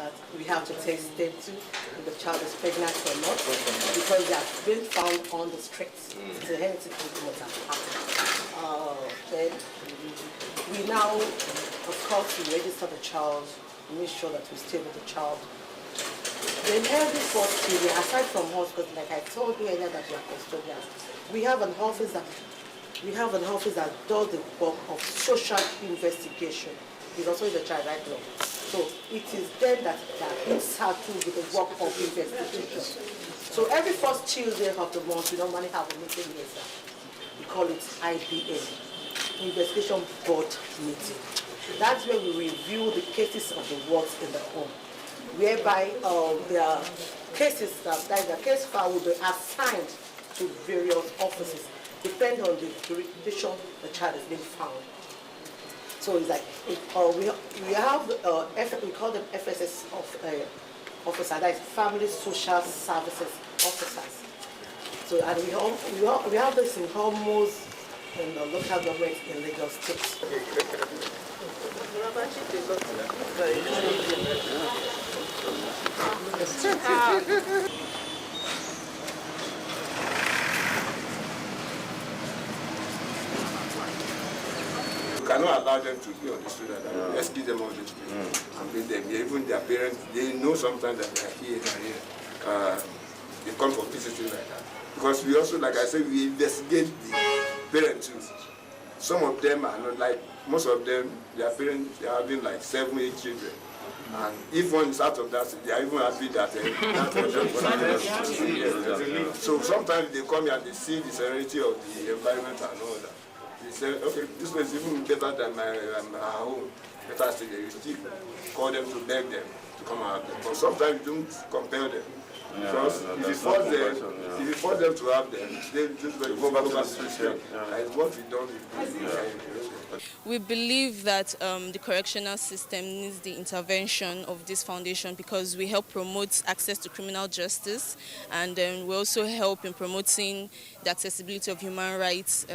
that we have to test them too, if the child is pregnant or not, because they have been found on the streets. It's a healthy thing what has happened. Then we now, of course, we register the child, we make sure that we stay with the child. Then every first year, aside from us, because like I told you earlier that we are custodians, we have an office that does the work of social investigation. It's also the child right now. So it is then that they are in circle with the work of investigation. So every first Tuesday of the month, we normally have a meeting here, sir. We call it IBM, Investigation Board Meeting. That's where we review the cases of the wards in the home, whereby there are cases that the case file will be assigned to various offices, depending on the jurisdiction the child is being found. So it's like we have we call them FSS officer, that is Family Social Services officers. So and we have this in almost in the local government in Lagos State. Cannot allow them to be on the street. Let's give them on the street and bring them. Even their parents, they know sometimes that they are here and here. They come for visiting like that. Because we also, like I said, we investigate the parents too. Some of them are not like, most of them, their parents, they are having like 7, 8 children. And if one is out of that, they are even happy that So sometimes they come here and they see the serenity of the environment and all that. They say, okay, this place is even better than my home. Better still, you still call them to beg them to come out. But sometimes you don't compel them. Because if you force them to have them, they just go back to the street. Like what we don't do. We believe that the correctional system needs the intervention of this foundation because we help promote access to criminal justice, and we also help in promoting the accessibility of human rights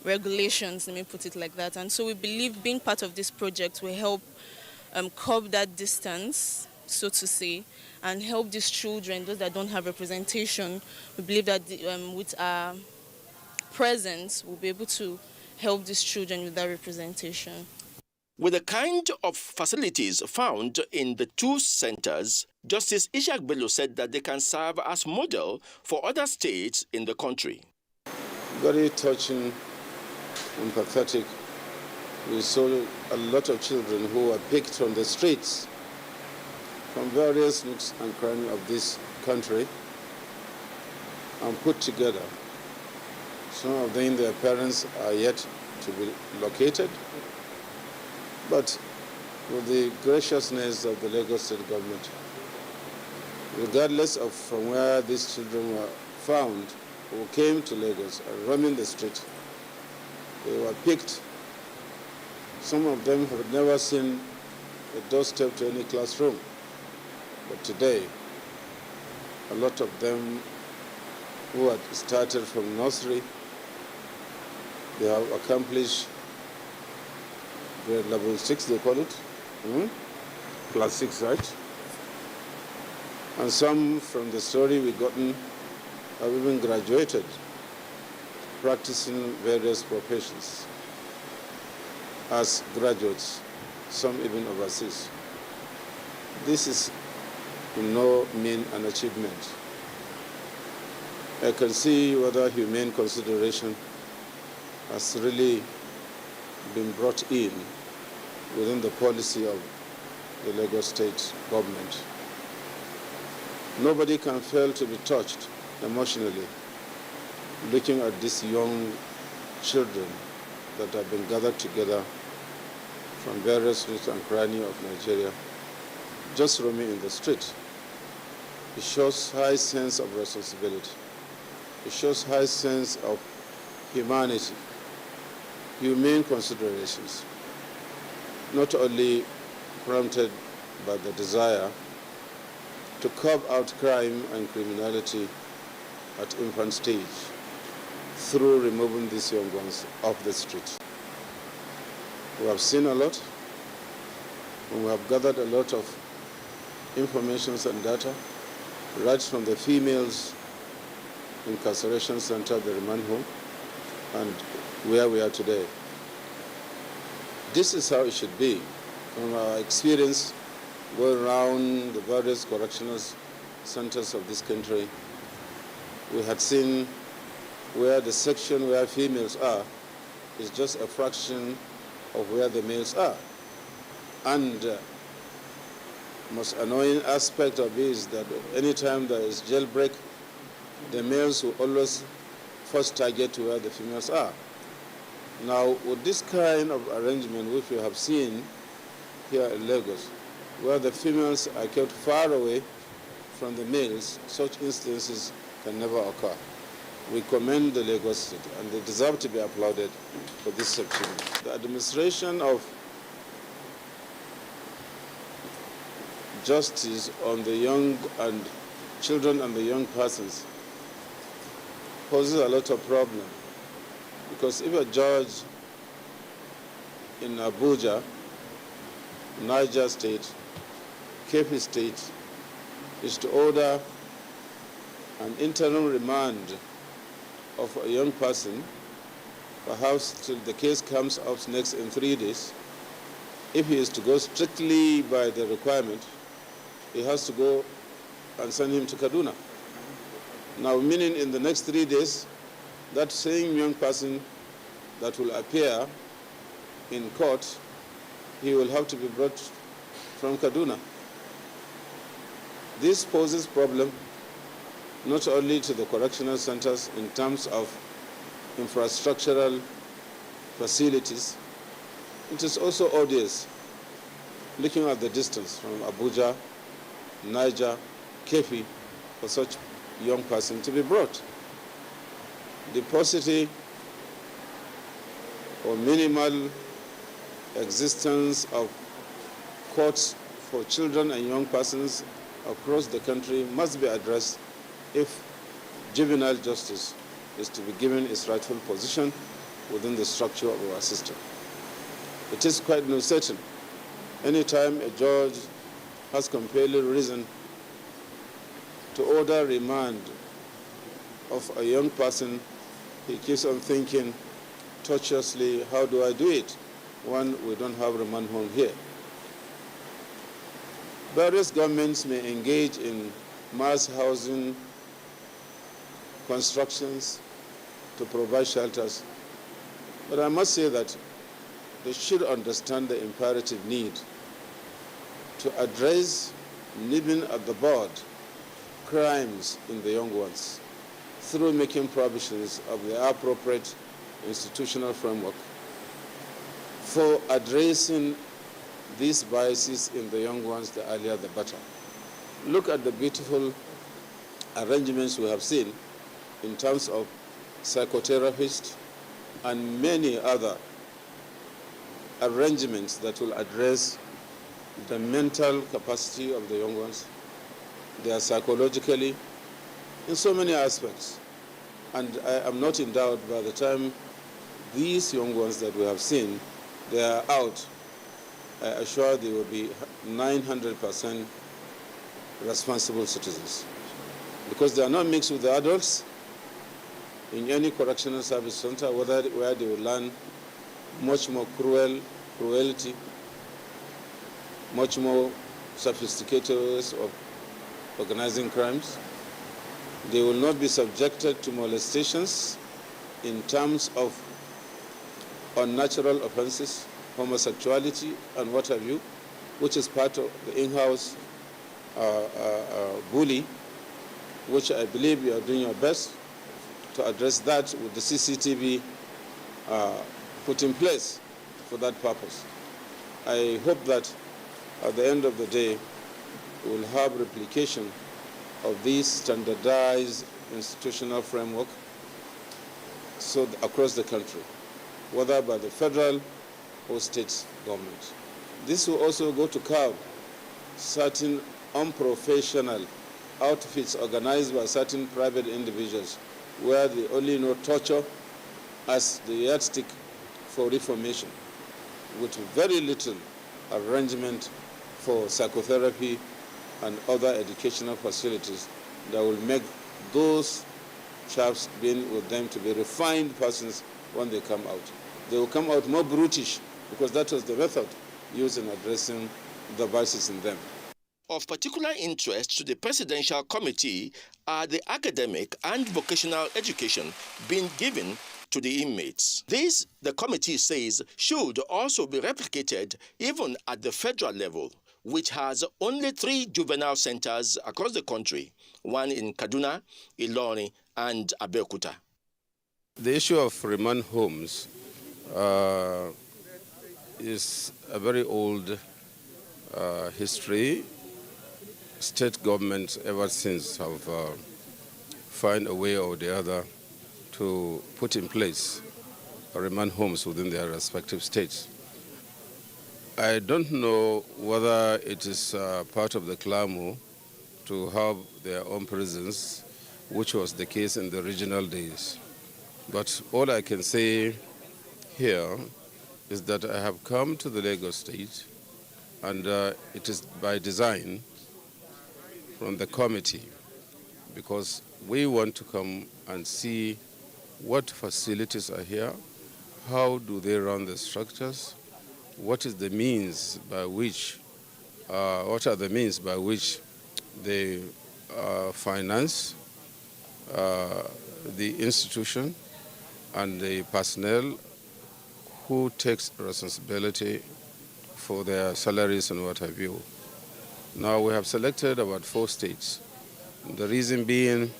regulations, let me put it like that. And so we believe being part of this project will help curb that distance, so to say, and help these children, those that don't have representation. We believe that with our presence, we'll be able to help these children with that representation. With the kind of facilities found in the two centers, Justice Ishaq Bello said that they can serve as model for other states in the country. Very touching and pathetic. We saw a lot of children who were picked from the streets from various nooks and crannies of this country and put together. Some of them, their parents are yet to be located, but with the graciousness of the Lagos State government, regardless of from where these children were found, who came to Lagos and roaming the street, they were picked. Some of them have never seen a doorstep to any classroom. But today, a lot of them who had started from nursery, they have accomplished grade level 6, they call it, class 6, right? And some from the story we've gotten have even graduated, practicing various professions as graduates, some even overseas. This is in no mean an achievement. I can see whether humane consideration has really been brought in within the policy of the Lagos State government. Nobody can fail to be touched emotionally looking at these young children that have been gathered together from various nooks and crannies of Nigeria, just roaming in the street. It shows high sense of responsibility. It shows high sense of humanity, humane considerations, not only prompted by the desire to curb out crime and criminality at infant stage through removing these young ones off the street. We have seen a lot, and we have gathered a lot of information and data, right from the females incarceration center, the remand home, and where we are today. This is how it should be. From our experience going around the various correctional centers of this country, we had seen where the section where females are is just a fraction of where the males are. And the most annoying aspect of it is that anytime there is jailbreak, the males will always first target to where the females are. Now, with this kind of arrangement, which we have seen here in Lagos, where the females are kept far away from the males, such instances can never occur. We commend the Lagos State, and they deserve to be applauded for this achievement. The administration of justice on the young and children and the young persons poses a lot of problem, because if a judge in Abuja, Niger State, Kebbi State, is to order an interim remand of a young person, perhaps till the case comes up next in 3 days, if he is to go strictly by the requirement, he has to go and send him to Kaduna. Now, meaning in the next 3 days, that same young person that will appear in court, he will have to be brought from Kaduna. This poses problem not only to the correctional centers in terms of infrastructural facilities, it is also odious looking at the distance from Abuja, Niger, Kebbi, for such young person to be brought. The paucity or minimal existence of courts for children and young persons across the country must be addressed if juvenile justice is to be given its rightful position within the structure of our system. It is quite certain, anytime a judge has compelling reason to order remand of a young person, he keeps on thinking tortuously, how do I do it? One, we don't have remand home here. Various governments may engage in mass housing constructions to provide shelters, but I must say that they should understand the imperative need to address, nipping at the bud, crimes in the young ones through making provisions of the appropriate institutional framework for addressing these biases in the young ones, the earlier the better. Look at the beautiful arrangements we have seen in terms of psychotherapists and many other arrangements that will address the mental capacity of the young ones. They are psychologically, in so many aspects. And I am not in doubt by the time these young ones that we have seen, they are out, I assure they will be 900% responsible citizens. Because they are not mixed with the adults in any correctional service center, where they will learn much more cruelty, much more sophisticated ways of organizing crimes. They will not be subjected to molestations in terms of unnatural offenses, homosexuality, and what have you, which is part of the in-house bully, which I believe you are doing your best to address that with the CCTV put in place for that purpose. I hope that at the end of the day, we will have replication of this standardized institutional framework across the country, whether by the federal or state government. This will also go to curb certain unprofessional outfits organized by certain private individuals where they only know torture as the yardstick for reformation, with very little arrangement for psychotherapy and other educational facilities that will make those chaps being with them to be refined persons when they come out. They will come out more brutish because that was the method used in addressing the vices in them. Of particular interest to the Presidential Committee are the academic and vocational education being given to the inmates. This, the committee says, should also be replicated even at the federal level, which has only 3 juvenile centers across the country, one in Kaduna, Ilorin, and Abeokuta. The issue of remand homes is a very old history. State governments ever since have found a way or the other to put in place remand homes within their respective states. I don't know whether it is part of the clamor to have their own prisons, which was the case in the regional days. But all I can say here is that I have come to the Lagos State, and it is by design from the committee, because we want to come and see what facilities are here, how do they run the structures, what is the means by which, what are the means by which they finance the institution and the personnel who takes responsibility for their salaries and what have you. Now we have selected about 4 states. The reason being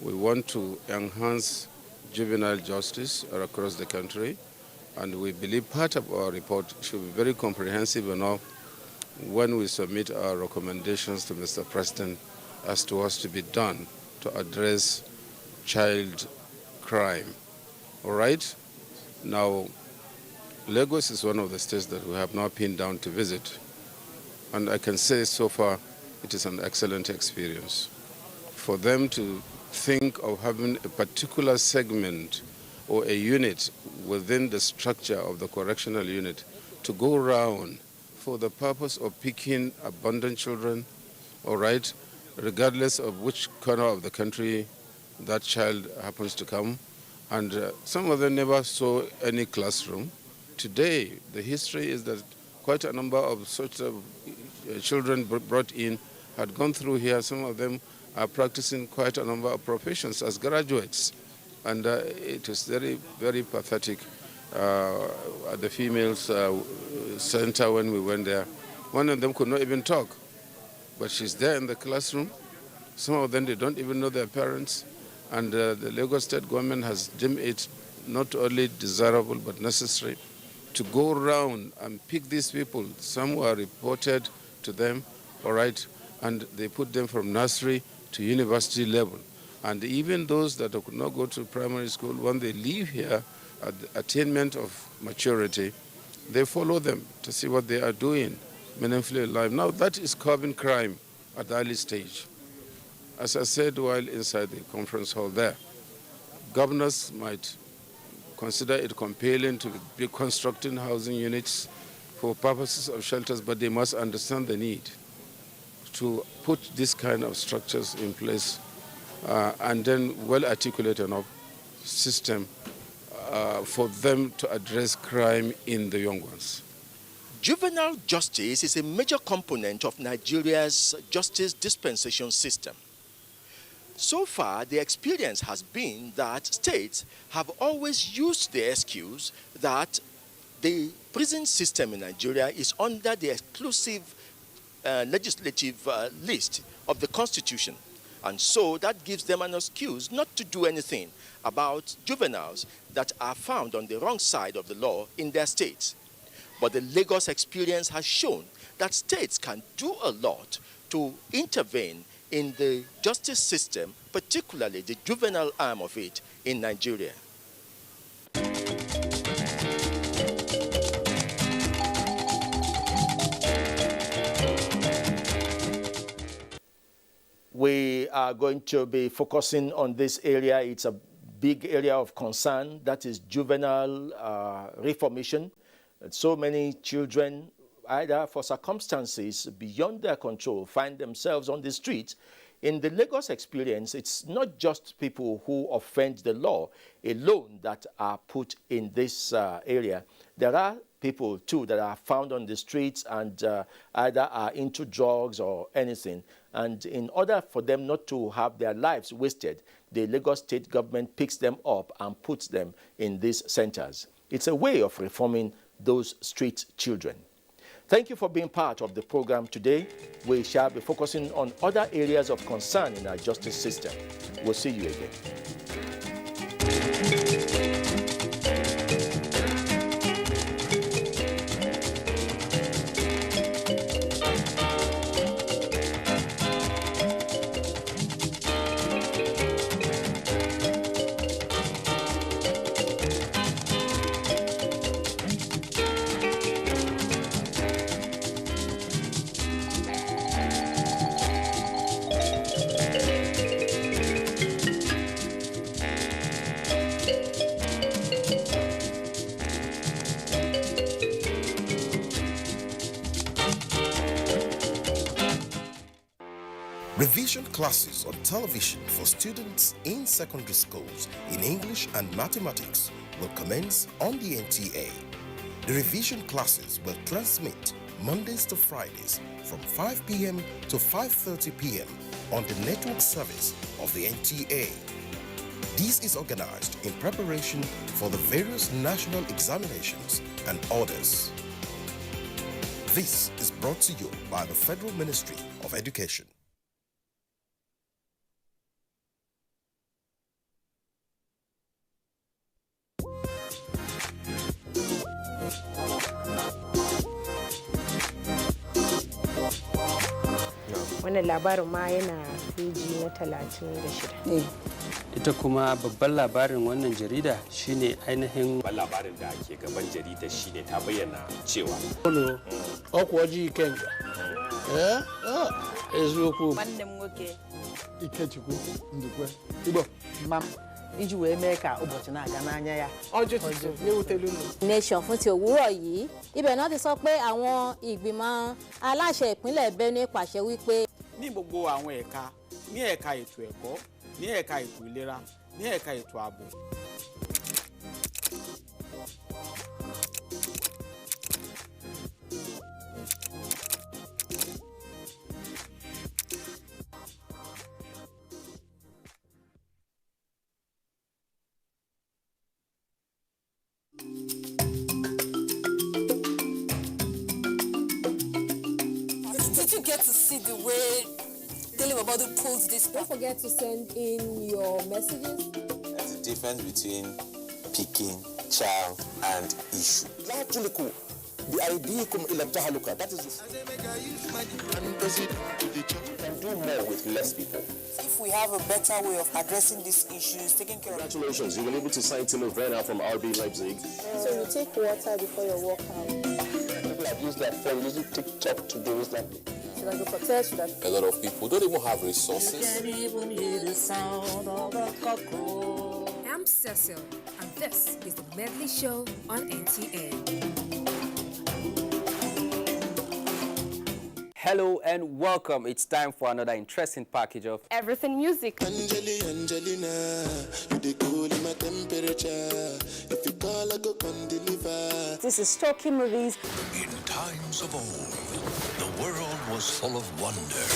we want to enhance juvenile justice across the country, and we believe part of our report should be very comprehensive enough when we submit our recommendations to Mr. President as to what's to be done to address child crime. All right? Now, Lagos is one of the states that we have now pinned down to visit. And I can say so far it is an excellent experience. For them to think of having a particular segment or a unit within the structure of the correctional unit to go around for the purpose of picking abandoned children, all right, regardless of which corner of the country that child happens to come. And some of them never saw any classroom. Today, the history is that quite a number of such children brought in had gone through here. Some of them are practicing quite a number of professions as graduates. And it is very, very pathetic. At the females' center when we went there, one of them could not even talk. But she's there in the classroom. Some of them, they don't even know their parents. And the Lagos State government has deemed it not only desirable but necessary to go around and pick these people. Some were reported to them, all right, and they put them from nursery to university level. And even those that could not go to primary school, when they leave here at the attainment of maturity, they follow them to see what they are doing meaningfully in life. Now, that is curbing crime at the early stage. As I said while inside the conference hall there, governors might consider it compelling to be constructing housing units for purposes of shelters, but they must understand the need to put this kind of structures in place and then well-articulated enough system for them to address crime in the young ones. Juvenile justice is a major component of Nigeria's justice dispensation system. So far, the experience has been that states have always used the excuse that the prison system in Nigeria is under the exclusive legislative list of the Constitution. And so that gives them an excuse not to do anything about juveniles that are found on the wrong side of the law in their states. But the Lagos experience has shown that states can do a lot to intervene in the justice system, particularly the juvenile arm of it in Nigeria. We are going to be focusing on this area. It's a big area of concern, that is juvenile reformation. So many children either for circumstances beyond their control, find themselves on the street. In the Lagos experience, it's not just people who offend the law alone that are put in this area. There are people too that are found on the streets and either are into drugs or anything. And in order for them not to have their lives wasted, the Lagos state government picks them up and puts them in these centers. It's a way of reforming those street children. Thank you for being part of the program today. We shall be focusing on other areas of concern in our justice system. We'll see you again. Revision classes on television for students in secondary schools in English and mathematics will commence on the NTA. The revision classes will transmit Mondays to Fridays from 5 p.m. to 5:30 p.m. on the network service of the NTA. This is organized in preparation for the various national examinations and orders. This is brought to you by the Federal Ministry of Education. Wannan labarin ma yana peji na 36. Ita kuma babban labarin wannan jarida shine ainihin labarin da ke gaban jarida shine ta bayyana cewa ọkwa ọjị Ikenga eziokwu nwanne m nwoke Ikechukwu Ndukwe Igbo mam iji wee mee ka ụbọchị na-aga n'anya ya ọjụtụtụ na-ewutelu nation fún ti òwúrọ̀ yìí ibẹ̀ náà ti sọ pé àwọn ìgbìmọ̀ aláṣẹ ìpínlẹ̀ Benue pàṣẹ wípé ní gbogbo àwọn ẹ̀ka ní ẹ̀ka ètò ẹ̀kọ́ ní ẹ̀ka ètò ìlera ní ẹ̀ka ètò ààbò. Did you get to see the way Daily Babadu pulls this? Don't forget to send in your messages. There's a difference between picking, child, and issue. Actually, cool. The idea that is can do more with less people. If we have a better way of addressing these issues, taking care of. Congratulations, you've been able to sign Timo Werner from RB Leipzig. So you take water before your workout. People have used their phone, using TikTok to do that. Should I go for test? A lot of people don't even have resources. I'm Cecil, and this is the Medley Show on NTA. Hello and welcome. It's time for another interesting package of Everything Music. Angelina, you dey cool in my temperature. If you call, I go come deliver. This is Stocky Movies. In times of old, the world was full of wonder.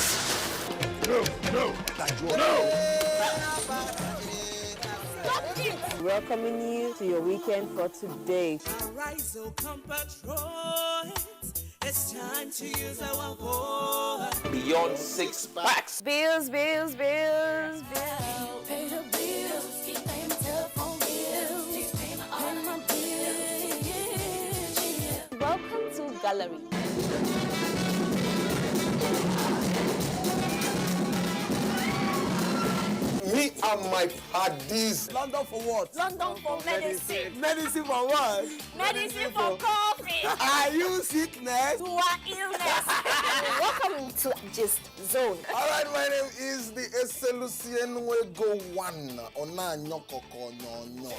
Welcoming you to your weekend for today. Arise, O compatriots. It's time to use our voice. Beyond 6 packs. Bills, bills, bills, bills. Pay the bills. Keep paying my telephone bills. Keep paying all of my bills. Welcome to Gallery. Me and my parties. London for what? London for medicine. Medicine for what? Medicine for coffee. Are you sickness? To our illness. Welcome to Gist Zone. All right, my name is the Eselucien Wego One. Ona nyokoko nyonyo.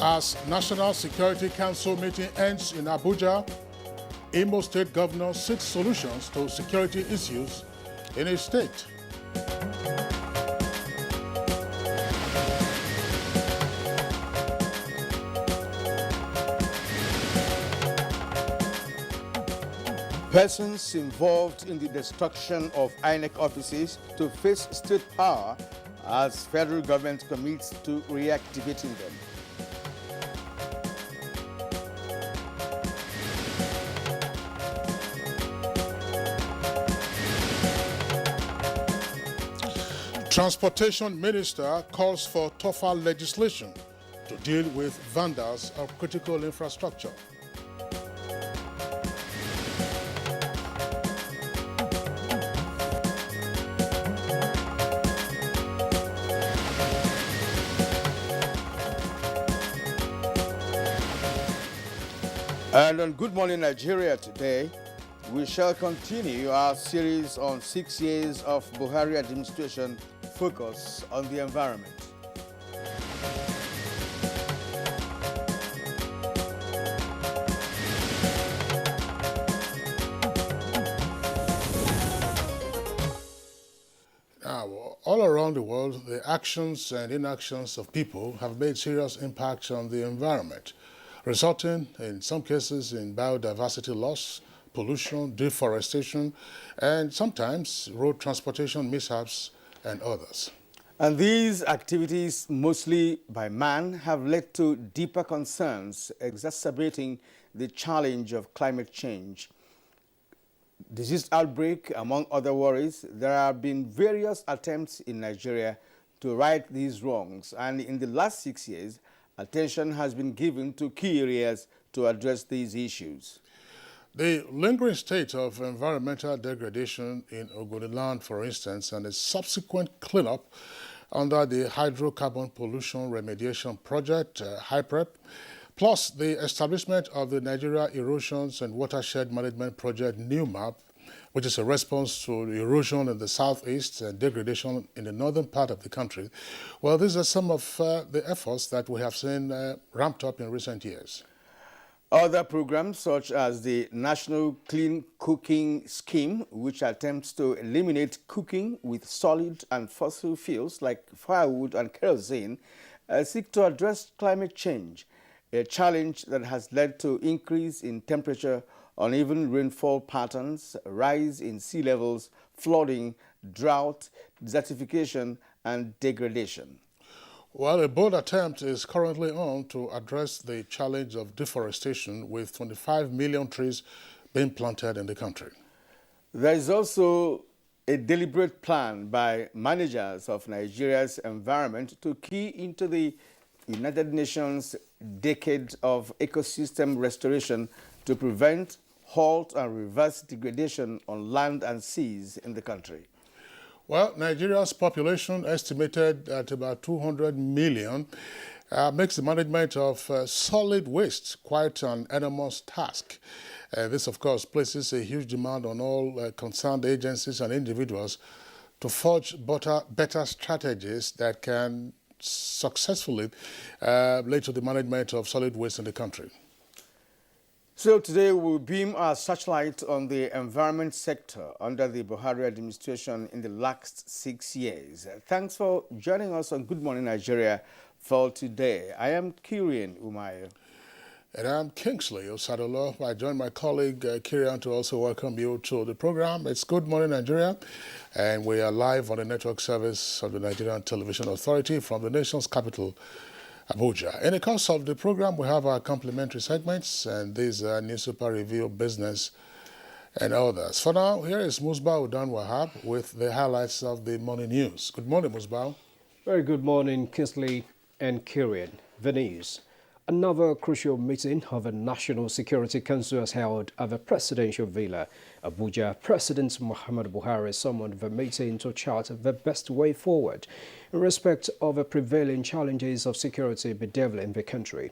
As National Security Council meeting ends in Abuja, Imo State Governor seeks solutions to security issues in his state. Persons involved in the destruction of INEC offices to face state power as federal government commits to reactivating them. Transportation Minister calls for tougher legislation to deal with vandals of critical infrastructure. And on Good Morning Nigeria today, we shall continue our series on 6 years of Buhari administration, focus on the environment. Now, all around the world, the actions and inactions of people have made serious impacts on the environment, resulting in some cases in biodiversity loss, pollution, deforestation, and sometimes road transportation mishaps and others. And these activities, mostly by man, have led to deeper concerns, exacerbating the challenge of climate change. Disease outbreak, among other worries. There have been various attempts in Nigeria to right these wrongs, and in the last 6 years, attention has been given to key areas to address these issues. The lingering state of environmental degradation in Ogoniland, for instance, and the subsequent cleanup under the Hydrocarbon Pollution Remediation Project, HYPREP, plus the establishment of the Nigeria Erosions and Watershed Management Project, NEWMAP, which is a response to erosion in the southeast and degradation in the northern part of the country. Well, these are some of the efforts that we have seen ramped up in recent years. Other programs, such as the National Clean Cooking Scheme, which attempts to eliminate cooking with solid and fossil fuels like firewood and kerosene, seek to address climate change, a challenge that has led to increase in temperature, uneven rainfall patterns, rise in sea levels, flooding, drought, desertification, and degradation. Well, a bold attempt is currently on to address the challenge of deforestation, with 25 million trees being planted in the country. There is also a deliberate plan by managers of Nigeria's environment to key into the United Nations Decade of Ecosystem Restoration to prevent, halt, and reverse degradation on land and seas in the country. Well, Nigeria's population, estimated at about 200 million, makes the management of solid waste quite an enormous task. This, of course, places a huge demand on all concerned agencies and individuals to forge better strategies that can successfully lead to the management of solid waste in the country. So today we'll beam our searchlight on the environment sector under the Buhari administration in the last 6 years. Thanks for joining us on Good Morning Nigeria for today. I am Kirian Umayo. And I'm Kingsley Osadolo. I join my colleague Kirian to also welcome you to the program. It's Good Morning Nigeria, and we are live on the network service of the Nigerian Television Authority from the nation's capital, Abuja. In the course of the program, we have our complimentary segments, and these are newspaper review, business, and others. For now, here is Musbah Udan Wahab with the highlights of the morning news. Good morning, Musbah. Very good morning, Kingsley and Kirian. The news. Another crucial meeting of the National Security Council has held at the presidential villa. Abuja, President Muhammadu Buhari summoned the meeting to chart the best way forward in respect of the prevailing challenges of security bedeviling the country.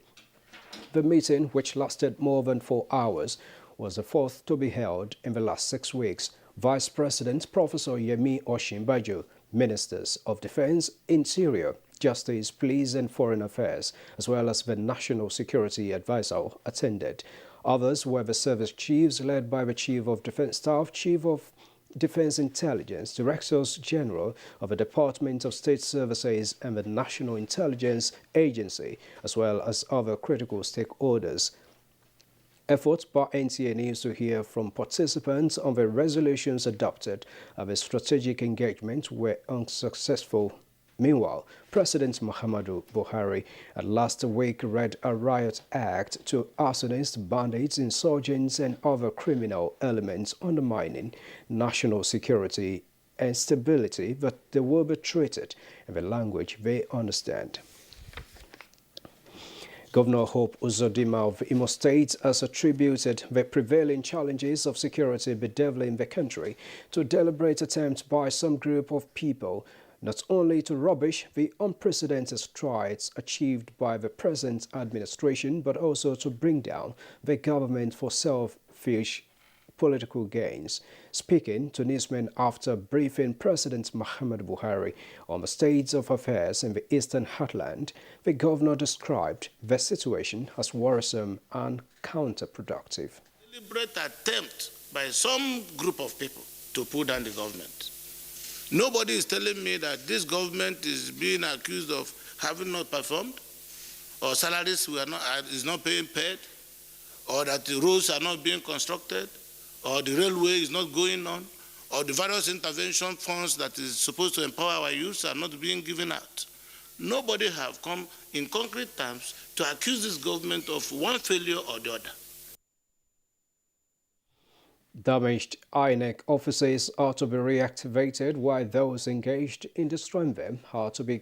The meeting, which lasted more than 4 hours, was the fourth to be held in the last 6 weeks. Vice President Professor Yemi Osinbajo, Ministers of Defense, Interior, Justice, Police and Foreign Affairs, as well as the National Security Advisor, attended. Others were the service chiefs led by the Chief of Defense Staff, Chief of Defense Intelligence, Directors General of the Department of State Services and the National Intelligence Agency, as well as other critical stakeholders. Efforts by NTA News to hear from participants on the resolutions adopted at the strategic engagement were unsuccessful. Meanwhile, President Muhammadu Buhari had last week read a riot act to arsonists, bandits, insurgents and other criminal elements undermining national security and stability, but they will be treated in the language they understand. Governor Hope Uzodinma of Imo State has attributed the prevailing challenges of security bedeviling the country to a deliberate attempt by some group of people not only to rubbish the unprecedented strides achieved by the present administration, but also to bring down the government for selfish political gains. Speaking to newsmen after briefing President Muhammadu Buhari on the state of affairs in the Eastern Heartland, the governor described the situation as worrisome and counterproductive. Deliberate attempt by some group of people to put down the government. Nobody is telling me that this government is being accused of having not performed, or salaries is not being paid, or that the roads are not being constructed, or the railway is not going on, or the various intervention funds that is supposed to empower our youth are not being given out. Nobody have come in concrete terms to accuse this government of one failure or the other. Damaged INEC offices are to be reactivated, while those engaged in destroying them are to be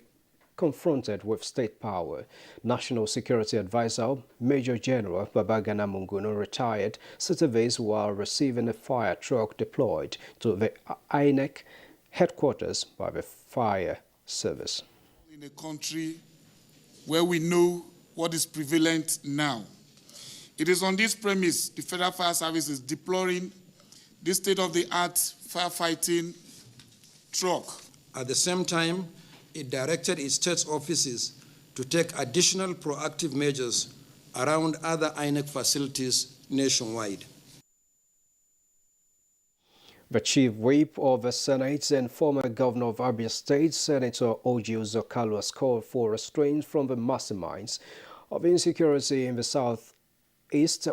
confronted with state power. National Security Advisor Major General Babagana Munguno retired Saturdays while receiving a fire truck deployed to the INEC headquarters by the fire service. In a country where we know what is prevalent now, it is on this premise the Federal Fire Service is deploying this state-of-the-art firefighting truck. At the same time, it directed its state offices to take additional proactive measures around other INEC facilities nationwide. The Chief Whip of the Senate and former Governor of Abuja State, Senator Oji Uzor has called for restraint from the masterminds of insecurity in the Southeast,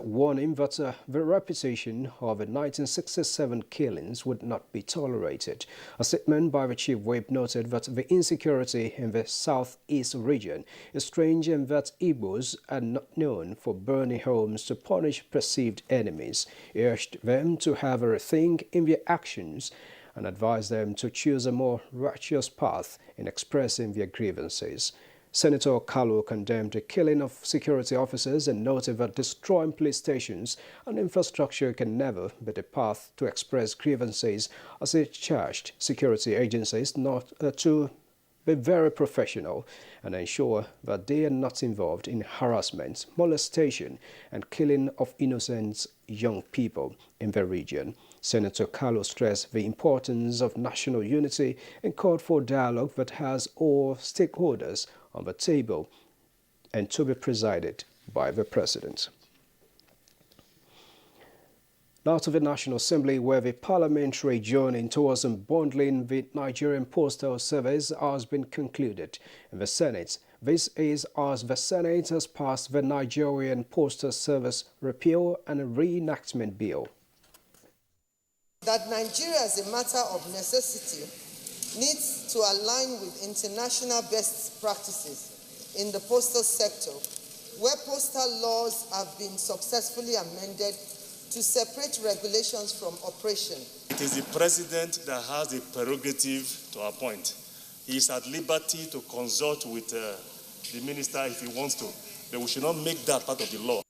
warning that the repetition of the 1967 killings would not be tolerated. A statement by the Chief Whip noted that the insecurity in the Southeast region is strange and that Igbos are not known for burning homes to punish perceived enemies. He urged them to have a rethink in their actions and advised them to choose a more righteous path in expressing their grievances. Senator Kalu condemned the killing of security officers and noted that destroying police stations and infrastructure can never be the path to express grievances, as he charged security agencies not to be very professional and ensure that they are not involved in harassment, molestation and killing of innocent young people in the region. Senator Kalu stressed the importance of national unity and called for dialogue that has all stakeholders on the table and to be presided by the President. Now to the National Assembly, where the parliamentary journey towards unbundling the Nigerian Postal Service has been concluded. In the Senate, this is as the Senate has passed the Nigerian Postal Service Repeal and Reenactment Bill. That Nigeria, as a matter of necessity, needs to align with international best practices in the postal sector, where postal laws have been successfully amended to separate regulations from operation. It is the President that has the prerogative to appoint. He is at liberty to consult with the minister if he wants to, but we should not make that part of the law.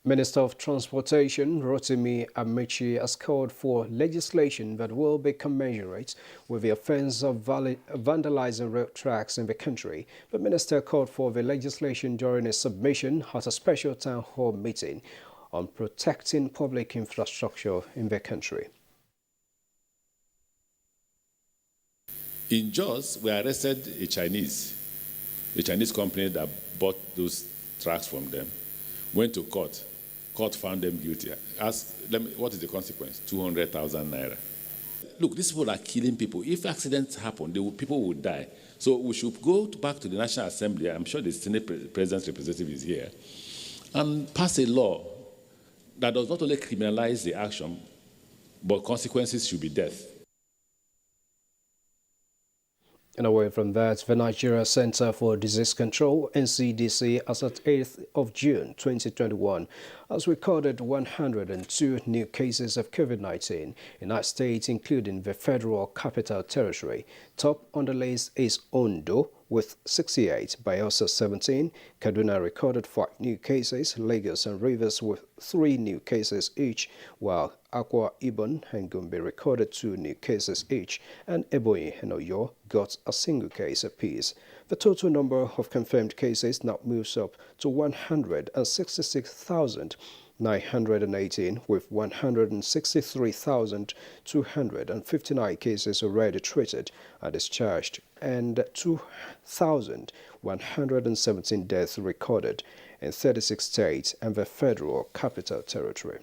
Minister of Transportation Rotimi Amici has called for legislation that will be commensurate with the offense of vandalizing road tracks in the country. The minister called for the legislation during a submission at a special town hall meeting on protecting public infrastructure in the country. In Jos, we arrested a Chinese company that bought those tracks from them, went to court. Court found them guilty. Asked them, what is the consequence? 200,000 naira. Look, these people are killing people. If accidents happen, people will die. So we should go back to the National Assembly. I'm sure the Senate President's representative is here, and pass a law that does not only criminalize the action, but consequences should be death. And away from that, the Nigeria Center for Disease Control, NCDC, as at 8th of June 2021, has recorded 102 new cases of COVID-19 in our state, including the Federal Capital Territory. Top on the list is Ondo, with 68, Bayelsa 17, Kaduna recorded 5 new cases, Lagos and Rivers with 3 new cases each, while Akwa Ibom and Gombe recorded 2 new cases each, and Ebonyi and Oyo got a single case apiece. The total number of confirmed cases now moves up to 166,918, with 163,259 cases already treated and discharged, and 2,117 deaths recorded in 36 states and the Federal Capital Territory.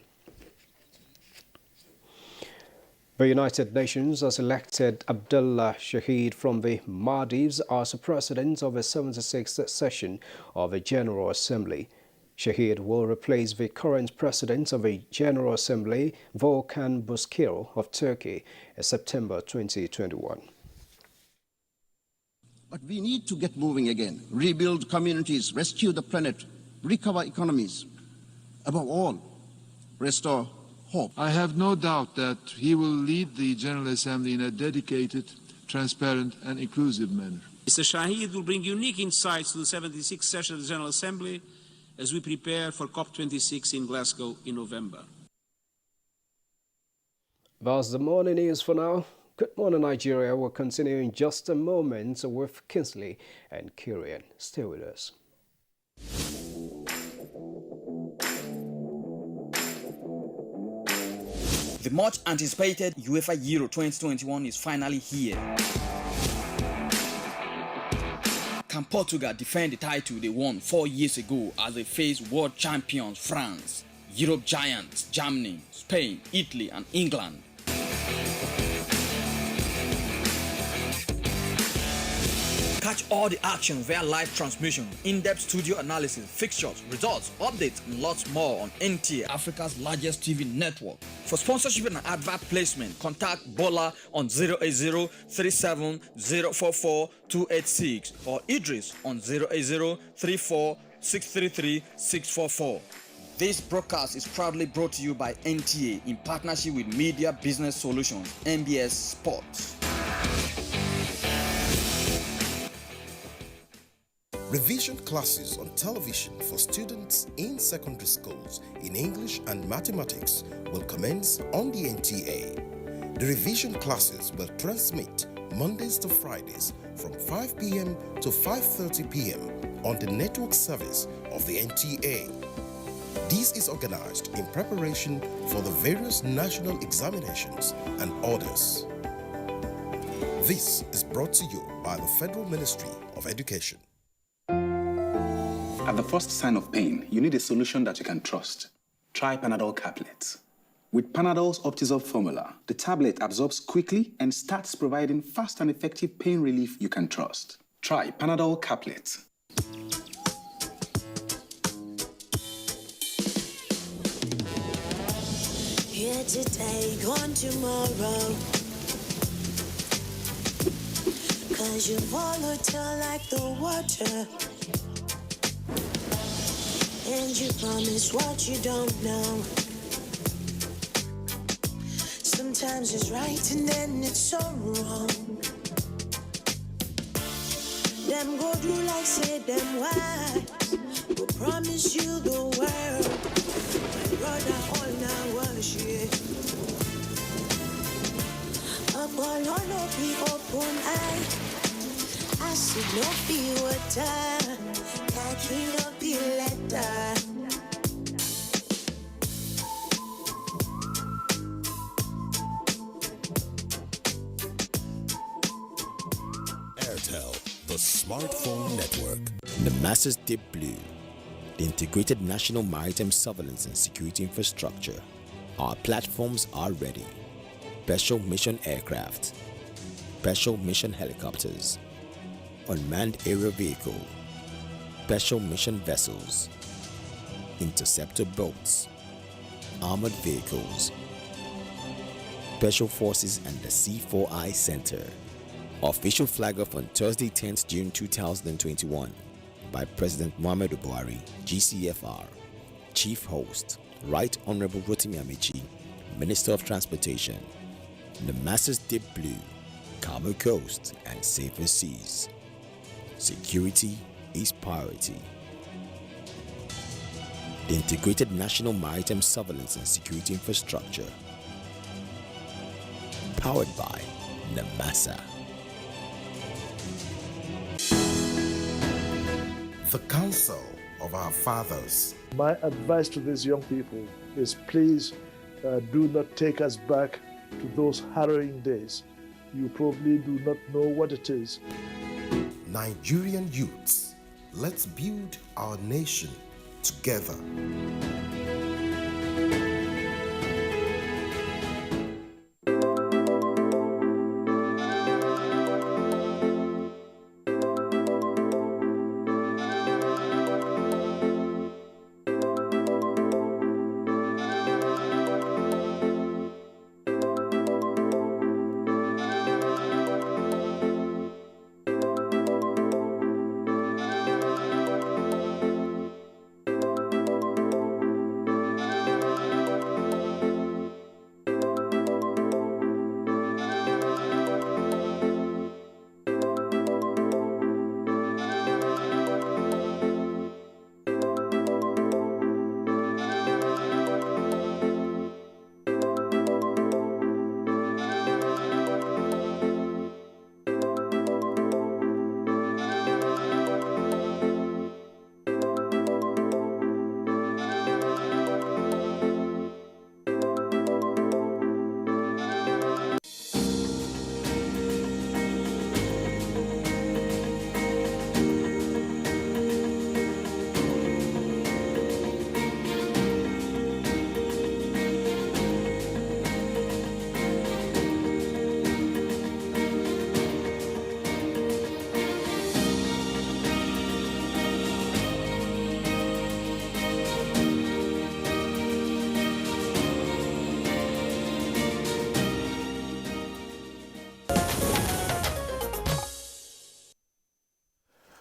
The United Nations has elected Abdullah Shahid from the Maldives as president of the 76th session of the General Assembly. Shahid will replace the current president of the General Assembly, Volkan Bozkır of Turkey, in September 2021. But we need to get moving again, rebuild communities, rescue the planet, recover economies. Above all, restore hope. I have no doubt that he will lead the General Assembly in a dedicated, transparent and inclusive manner. Mr. Shahid will bring unique insights to the 76th session of the General Assembly as we prepare for COP26 in Glasgow in November. That's the morning news for now. Good morning, Nigeria. We'll continue in just a moment with Kingsley and Kirian. Stay with us. The much anticipated UEFA Euro 2021 is finally here. Can Portugal defend the title they won 4 years ago as they face world champions France, Europe giants Germany, Spain, Italy and England? Catch all the action via live transmission, in-depth studio analysis, fixtures, results, updates, and lots more on NTA, Africa's largest TV network. For sponsorship and advert placement, contact Bola on 08037044286 or Idris on 08034633644. This broadcast is proudly brought to you by NTA in partnership with Media Business Solutions, MBS Sports. Revision classes on television for students in secondary schools in English and mathematics will commence on the NTA. The revision classes will transmit Mondays to Fridays from 5 p.m. to 5:30 p.m. on the network service of the NTA. This is organized in preparation for the various national examinations and orders. This is brought to you by the Federal Ministry of Education. At the first sign of pain, you need a solution that you can trust. Try Panadol Caplets. With Panadol's Optizorb formula, the tablet absorbs quickly and starts providing fast and effective pain relief you can trust. Try Panadol Caplets. Here today, gone tomorrow. 'Cause you're volatile like the water. And you promise what you don't know. Sometimes it's right and then it's so wrong. Them go do like say them why. Will promise you the world. My brother all now worship. Up all no be open eye. I see no be water. Khaki no be letter. smartphone network. The Masters Deep Blue, the integrated national maritime surveillance and security infrastructure. Our platforms are ready. Special mission aircraft, special mission helicopters, unmanned aerial vehicle, special mission vessels, interceptor boats, armored vehicles, special forces and the C4I Center. Official flag off on Thursday 10th June 2021 by President Muhammadu Buhari, GCFR. Chief Host, Right Honorable Rotimi Amici, Minister of Transportation. The Masters Deep Blue, Cabo Coast and safer seas. Security is priority. The integrated national maritime surveillance and security infrastructure. Powered by NAMASA. The Council of Our Fathers. My advice to these young people is please do not take us back to those harrowing days. You probably do not know what it is. Nigerian youths, let's build our nation together.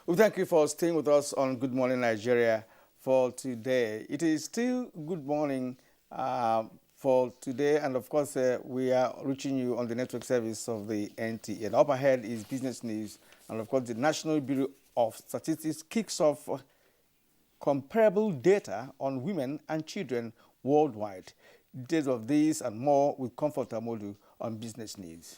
We thank you for staying with us on Good Morning Nigeria for today. It is still good morning for today, and of course, we are reaching you on the network service of the NTA. And up ahead is business news, and of course, the National Bureau of Statistics kicks off comparable data on women and children worldwide. Details of this and more with Comfort Amodu on business news.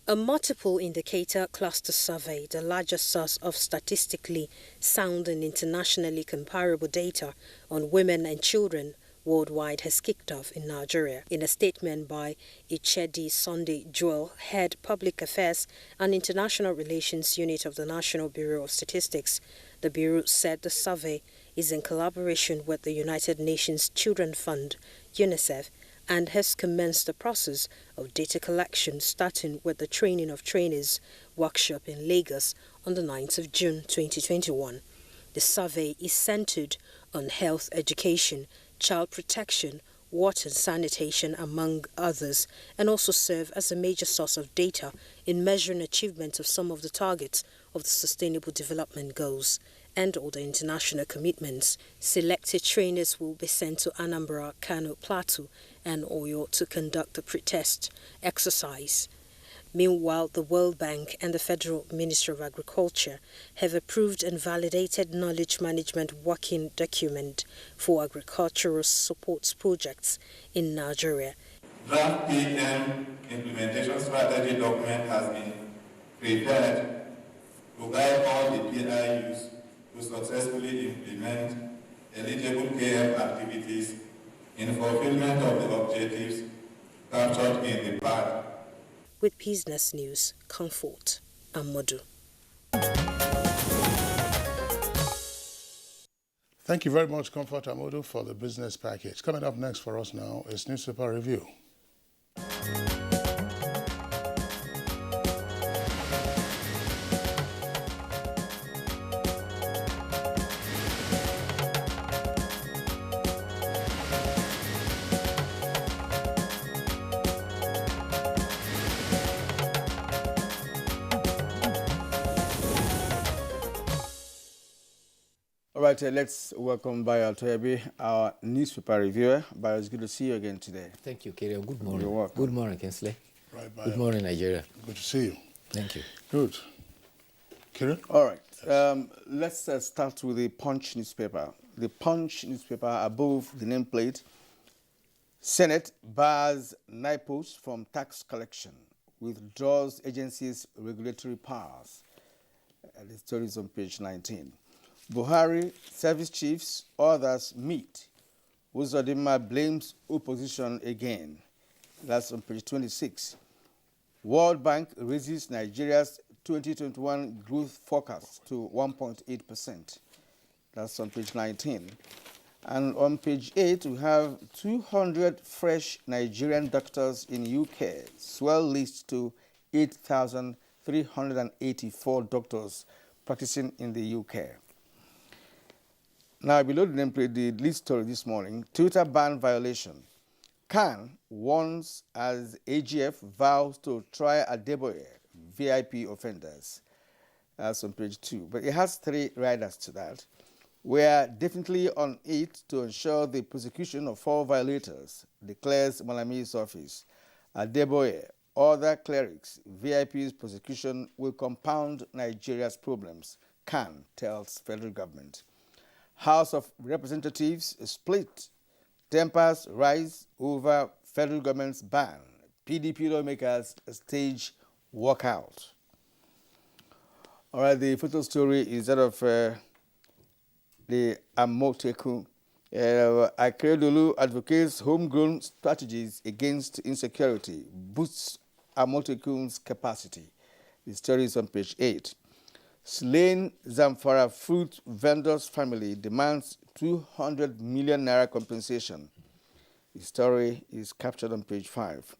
A multiple indicator cluster survey, the largest source of statistically sound and internationally comparable data on women and children worldwide, has kicked off in Nigeria. In a statement by Ichedi Sunday Joel, Head Public Affairs and International Relations Unit of the National Bureau of Statistics, the Bureau said the survey is in collaboration with the United Nations Children's Fund, UNICEF, and has commenced the process of data collection, starting with the Training of Trainees workshop in Lagos on the 9th of June 2021. The survey is centered on health education, child protection, water and sanitation, among others, and also serve as a major source of data in measuring achievement of some of the targets of the Sustainable Development Goals and all the international commitments. Selected trainers will be sent to Anambra, Kano, Plateau, and Oyo to conduct the pre-test exercise. Meanwhile, the World Bank and the Federal Ministry of Agriculture have approved and validated knowledge management working document for agricultural supports projects in Nigeria. Draft PM implementation strategy document has been prepared to guide all the PIUs to successfully implement eligible KF activities in fulfillment of the objectives captured in the PAD. With Business News, Comfort Amodu. Thank you very much, Comfort Amodu, for the business package. Coming up next for us now is Newspaper Review. All right, let's welcome Bayo Altoyabi, our newspaper reviewer. Bayo, it's good to see you again today. Thank you, Kirian. Good morning. You're welcome. Good morning, Kinsley. Right, Good morning, Nigeria. Good to see you. Thank you. Good. Kirian? All right. Let's start with the Punch newspaper. The Punch newspaper, above the nameplate, Senate bars NIPOs from tax collection, withdraws agency's regulatory powers. The story is on page 19. Buhari, service chiefs, others meet. Uzodinma blames opposition again. That's on page 26. World Bank raises Nigeria's 2021 growth forecast to 1.8%. That's on page 19. And on page 8, we have 200 fresh Nigerian doctors in UK, swell list to 8,384 doctors practicing in the UK. Now, below the nameplate, the lead story this morning, Twitter ban violation. CAN warns as AGF vows to try Adeboye, VIP offenders. That's on page 2. But it has 3 riders to that. We are definitely on it to ensure the prosecution of 4 violators, declares Malami's office. Adeboye, other clerics, VIP's prosecution will compound Nigeria's problems, CAN tells federal government. House of Representatives split. Tempers rise over federal government's ban. PDP lawmakers stage walkout. All right, the photo story is that of the Amotekun. Akeredolu advocates homegrown strategies against insecurity, boosts Amotekun's capacity. The story is on page 8. Slain Zamfara fruit vendor's family demands 200 million naira compensation. The story is captured on page 5.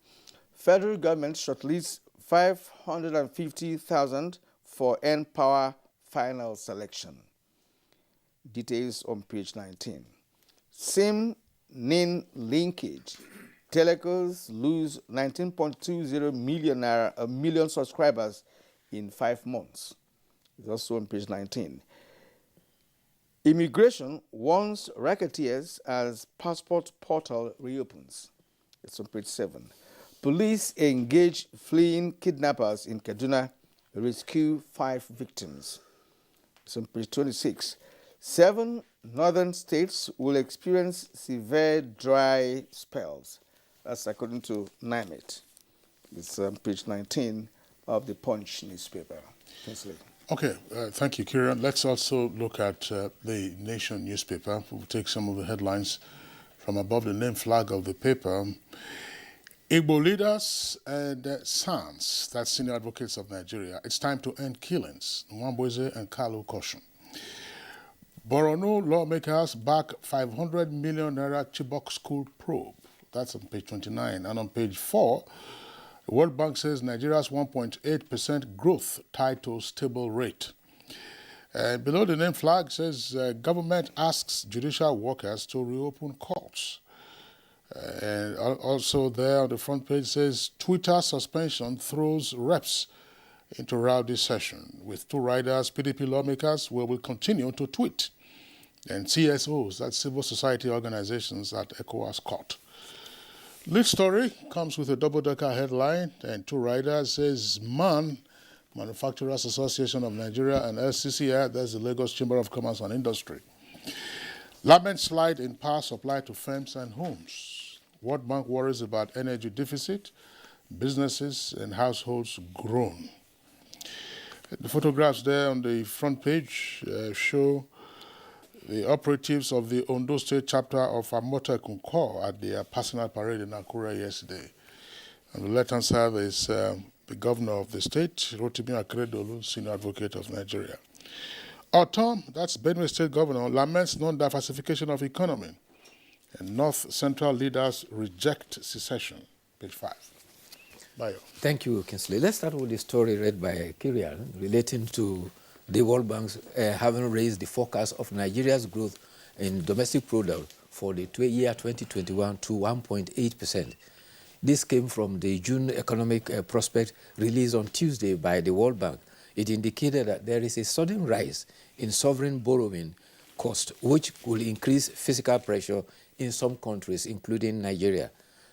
Federal government shortlists 550,000 for N-Power final selection. Details on page 19. SIM-NIN linkage. Telecos lose 19.20 million subscribers in 5 months. It's also on page 19. Immigration warns racketeers as passport portal reopens. It's on page 7. Police engage fleeing kidnappers in Kaduna, rescue 5 victims. It's on page 26. 7 northern states will experience severe dry spells. That's according to NIMET. It's on page 19 of the Punch newspaper. Okay, thank you, Kieran. Let's also look at the Nation newspaper. We'll take some of the headlines from above the name flag of the paper. Igbo leaders and SANS, that's Senior Advocates of Nigeria, it's time to end killings. Nwambweze and Kalu caution. Borno lawmakers back 500 million naira Chibok school probe. That's on page 29. And on page 4, the World Bank says Nigeria's 1.8% growth tied to stable rate. Below the name flag says government asks judicial workers to reopen courts. And also there on the front page says Twitter suspension throws reps into rowdy session. With 2 riders, PDP lawmakers will continue to tweet. And CSOs, that's civil society organizations at ECOWAS court. Lead story comes with a double-decker headline, and 2 riders says MAN, Manufacturers Association of Nigeria, and LCCI, that's the Lagos Chamber of Commerce and Industry. Lament slide in power supply to firms and homes. World Bank worries about energy deficit. Businesses and households groan. The photographs there on the front page show the operatives of the Ondo State chapter of Amotekun Corps at their personal parade in Akure yesterday. On the left-hand side is the governor of the state, Rotimi Akeredolu, senior advocate of Nigeria. Autumn, that's Benue State governor, laments non-diversification of economy. And North Central leaders reject secession. Page 5. Bayo. Thank you, Kinsley. Let's start with the story read by Kirian relating to the World Bank's having raised the forecast of Nigeria's growth in domestic product for the year 2021 to 1.8%. This came from the June economic prospect released on Tuesday by the World Bank. It indicated that there is a sudden rise in sovereign borrowing cost, which will increase fiscal pressure in some countries, including Nigeria.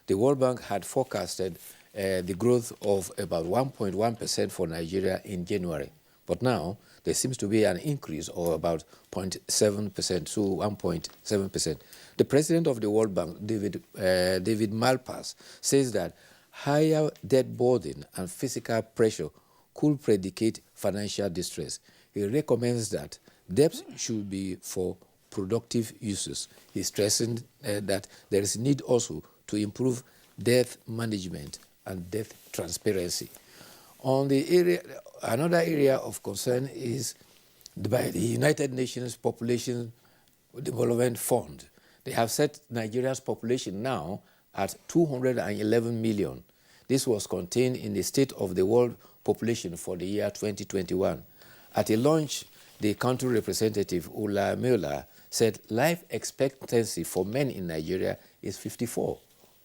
The World Bank had forecasted the growth of about 1.1% for Nigeria in January. But now, there seems to be an increase of about 0.7% to 1.7%. The president of the World Bank, David Malpass, says that higher debt burden and fiscal pressure could predicate financial distress. He recommends that debt should be for productive uses. He's stressing that there is need also to improve debt management and debt transparency. On the area, another area of concern is by the United Nations Population Development Fund. They have set Nigeria's population now at 211 million. This was contained in the State of the World Population for the year 2021. At a launch, the country representative, Ula Mela, said life expectancy for men in Nigeria is 54,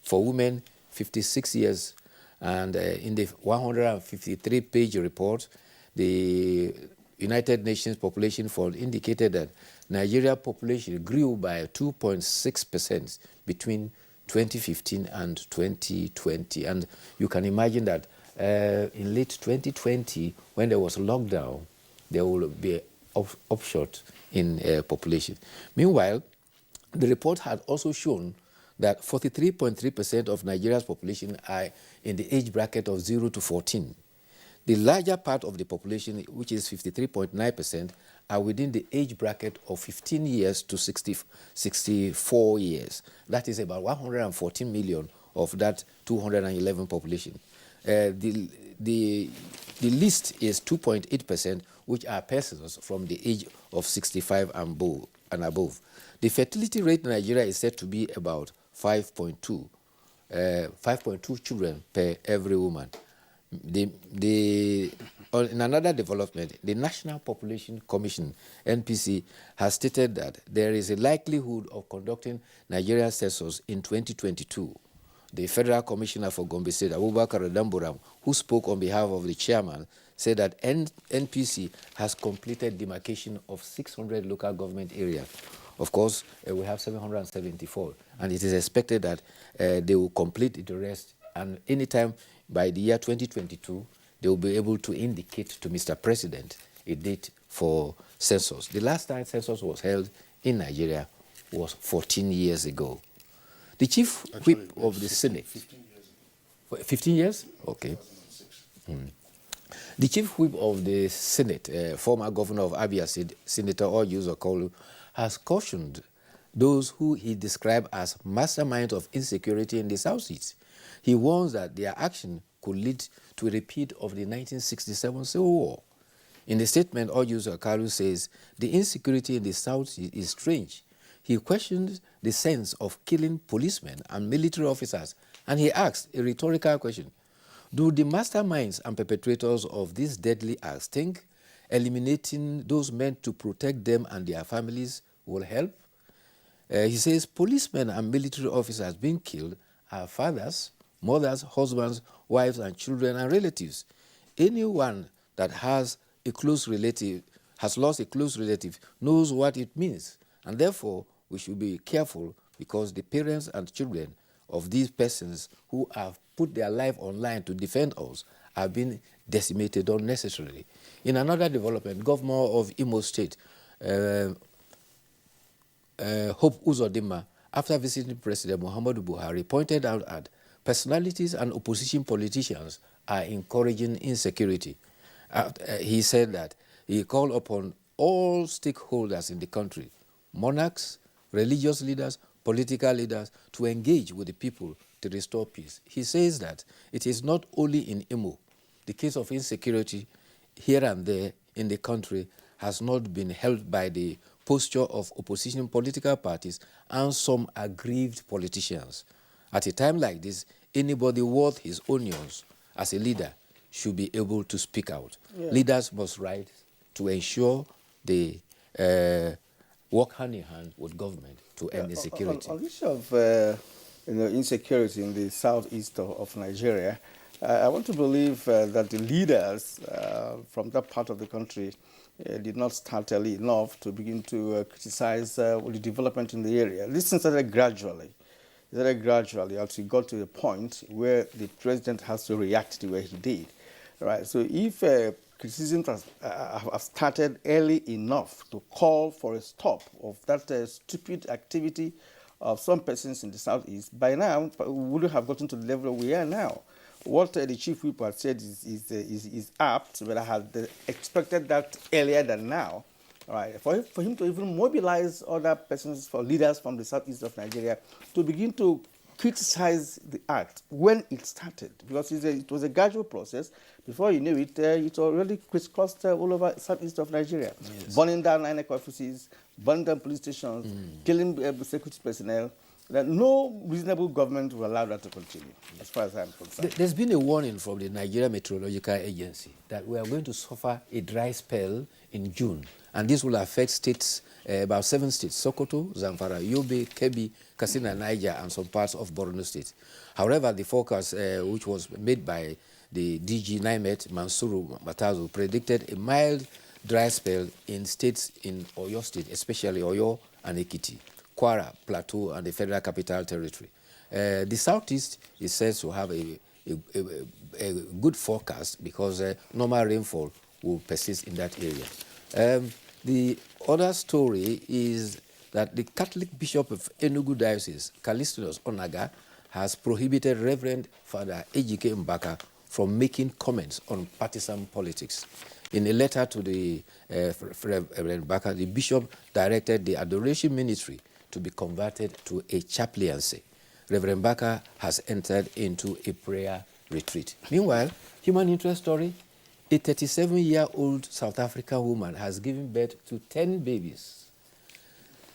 for women 56 years. And in the 153-page report, the United Nations Population Fund indicated that Nigeria population grew by 2.6% between 2015 and 2020. And you can imagine that in late 2020, when there was lockdown, there will be upshot in population. Meanwhile, the report had also shown that 43.3% of Nigeria's population are in the age bracket of 0 to 14. The larger part of the population, which is 53.9%, are within the age bracket of 15 years to 64 years. That is about 114 million of that 211 population. The list is 2.8%, which are persons from the age of 65 and above. The fertility rate in Nigeria is said to be about 5.2 children per every woman. In another development, the National Population Commission, NPC, has stated that there is a likelihood of conducting Nigerian census in 2022. The Federal Commissioner for Gombe State, Abubakar Adamburam, who spoke on behalf of the chairman, said that NPC has completed demarcation of 600 local government areas. Of course, we have 774, and it is expected that they will complete the rest, and anytime by the year 2022, they will be able to indicate to Mr. President a date for census. The last time census was held in Nigeria was 14 years ago. The chief whip of the Senate... 15 years. 15 years? Okay. The chief whip of the Senate, former governor of Abia, Senator Orji Okolu, has cautioned those who he described as masterminds of insecurity in the Southeast. He warns that their action could lead to a repeat of the 1967 Civil War. In the statement, Orji Okolu says, the insecurity in the Southeast is strange. He questioned the sense of killing policemen and military officers, and he asked a rhetorical question. Do the masterminds and perpetrators of these deadly acts think eliminating those meant to protect them and their families will help? He says policemen and military officers being killed are fathers, mothers, husbands, wives, and children and relatives. Anyone that has a close relative, has lost a close relative, knows what it means, and therefore we should be careful because the parents and children of these persons who have put their life online to defend us have been decimated unnecessarily. In another development, Governor of Imo State, Hope Uzodinma, after visiting President Muhammadu Buhari, pointed out that personalities and opposition politicians are encouraging insecurity. He said that he called upon all stakeholders in the country, monarchs, religious leaders, political leaders, to engage with the people to restore peace. He says that it is not only in Imo. The case of insecurity here and there in the country has not been helped by the posture of opposition political parties and some aggrieved politicians. At a time like this, anybody worth his onions as a leader should be able to speak out. Yeah. Leaders must rise to ensure they work hand in hand with government to end insecurity. On the issue of insecurity in the southeast of Nigeria, I want to believe that the leaders from that part of the country did not start early enough to begin to criticize the development in the area. This started gradually. Until it got to a point where the president has to react the way he did. Right. So if criticism have started early enough to call for a stop of that stupid activity of some persons in the southeast, by now we wouldn't have gotten to the level we are now. What the chief whip had said is apt, but I had expected that earlier than now. All right, for him to even mobilize other persons, for leaders from the southeast of Nigeria, to begin to criticize the act when it started, because it was a gradual process. Before you knew it, it already crisscrossed all over southeast of Nigeria, yes. Burning down INEC offices, burning down police stations, killing security personnel. That no reasonable government will allow that to continue, as far as I'm concerned. There's been a warning from the Nigeria Meteorological Agency that we are going to suffer a dry spell in June, and this will affect states, about 7 states: Sokoto, Zamfara, Yobe, Kebbi, Katsina, Niger, and some parts of Borno State. However, the forecast, which was made by the DG NIMET, Mansuru Matazu, predicted a mild dry spell in states in Oyo State, especially Oyo and Ekiti, Kwara, Plateau, and the Federal Capital Territory. The Southeast is said to have a good forecast because normal rainfall will persist in that area. The other story is that the Catholic Bishop of Enugu Diocese, Callistinus Onaga, has prohibited Reverend Father Ejike Mbaka from making comments on partisan politics. In a letter to the Reverend Mbaka, the bishop directed the adoration ministry to be converted to a chaplaincy. Reverend Mbaka has entered into a prayer retreat. Meanwhile, human interest story, a 37-year-old South African woman has given birth to 10 babies.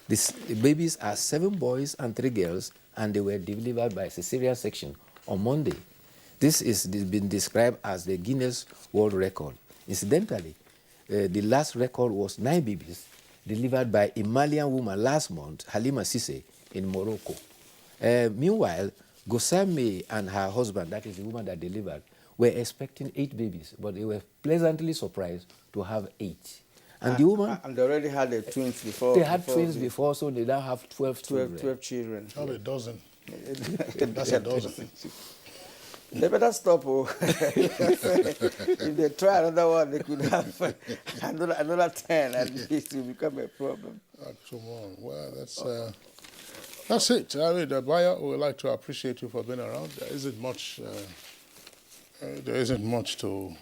The babies are 7 boys and 3 girls, and they were delivered by cesarean section on Monday. This is been described as the Guinness World Record. Incidentally, the last record was 9 babies delivered by a Malian woman last month, Halima Sisse, in Morocco. Meanwhile, Gosame and her husband, that is the woman that delivered, were expecting 8 babies, but they were pleasantly surprised to have 8. And the woman... And they already had the twins before. They had twins before, so they now have 12 children. 12 children. Probably a dozen. That's a dozen. They better stop. If they try another one, they could have another 10, and it will become a problem. Come on. Well, that's it. I mean, the buyer would like to appreciate you for being around. There isn't much to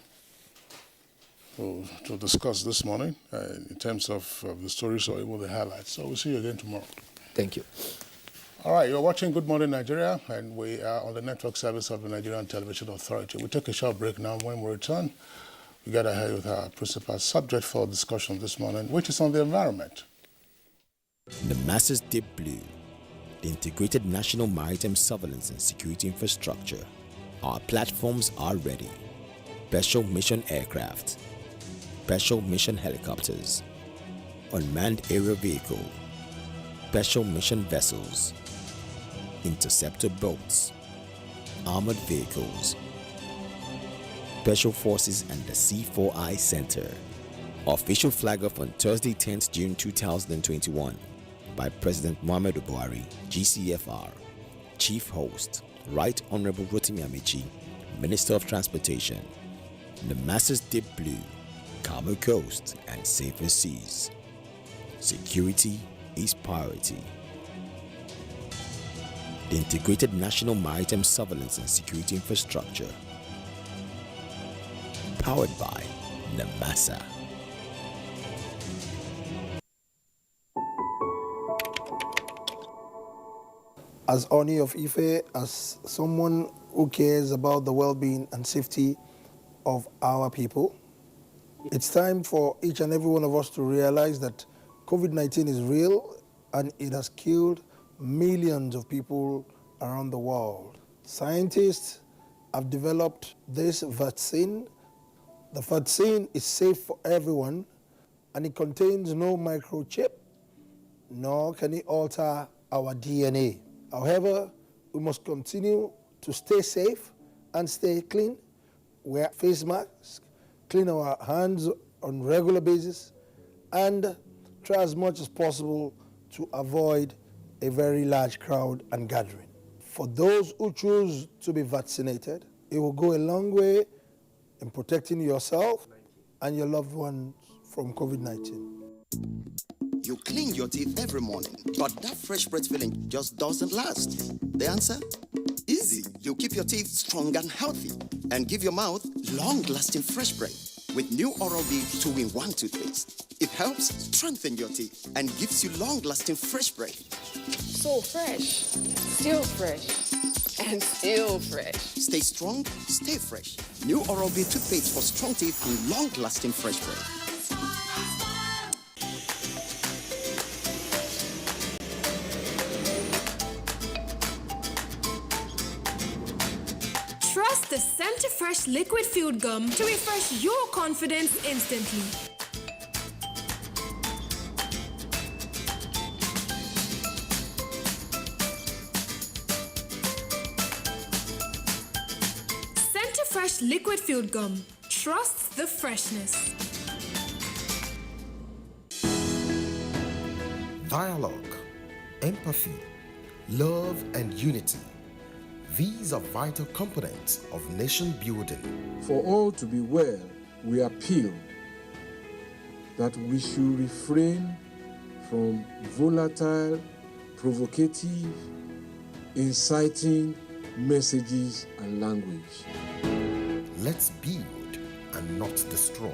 discuss this morning in terms of the stories or even the highlights. So we'll see you again tomorrow. Thank you. All right, you're watching Good Morning Nigeria, and we are on the network service of the Nigerian Television Authority. We take a short break now. When we return, we get ahead with our principal subject for discussion this morning, which is on the environment. The Masses Deep Blue, the Integrated National Maritime Surveillance and Security Infrastructure. Our platforms are ready. Special Mission Aircraft, Special Mission Helicopters, Unmanned Aerial Vehicle, Special Mission Vessels, Interceptor Boats, Armored Vehicles, Special Forces and the C4I Center. Official flag off on Thursday, 10th June 2021 by President Muhammadu Buhari, GCFR. Chief Host, Right Honorable Rotimi Amici, Minister of Transportation. The Masses Deep Blue, calmer coast and safer seas. Security is priority. The Integrated National Maritime Surveillance and Security Infrastructure. Powered by NAMASA. as Oni of Ife, as someone who cares about the well-being and safety of our people, it's time for each and every one of us to realize that COVID-19 is real and it has killed millions of people around the world. Scientists have developed this vaccine. The vaccine is safe for everyone and it contains no microchip, nor can it alter our DNA. However, we must continue to stay safe and stay clean, wear face masks, clean our hands on a regular basis, and try as much as possible to avoid a very large crowd and gathering. For those who choose to be vaccinated, it will go a long way in protecting yourself and your loved ones from COVID-19. You clean your teeth every morning, but that fresh breath feeling just doesn't last. The answer? Easy. You keep your teeth strong and healthy and give your mouth long-lasting fresh breath with new Oral-B 2-in-1 toothpaste. It helps strengthen your teeth and gives you long-lasting fresh breath. So fresh, still fresh, and still fresh. Stay strong, stay fresh. New Oral-B toothpaste for strong teeth and long-lasting fresh breath. Trust the Centrofresh liquid field gum to refresh your confidence instantly. Centrofresh liquid field gum. Trust the freshness. Dialogue, empathy, love, and unity. These are vital components of nation building. For all to be well, we appeal that we should refrain from volatile, provocative, inciting messages and language. Let's build and not destroy.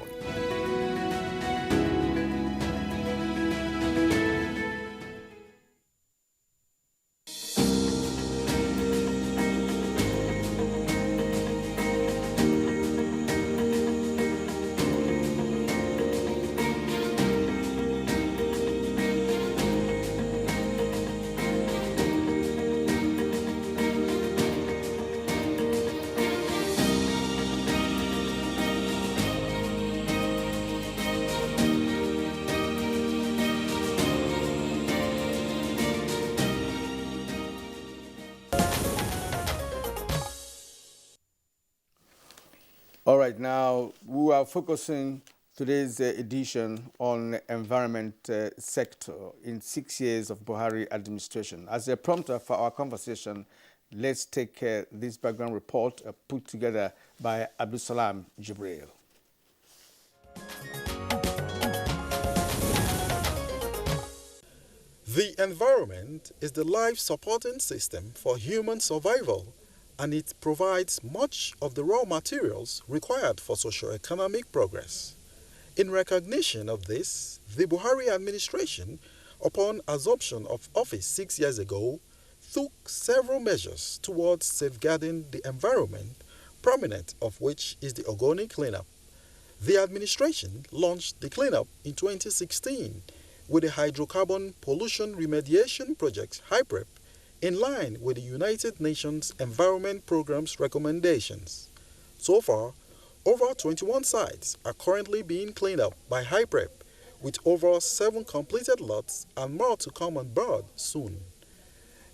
All right, now we are focusing today's edition on environment sector in 6 years of Buhari administration. As a prompter for our conversation, let's take this background report put together by Abdulsalam Jibril. The environment is the life supporting system for human survival, and it provides much of the raw materials required for socio-economic progress. In recognition of this, the Buhari administration, upon assumption of office 6 years ago, took several measures towards safeguarding the environment, prominent of which is the Ogoni cleanup. The administration launched the cleanup in 2016 with the hydrocarbon pollution remediation project HYPREP, in line with the United Nations Environment Programme's recommendations. So far, over 21 sites are currently being cleaned up by HYPREP, with over 7 completed lots and more to come on board soon.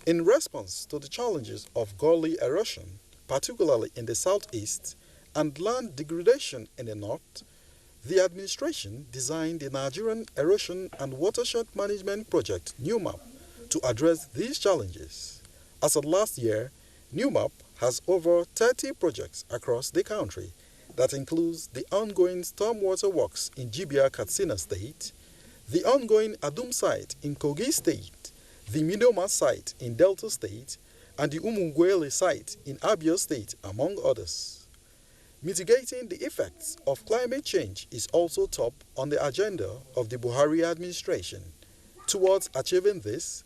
In response to the challenges of gully erosion, particularly in the southeast, and land degradation in the north, the administration designed the Nigerian Erosion and Watershed Management Project, NEWMAP, to address these challenges. As of last year, NEWMAP has over 30 projects across the country that includes the ongoing stormwater works in Jibia, Katsina State, the ongoing Adum site in Kogi State, the Minoma site in Delta State, and the Umungwele site in Abia State, among others. Mitigating the effects of climate change is also top on the agenda of the Buhari administration. Towards achieving this,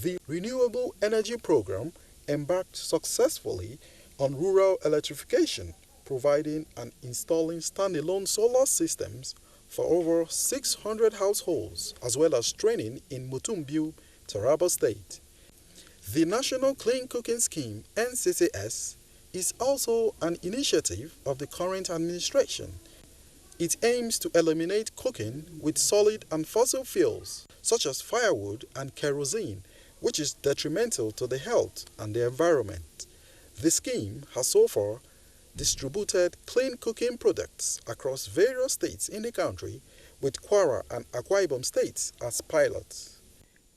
The Renewable Energy Program embarked successfully on rural electrification, providing and installing standalone solar systems for over 600 households, as well as training in Mutumbu, Taraba State. The National Clean Cooking Scheme, NCCS, is also an initiative of the current administration. It aims to eliminate cooking with solid and fossil fuels, such as firewood and kerosene, which is detrimental to the health and the environment. The scheme has so far distributed clean cooking products across various states in the country, with Kwara and Akwa Ibom states as pilots.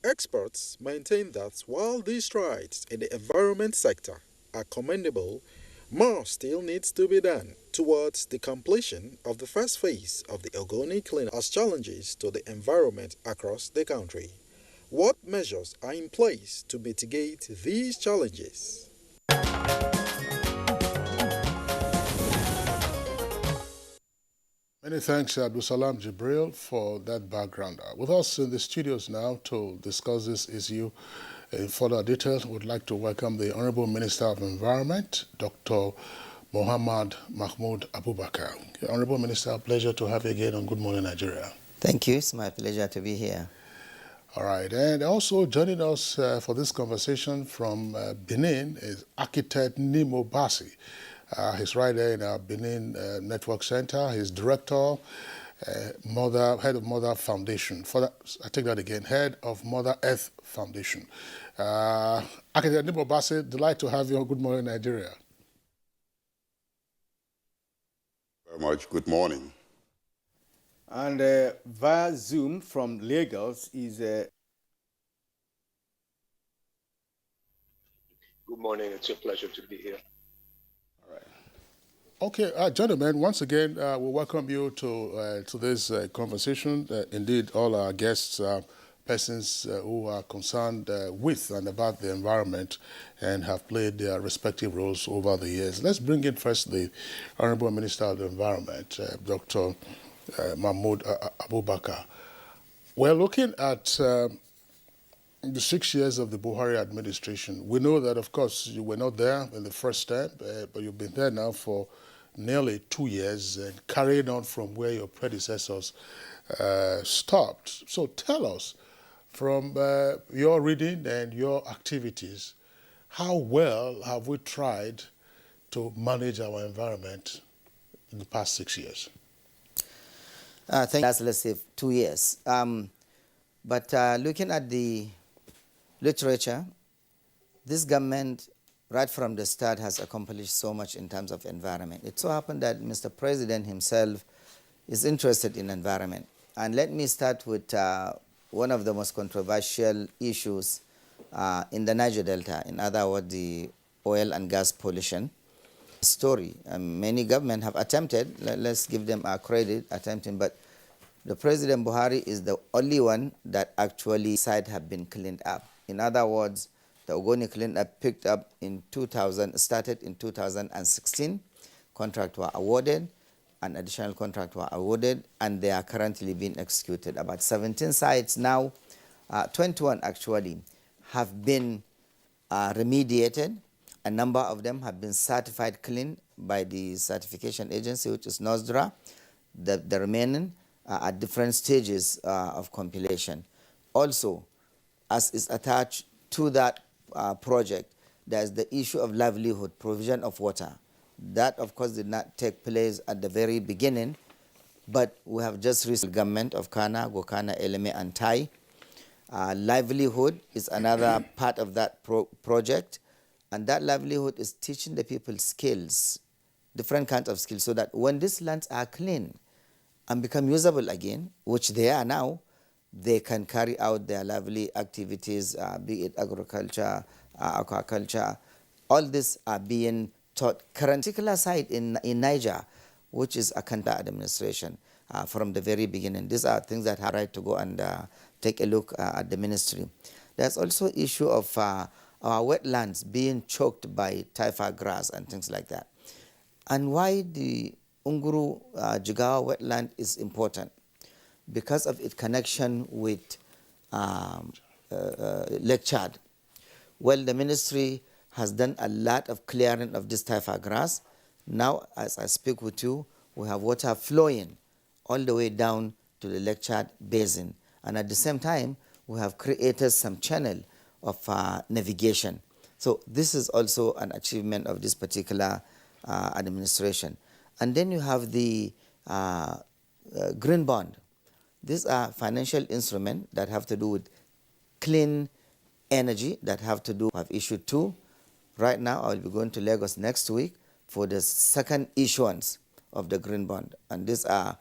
Experts maintain that while these strides in the environment sector are commendable, more still needs to be done towards the completion of the first phase of the Ogoni clean as challenges to the environment across the country. What measures are in place to mitigate these challenges? Many thanks, Abdulsalam Jibril, for that background. With us in the studios now to discuss this issue in further detail, we'd like to welcome the Honorable Minister of Environment, Dr. Mohammed Mahmoud Abubakar. Honorable Minister, pleasure to have you again on Good Morning Nigeria. Thank you. It's my pleasure to be here. All right, and also joining us for this conversation from Benin is architect Nimo Basi. He's right there in our Benin Network Center. He's director, head of Mother Foundation. I take that again, head of Mother Earth Foundation. Architect Nimo Basi, delight to have you on Good Morning Nigeria. Very much. Good morning. And via Zoom from Lagos is... Good morning. It's a pleasure to be here. All right. Okay, gentlemen, once again, we welcome you to this conversation. Indeed, all our guests are persons who are concerned with and about the environment and have played their respective roles over the years. Let's bring in first the Honorable Minister of the Environment, Dr. Mahmoud Abubakar. We're looking at the 6 years of the Buhari administration. We know that, of course, you were not there in the first term, but you've been there now for nearly 2 years and carrying on from where your predecessors stopped. So tell us, from your reading and your activities, how well have we tried to manage our environment in the past 6 years? Thank you. That's, let's say, 2 years. But looking at the literature, this government, right from the start, has accomplished so much in terms of environment. It so happened that Mr. President himself is interested in environment. And let me start with one of the most controversial issues in the Niger Delta, in other words, the oil and gas pollution story. Many governments have attempted, let's give them our credit, attempting, but the President Buhari is the only one that actually side have been cleaned up. In other words, the Ogoni cleanup picked up in started in 2016, contract were awarded, an additional contract were awarded, and they are currently being executed. About 17 sites now, 21 actually, have been remediated. A number of them have been certified clean by the certification agency, which is NOSDRA. The remaining are at different stages of compilation. Also, as is attached to that project, there's the issue of livelihood, provision of water. That, of course, did not take place at the very beginning, but we have just recently government of Kana, Gokana, Eleme, and Tai. Livelihood is another part of that project. And that livelihood is teaching the people skills, different kinds of skills, so that when these lands are clean and become usable again, which they are now, they can carry out their lively activities, be it agriculture, aquaculture. All these are being taught. Current particular site in Niger, which is a Kanta administration from the very beginning. These are things that are right to go and take a look at the ministry. There's also issue of our wetlands being choked by taifa grass and things like that. And why the Unguru Jigawa wetland is important? Because of its connection with Lake Chad. Well, the ministry has done a lot of clearing of this taifa grass. Now, as I speak with you, we have water flowing all the way down to the Lake Chad basin. And at the same time, we have created some channel of navigation. So this is also an achievement of this particular administration. And then you have the green bond. These are financial instruments that have to do with clean energy, that have to do, I've issued 2. Right now, I will be going to Lagos next week for the second issuance of the green bond. And these are,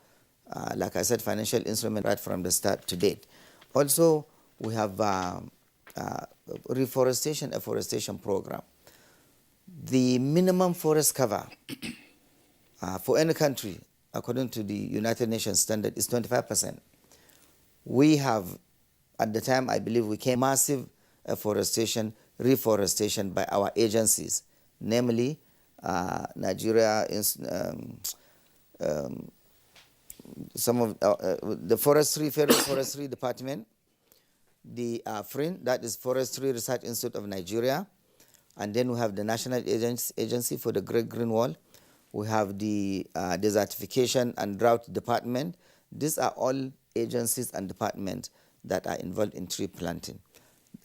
like I said, financial instruments right from the start to date. Also, we have afforestation program. The minimum forest cover for any country, according to the United Nations standard, is 25%. We have, at the time, I believe we came massive reforestation by our agencies, namely Nigeria, some of the Federal Forestry Department, the FRIN, that is Forestry Research Institute of Nigeria, and then we have the National Agency for the Great Green Wall. We have the Desertification and Drought Department. These are all agencies and departments that are involved in tree planting.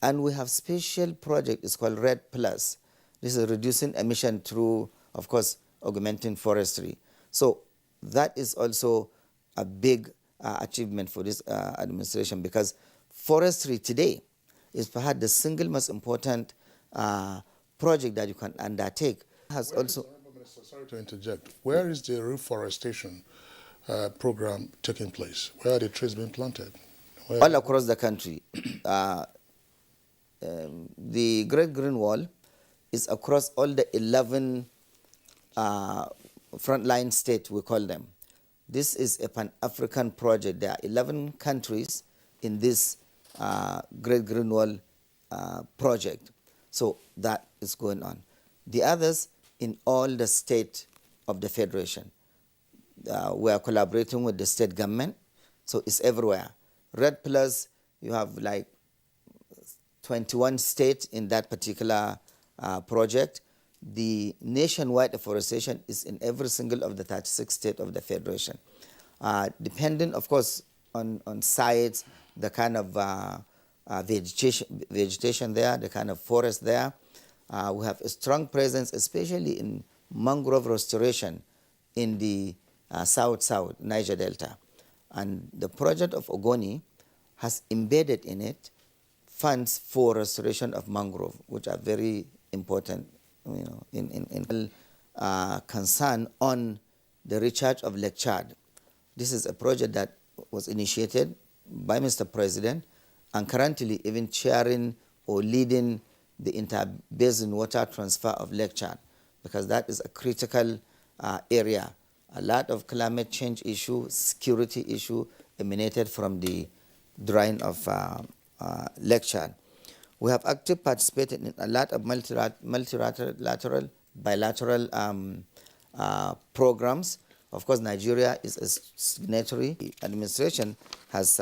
And we have special project, it's called RED Plus. This is reducing emission through, of course, augmenting forestry. So that is also a big achievement for this administration, because forestry today is perhaps the single most important project that you can undertake. Sorry to interject. Where is the reforestation program taking place? Where are the trees being planted? All across the country. The Great Green Wall is across all the 11 frontline states, we call them. This is a Pan-African project. There are 11 countries in this Great Green Wall project. So that is going on. The others in all the states of the Federation. We are collaborating with the state government, so it's everywhere. RED Plus, you have like 21 states in that particular project. The nationwide afforestation is in every single of the 36 states of the Federation. Depending, of course, on sites, the kind of vegetation there, the kind of forest there. We have a strong presence, especially in mangrove restoration in the South Niger Delta. And the project of Ogoni has embedded in it funds for restoration of mangrove, which are very important, you know, in concern on the recharge of Lake Chad. This is a project that was initiated by Mr. President and currently even chairing or leading the interbasin water transfer of Lake Chad, because that is a critical area. A lot of climate change issue, security issue emanated from the drying of Lake Chad. We have actively participated in a lot of multilateral, bilateral programs. Of course, Nigeria is a signatory. The administration has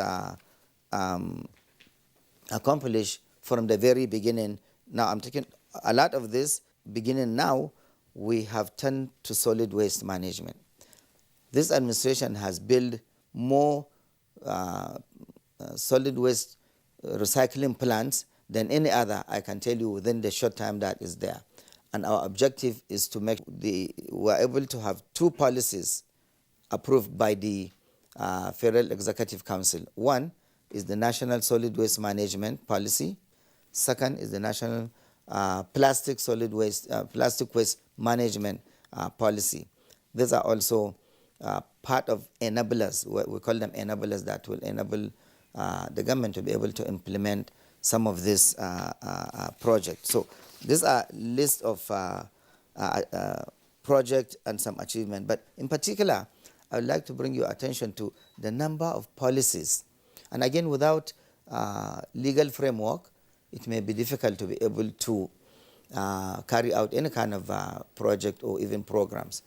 accomplished from the very beginning. Now, I'm taking a lot of this. Beginning now, we have turned to solid waste management. This administration has built more solid waste recycling plants than any other, I can tell you, within the short time that is there. And our objective is to make we're able to have 2 policies approved by the Federal Executive Council. One is the National Solid Waste Management Policy. Second is the National Plastic Waste Management Policy. These are also part of enablers. We call them enablers that will enable the government to be able to implement some of this project. So these are list of projects and some achievement. But in particular, I would like to bring your attention to the number of policies. And again, without legal framework, it may be difficult to be able to carry out any kind of project or even programs.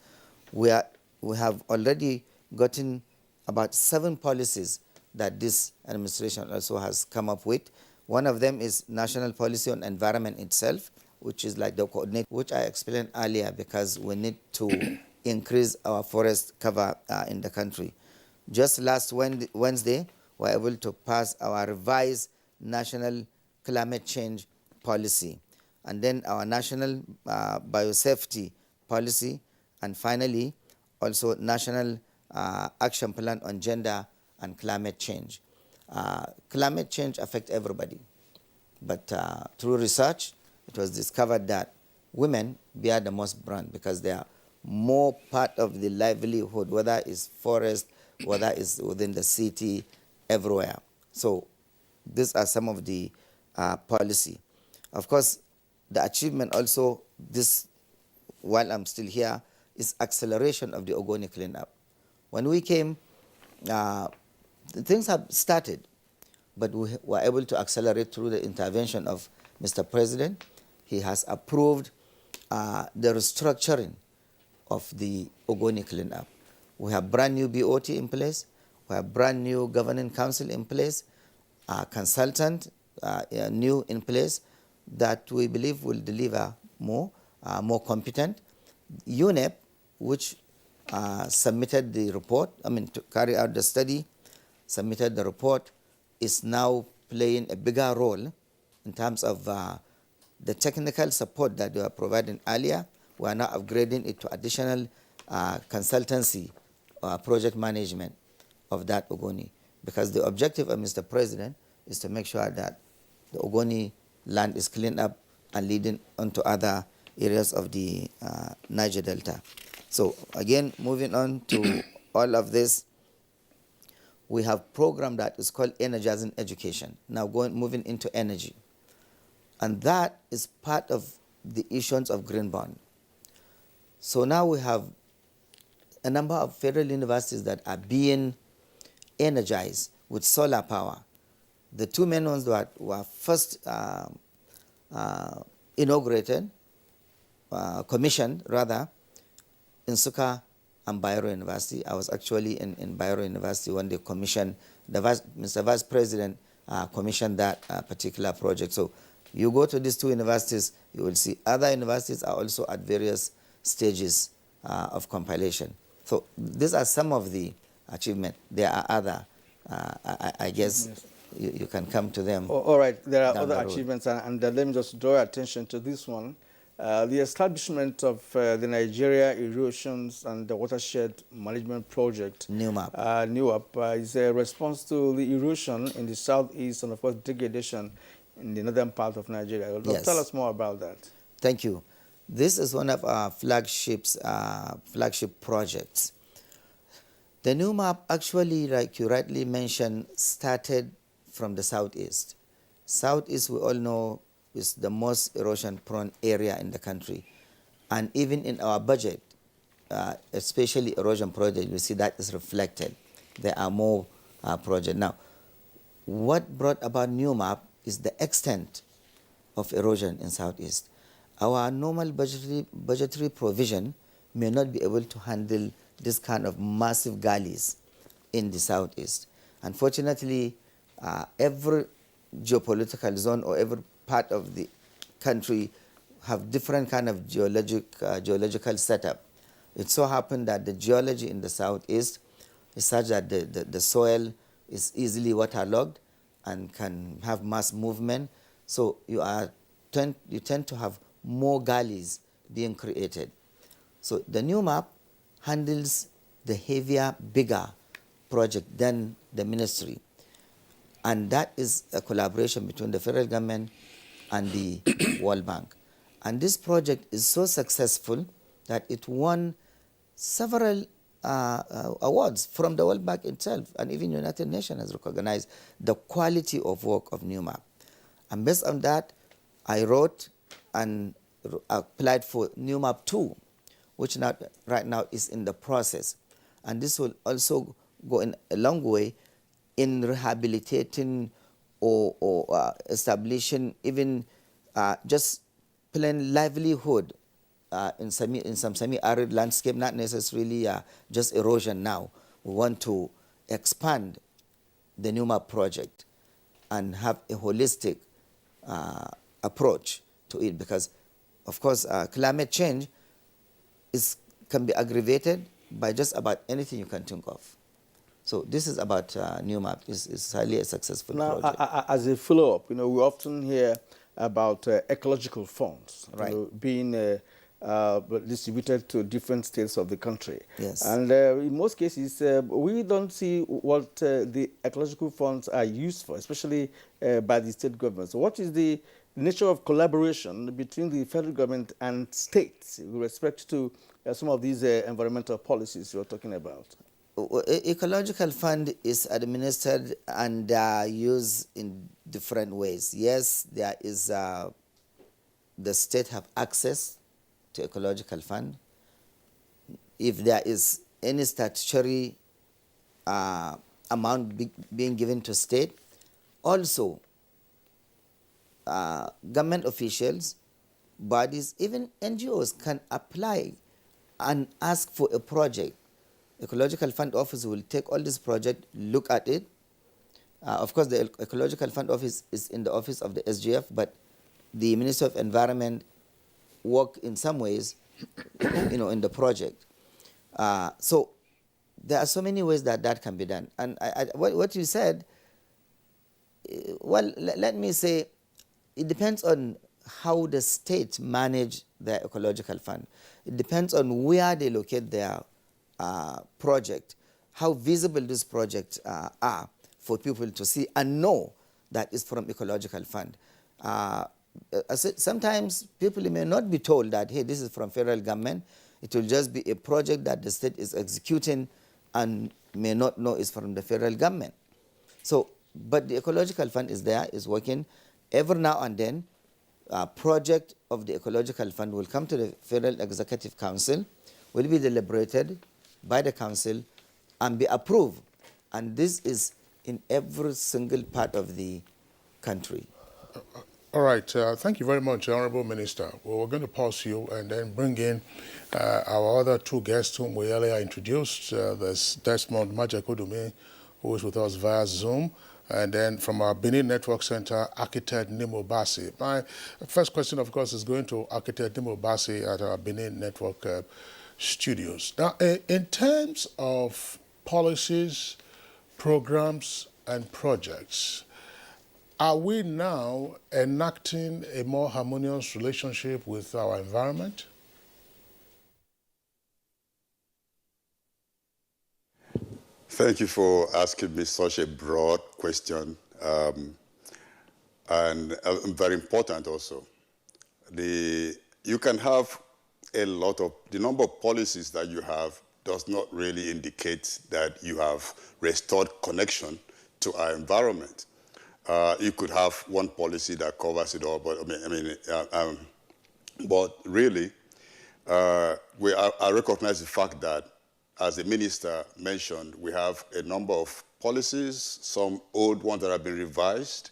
We have already gotten about 7 policies that this administration also has come up with. One of them is national policy on environment itself, which is like the coordinate, which I explained earlier, because we need to increase our forest cover in the country. Just last Wednesday, we were able to pass our revised national climate change policy, and then our national biosafety policy, and finally, also national action plan on gender and climate change. Climate change affects everybody, but through research, it was discovered that women bear the most brunt because they are more part of the livelihood, whether it's forest, whether it's within the city, everywhere. So these are some of the policy. Of course, the achievement also, this, while I'm still here, is acceleration of the Ogoni cleanup. When we came, things have started, but we were able to accelerate through the intervention of Mr. President. He has approved the restructuring of the Ogoni cleanup. We have brand new BOT in place. We have brand new governing council in place, consultant new in place that we believe will deliver more competent. UNEP, which submitted the report, to carry out the study, submitted the report, is now playing a bigger role in terms of the technical support that they were providing earlier. We are now upgrading it to additional consultancy project management of that Ogoni, because the objective of Mr. President is to make sure that the Ogoni land is cleaned up and leading onto other areas of the Niger Delta. So again, moving on to all of this, we have a program that is called Energizing Education, now moving into energy. And that is part of the issuance of green bond. So now we have a number of federal universities that are being energized with solar power. The two main ones that were first inaugurated, commissioned rather, in Nsukka and Bayero University. I was actually in Bayero University when they commissioned, Mr. Vice President commissioned that particular project. So you go to these two universities, you will see other universities are also at various stages of compilation. So these are some of the achievements. There are other, I guess you can come to them. All right, there are other achievements, and let me just draw your attention to this one. The establishment of the Nigeria Erosions and the Watershed Management Project, NEWAP, is a response to the erosion in the southeast and, of course, degradation in the northern part of Nigeria. Yes. Tell us more about that. Thank you. This is one of our flagship projects. The NEWAP, actually, like you rightly mentioned, started from the southeast. Southeast, we all know, is the most erosion-prone area in the country. And even in our budget, especially erosion project, you see that is reflected. There are more projects. Now, what brought about NEWAP is the extent of erosion in Southeast. Our normal budgetary provision may not be able to handle this kind of massive gullies in the Southeast. Unfortunately, every geopolitical zone or every part of the country have different kind of geological setup. It so happened that the geology in the Southeast is such that the soil is easily waterlogged and can have mass movement. So you tend to have more gullies being created. So the NEWAP handles the heavier, bigger project than the ministry. And that is a collaboration between the federal government and the World Bank. And this project is so successful that it won several awards from the World Bank itself, and even United Nations has recognized the quality of work of NEWAP. And based on that, I wrote and applied for NEWAP 2, which right now is in the process. And this will also go in a long way in rehabilitating or establishing even just plain livelihood in some semi-arid landscape, not necessarily just erosion now. We want to expand the NEWAP project and have a holistic approach to it, because, of course, climate change can be aggravated by just about anything you can think of. So this is about NewMap. It's highly a successful project. As a follow-up, we often hear about ecological funds, right, being distributed to different states of the country. Yes. And in most cases, we don't see what the ecological funds are used for, especially by the state government. So what is the nature of collaboration between the federal government and states with respect to some of these environmental policies you're talking about? Ecological fund is administered and used in different ways. Yes, there is the state have access to ecological fund. If there is any statutory amount being given to state, also government officials, bodies, even NGOs can apply and ask for a project. Ecological Fund Office will take all this project, look at it. Of course, the Ecological Fund Office is in the office of the SGF, but the Minister of Environment work in some ways, in the project. So there are so many ways that can be done. And what you said, well, let me say, it depends on how the state manage their ecological fund. It depends on where they locate their project, how visible these projects are for people to see and know that it's from ecological fund. Sometimes people may not be told that, hey, this is from federal government. It will just be a project that the state is executing and may not know is from the federal government. So, but the ecological fund is there, is working. Every now and then, a project of the ecological fund will come to the Federal Executive Council, will be deliberated by the council and be approved. And this is in every single part of the country. All right. Thank you very much, Honorable Minister. Well, we're going to pause you and then bring in our other two guests whom we earlier introduced. There's Desmond Majekodumi, who is with us via Zoom, and then from our Benin Network Center, Architect Nimo Bassi. My first question, of course, is going to Architect Nimo Bassi at our Benin Network studios. Now, in terms of policies, programs, and projects, are we now enacting a more harmonious relationship with our environment? Thank you for asking me such a broad question, and very important also. You can have a lot of, the number of policies that you have does not really indicate that you have restored connection to our environment. You could have one policy that covers it all, but but really, I recognize the fact that, as the minister mentioned, we have a number of policies, some old ones that have been revised.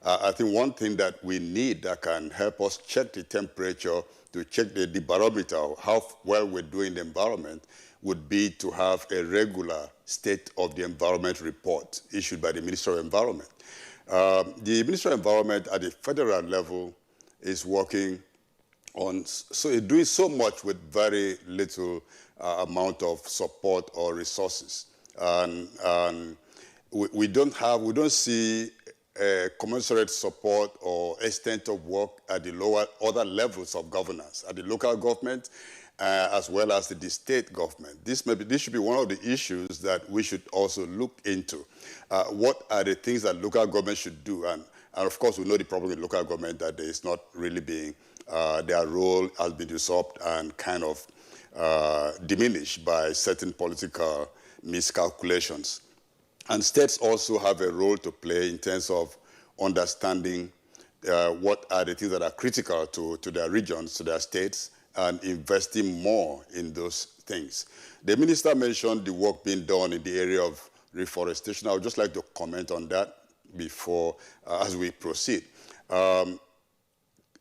I think one thing that we need that can help us check the temperature, to check the barometer of how well we're doing the environment, would be to have a regular state of the environment report issued by the Ministry of Environment. The Ministry of Environment at the federal level is working on, doing so much with very little amount of support or resources. And we don't see commensurate support or extent of work at the other levels of governance, at the local government, as well as the state government. This should be one of the issues that we should also look into. What are the things that local government should do? And of course, we know the problem with local government, that it's not really being, their role has been usurped and kind of diminished by certain political miscalculations. And states also have a role to play in terms of understanding what are the things that are critical to their regions, to their states, and investing more in those things. The minister mentioned the work being done in the area of reforestation. I would just like to comment on that before, as we proceed.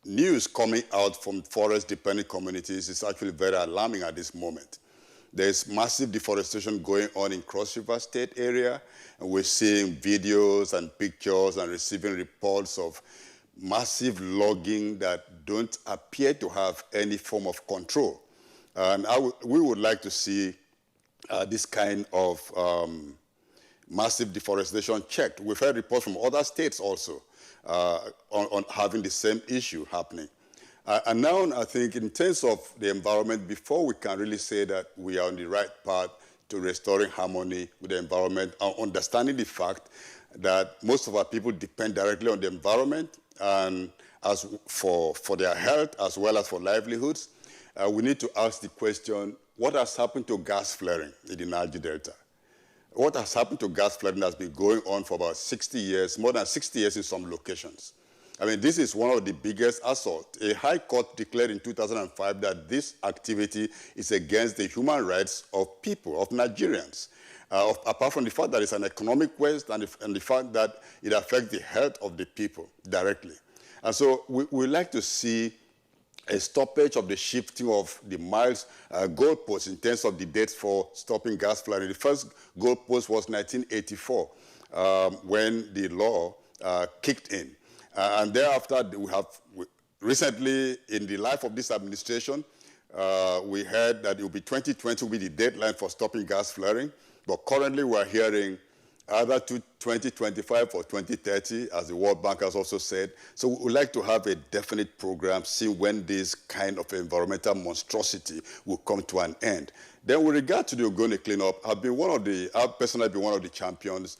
News coming out from forest-dependent communities is actually very alarming at this moment. There's massive deforestation going on in Cross River State area, and we're seeing videos and pictures and receiving reports of massive logging that don't appear to have any form of control. And we would like to see this kind of massive deforestation checked. We've heard reports from other states also on having the same issue happening. And now I think in terms of the environment, before we can really say that we are on the right path to restoring harmony with the environment, understanding the fact that most of our people depend directly on the environment and as for their health as well as for livelihoods, we need to ask the question, what has happened to gas flaring in the Niger Delta? What has happened to gas flaring has been going on for about 60 years, more than 60 years in some locations. I mean, this is one of the biggest assaults. A high court declared in 2005 that this activity is against the human rights of people, of Nigerians, apart from the fact that it's an economic waste and the fact that it affects the health of the people directly. And so we like to see a stoppage of the shifting of the miles goalposts in terms of the dates for stopping gas flaring. The first goalpost was 1984 when the law kicked in. And thereafter, we have recently, in the life of this administration, we heard that it will be 2020 will be the deadline for stopping gas flaring. But currently, we're hearing either to 2025 or 2030, as the World Bank has also said. So we would like to have a definite program, see when this kind of environmental monstrosity will come to an end. Then with regard to the Ogoni cleanup, I've personally been one of the champions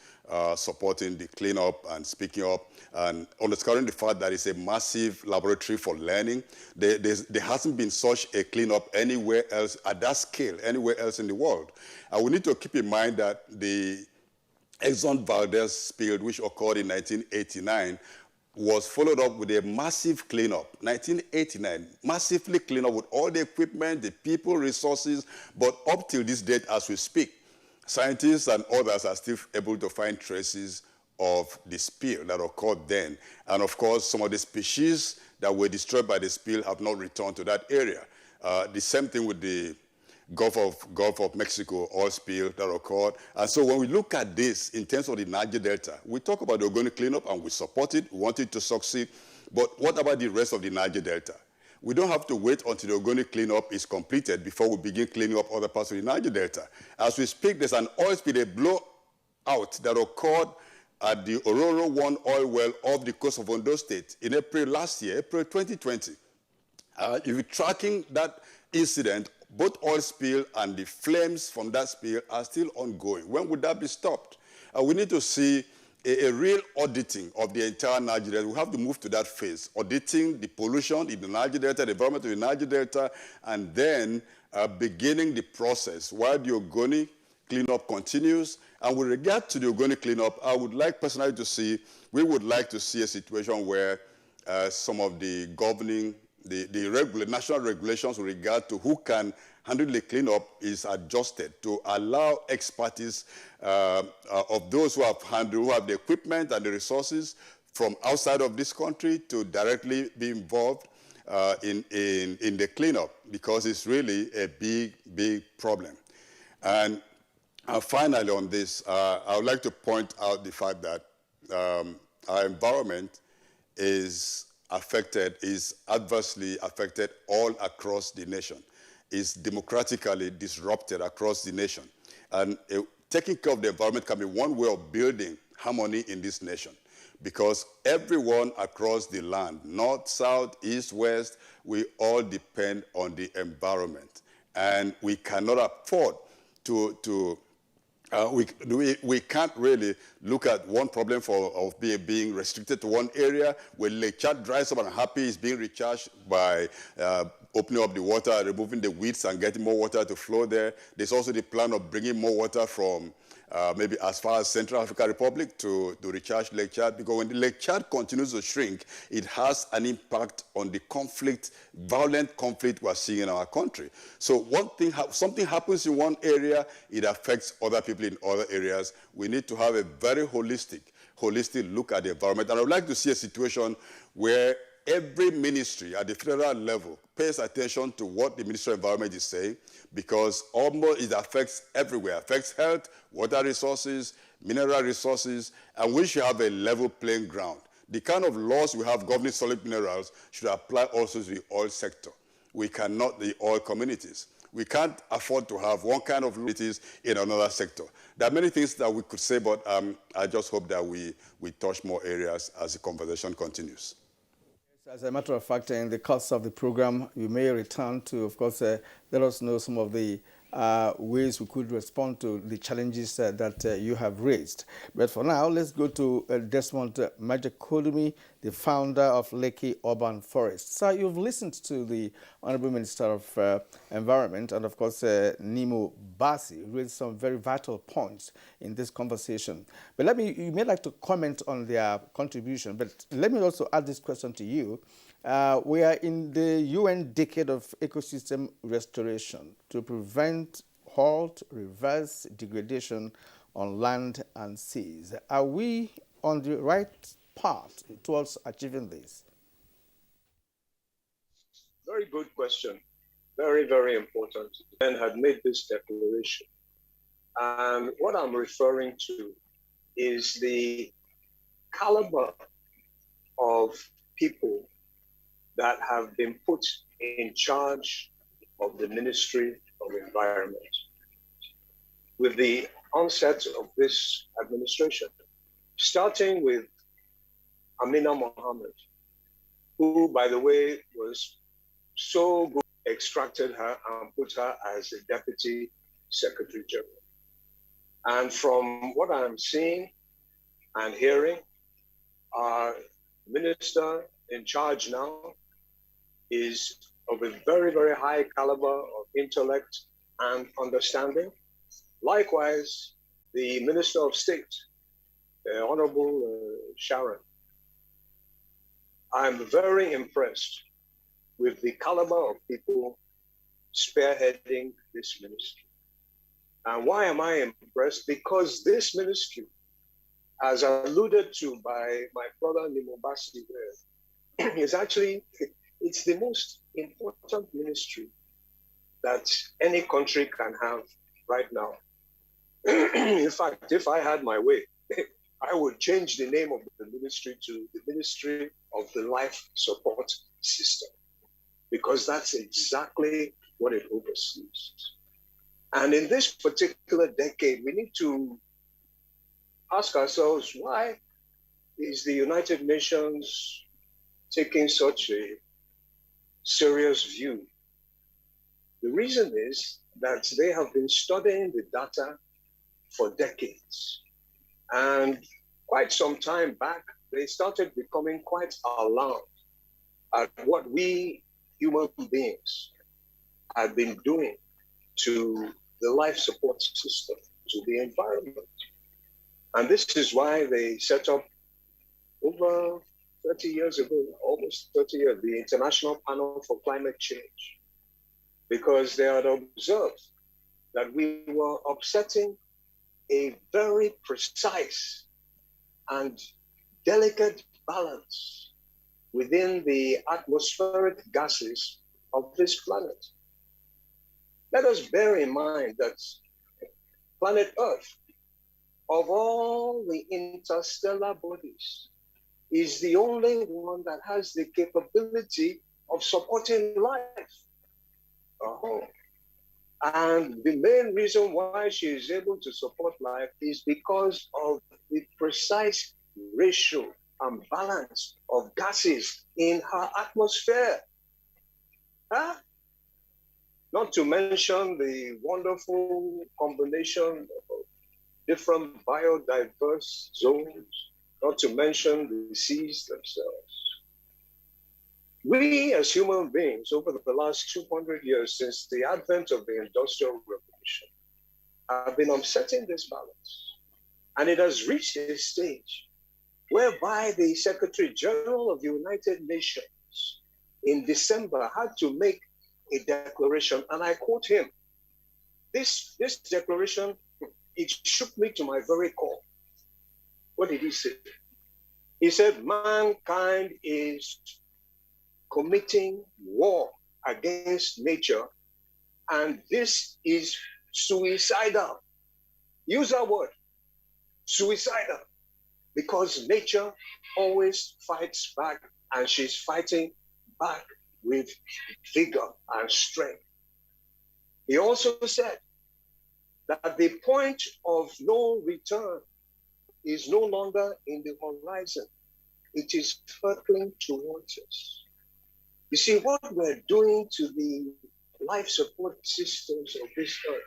supporting the cleanup and speaking up and underscoring the fact that it's a massive laboratory for learning. There hasn't been such a cleanup anywhere else at that scale, anywhere else in the world. And we need to keep in mind that the Exxon Valdez spill, which occurred in 1989, was followed up with a massive cleanup. 1989, massively cleaned up with all the equipment, the people, resources, but up till this date as we speak, scientists and others are still able to find traces of the spill that occurred then. And of course, some of the species that were destroyed by the spill have not returned to that area. The same thing with the Gulf of Mexico oil spill that occurred. And so when we look at this in terms of the Niger Delta, we talk about the Ogoni cleanup and we support it, we want it to succeed. But what about the rest of the Niger Delta? We don't have to wait until the Ogoni cleanup is completed before we begin cleaning up other parts of the Niger Delta. As we speak, there's an oil spill, a blowout that occurred at the Ororo 1 oil well off the coast of Ondo State in April last year, April 2020. If you're tracking that incident, both oil spill and the flames from that spill are still ongoing. When would that be stopped? We need to see a real auditing of the entire Niger Delta. We have to move to that phase, auditing the pollution in the Niger Delta, the environment of the Niger Delta, and then beginning the process while the Ogoni cleanup continues. And with regard to the Ogoni cleanup, I would like personally to see, we would like to see a situation where some of the governing national regulations with regard to who can handle the cleanup is adjusted to allow expertise of those who have the equipment and the resources from outside of this country to directly be involved in the cleanup, because it's really a big problem. And finally on this, I would like to point out the fact that our environment is adversely affected all across the nation, is democratically disrupted across the nation. And taking care of the environment can be one way of building harmony in this nation, because everyone across the land, north, south, east, west, we all depend on the environment. And we cannot afford we can't really look at one problem of being restricted to one area. When Lake Chad dries up and Happy is being recharged by opening up the water, removing the weeds and getting more water to flow there. There's also the plan of bringing more water from maybe as far as Central African Republic to recharge Lake Chad, because when the Lake Chad continues to shrink, it has an impact on the violent conflict we're seeing in our country. So something happens in one area, it affects other people in other areas. We need to have a very holistic look at the environment. And I would like to see a situation where every ministry at the federal level pays attention to what the Ministry of Environment is saying, because almost it affects everywhere. It affects health, water resources, mineral resources, and we should have a level playing ground. The kind of laws we have governing solid minerals should apply also to the oil sector. We cannot, the oil communities. We can't afford to have one kind of communities in another sector. There are many things that we could say, but I just hope that we touch more areas as the conversation continues. As a matter of fact, in the course of the program, you may return to, of course, let us know some of the ways we could respond to the challenges that you have raised. But for now, let's go to Desmond Majekolumi, the founder of Lekki Urban Forest. Sir, you've listened to the Honorable Minister of Environment and, of course, Nimo Basi raised some very vital points in this conversation. But you may like to comment on their contribution, but let me also add this question to you. We are in the UN Decade of Ecosystem Restoration to prevent, halt, reverse degradation on land and seas. Are we on the right path towards achieving this? Very good question. Very, very important. And had made this declaration. And what I'm referring to is the caliber of people that have been put in charge of the Ministry of Environment with the onset of this administration, starting with Amina Mohammed, who, by the way, was so good, extracted her and put her as the Deputy Secretary General. And from what I'm seeing and hearing, our minister in charge now is of a very, very high caliber of intellect and understanding. Likewise, the Minister of State, Honorable Sharon. I'm very impressed with the caliber of people spearheading this ministry. And why am I impressed? Because this ministry, as alluded to by my brother Nimo Basi, is actually, it's the most important ministry that any country can have right now. In fact, if I had my way, I would change the name of the ministry to the Ministry of the Life Support System, because that's exactly what it oversees. And in this particular decade, we need to ask ourselves, why is the United Nations taking such a serious view? The reason is that they have been studying the data for decades. And quite some time back, they started becoming quite alarmed at what we human beings have been doing to the life support system, to the environment. And this is why they set up over 30 years ago, almost 30 years, the International Panel for Climate Change, because they had observed that we were upsetting a very precise and delicate balance within the atmospheric gases of this planet. Let us bear in mind that planet Earth, of all the interstellar bodies, is the only one that has the capability of supporting life. And the main reason why she is able to support life is because of the precise ratio and balance of gases in her atmosphere. Not to mention the wonderful combination of different biodiverse zones, not to mention the seas themselves. We as human beings, over the last 200 years since the advent of the Industrial Revolution, have been upsetting this balance. And it has reached a stage whereby the Secretary General of the United Nations in December had to make a declaration, and I quote him. This declaration, it shook me to my very core. What did he say? He said, mankind is committing war against nature, and this is suicidal. Use that word, suicidal, because nature always fights back, and she's fighting back with vigor and strength. He also said that the point of no return is no longer in the horizon. It is hurtling towards us. You see, what we're doing to the life support systems of this earth,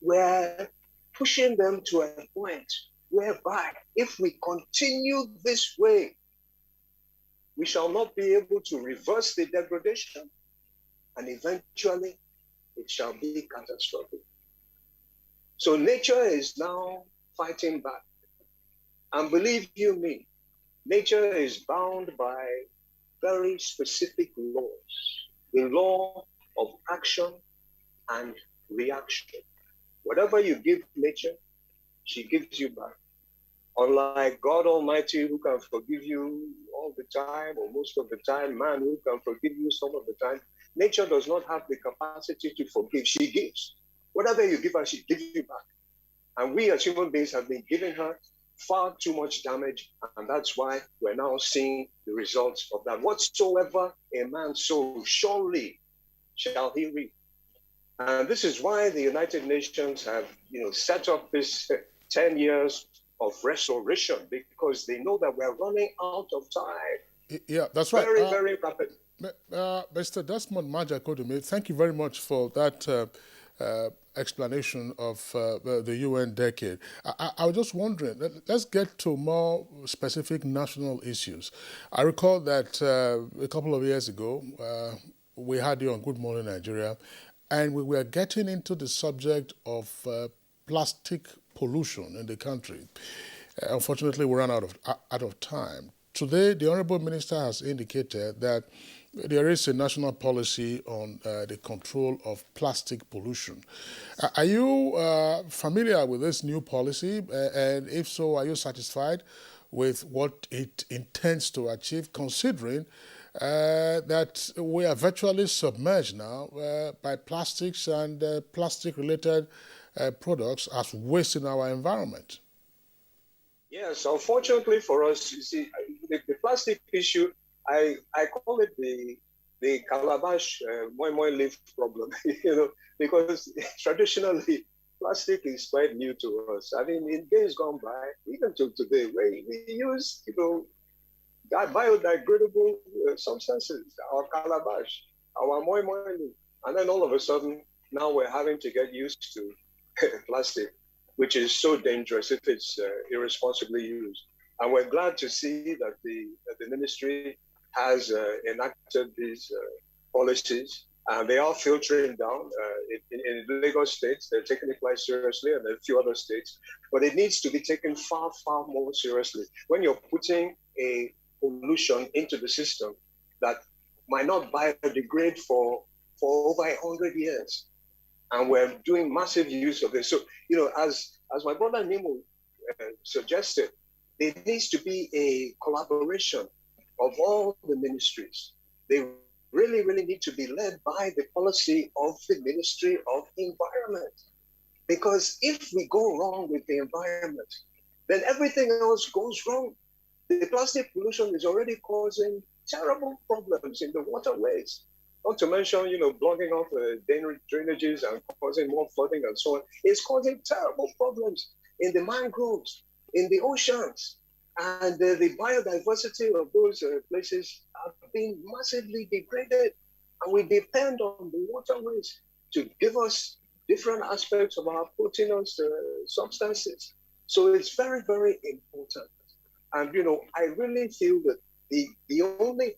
we're pushing them to a point whereby if we continue this way, we shall not be able to reverse the degradation, and eventually it shall be catastrophic. So nature is now fighting back. And believe you me, nature is bound by very specific laws. The law of action and reaction. Whatever you give nature, she gives you back. Unlike God Almighty, who can forgive you all the time or most of the time, man who can forgive you some of the time, nature does not have the capacity to forgive. She gives. Whatever you give her, she gives you back. And we as human beings have been giving her far too much damage, and that's why we're now seeing the results of that. Whatsoever a man sows, surely shall he reap. And this is why the United Nations have, set up this 10 years of restoration, because they know that we're running out of time. Yeah, that's right. Very, very rapid. Mr. Desmond Maja-Kodumi, thank you very much for that explanation of the UN decade. I was just wondering, let's get to more specific national issues. I recall that a couple of years ago, we had you on Good Morning Nigeria, and we were getting into the subject of plastic pollution in the country. Unfortunately, we ran out of time. Today, the Honorable Minister has indicated that there is a national policy on the control of plastic pollution. Are you familiar with this new policy? And if so, are you satisfied with what it intends to achieve, considering that we are virtually submerged now by plastics and plastic-related products as waste in our environment? Yes, unfortunately for us, you see, the plastic issue, I call it the calabash moi moi leaf problem, because traditionally plastic is quite new to us. I mean, in days gone by, even to today, we use, biodegradable substances, our calabash, our moi moi leaf, and then all of a sudden, now we're having to get used to plastic, which is so dangerous if it's irresponsibly used. And we're glad to see that the ministry has enacted these policies, and they are filtering down. In Lagos State, they're taking it quite seriously, and a few other states, but it needs to be taken far, far more seriously. When you're putting a pollution into the system that might not biodegrade for over 100 years, and we're doing massive use of this. So, as my brother Nemo suggested, there needs to be a collaboration of all the ministries. They really, really need to be led by the policy of the Ministry of Environment. Because if we go wrong with the environment, then everything else goes wrong. The plastic pollution is already causing terrible problems in the waterways. Not to mention, blocking off drainages and causing more flooding and so on. It's causing terrible problems in the mangroves, in the oceans. And the biodiversity of those places have been massively degraded. And we depend on the waterways to give us different aspects of our proteinous substances. So it's very, very important. And, I really feel that the only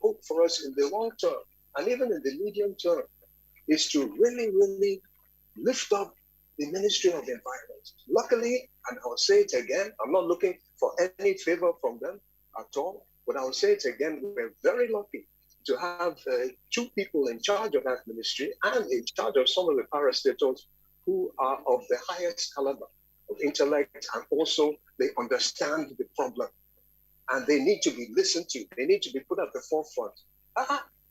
hope for us in the long term, and even in the medium term, is to really, really lift up the Ministry of Environment. Luckily, and I'll say it again, I'm not looking for any favor from them at all, but I'll say it again, we're very lucky to have two people in charge of that ministry and in charge of some of the parastatals who are of the highest caliber of intellect, and also they understand the problem. and they need to be listened to. They need to be put at the forefront.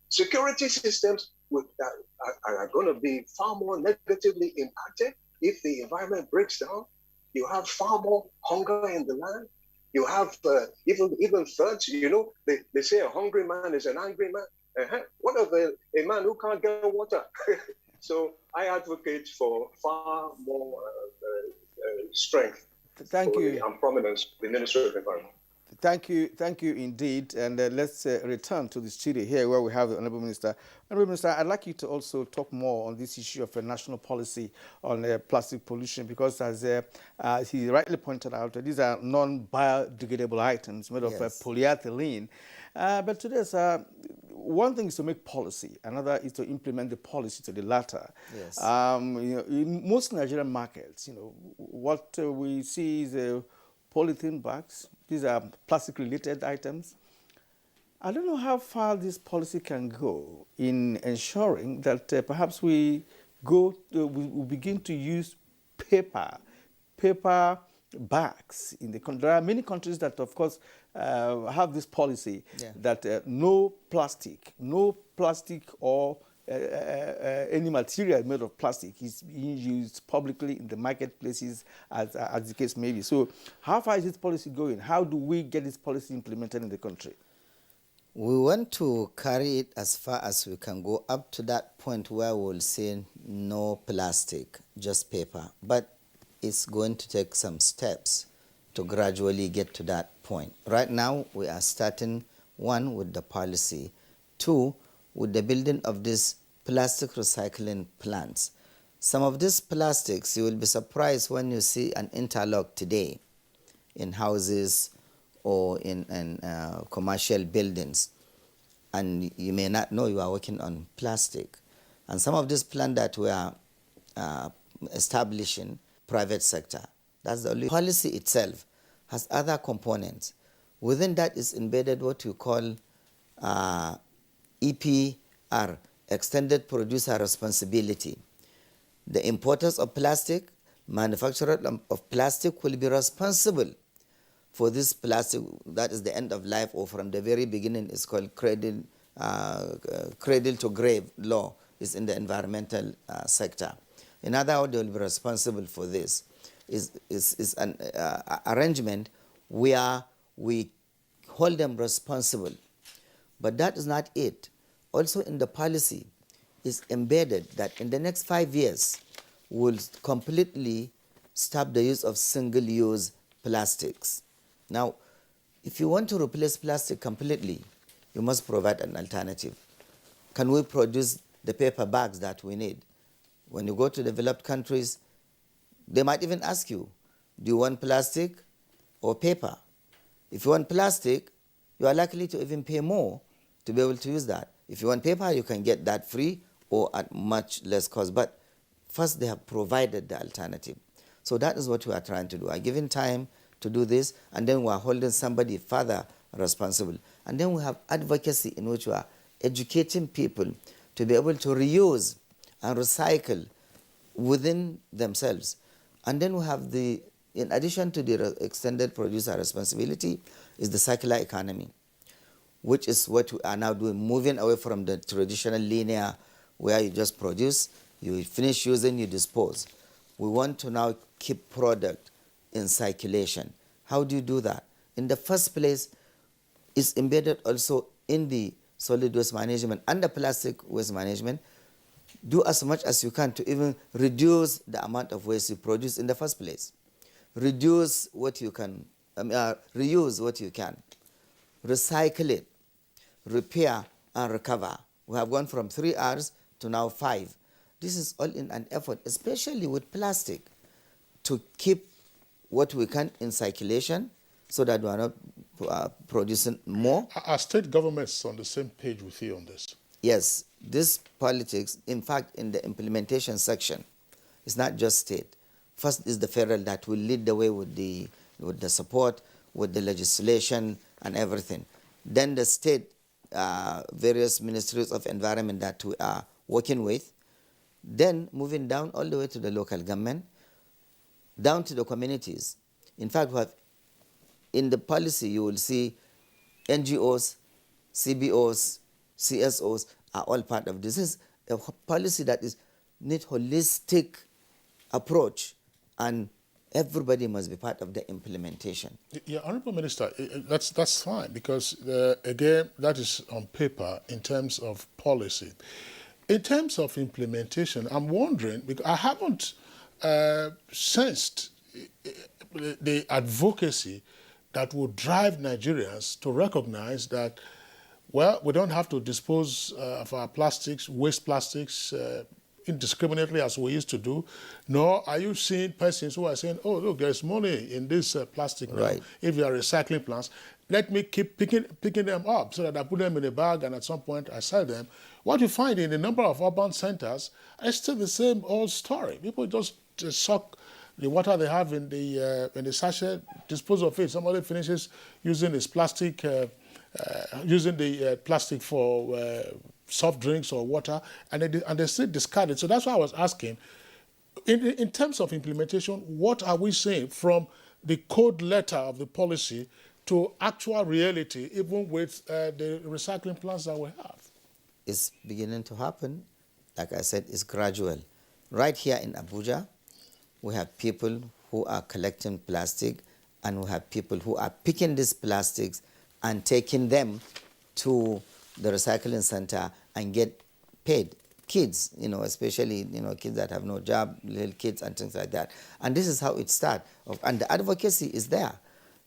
Security systems are going to be far more negatively impacted if the environment breaks down. You have far more hunger in the land. You have even floods. You know, they say a hungry man is an angry man. What of a man who can't get water? So I advocate for far more strength and prominence of the Ministry of Environment. Thank you indeed. And let's return to the studio here where we have the Honorable Minister. Honorable Minister, I'd like you to also talk more on this issue of a national policy on plastic pollution, because as he rightly pointed out, these are non-biodegradable items made of polyethylene. But today, one thing is to make policy, another is to implement the policy to the latter. Yes. In most Nigerian markets, what we see is polythene bags. These are plastic-related items. I don't know how far this policy can go in ensuring that perhaps we begin to use paper bags in the country. There are many countries that, of course, have this policy that no plastic or any material made of plastic is being used publicly in the marketplaces, as the case may be. So how far is this policy going? How do we get this policy implemented in the country? We want to carry it as far as we can go, up to that point where we'll say no plastic, just paper. But it's going to take some steps to gradually get to that point. Right now, we are starting, one, with the policy, two, with the building of these plastic recycling plants. Some of these plastics, you will be surprised when you see an interlock today in houses or in commercial buildings, and you may not know you are working on plastic. And some of these plants that we are establishing, private sector, that's the only policy itself has other components. Within that is embedded what you call EPR, Extended Producer Responsibility. The importers of plastic, manufacturers of plastic will be responsible for this plastic that is the end of life, or from the very beginning. It's called cradle to grave law, is in the environmental sector. In other words, they will be responsible for this. Is an arrangement where we hold them responsible. But that is not it. Also in the policy is embedded that in the next 5 years, we'll completely stop the use of single-use plastics. Now, if you want to replace plastic completely, you must provide an alternative. Can we produce the paper bags that we need? When you go to developed countries, they might even ask you, do you want plastic or paper? If you want plastic, you are likely to even pay more to be able to use that. If you want paper, you can get that free or at much less cost. But first, they have provided the alternative. So that is what we are trying to do. We are giving time to do this, and then we are holding somebody further responsible. And then we have advocacy, in which we are educating people to be able to reuse and recycle within themselves. And then we have in addition to the extended producer responsibility, is the circular economy, which is what we are now doing, moving away from the traditional linear where you just produce, you finish using, you dispose. We want to now keep product in circulation. How do you do that? In the first place, it's embedded also in the solid waste management and the plastic waste management. Do as much as you can to even reduce the amount of waste you produce in the first place. Reduce what you can, reuse what you can. Recycle it, repair and recover. We have gone from 3 R's to now 5. This is all in an effort, especially with plastic, to keep what we can in circulation so that we are not producing more. Are state governments on the same page with you on this? Yes, this politics, in fact, in the implementation section, it's not just state. First is the federal that will lead the way with the support, with the legislation and everything. Then the state, various ministries of environment that we are working with. Then moving down all the way to the local government, down to the communities. In fact, in the policy you will see NGOs, CBOs, CSOs are all part of this. This is a policy that is need holistic approach, and everybody must be part of the implementation. Yeah, Honourable Minister, that's fine, because again, that is on paper in terms of policy. In terms of implementation, I'm wondering, because I haven't sensed the advocacy that would drive Nigerians to recognize that, well, we don't have to dispose of our plastics, waste plastics, indiscriminately as we used to do, nor are you seeing persons who are saying, oh, look, there's money in this plastic now. Right. If you are recycling plants, let me keep picking them up so that I put them in a bag and at some point I sell them. What you find in a number of urban centers is still the same old story. People just suck the water they have in the sachet, dispose of it. Somebody finishes using his plastic, using the plastic for soft drinks or water, and they still discard it. So that's why I was asking, in terms of implementation, what are we seeing from the code letter of the policy to actual reality, even with the recycling plants that we have? It's beginning to happen. Like I said, it's gradual. Right here in Abuja, we have people who are collecting plastic, and we have people who are picking these plastics and taking them to the recycling center and get paid. Kids, especially, kids that have no job, little kids and things like that. And this is how it starts. And the advocacy is there.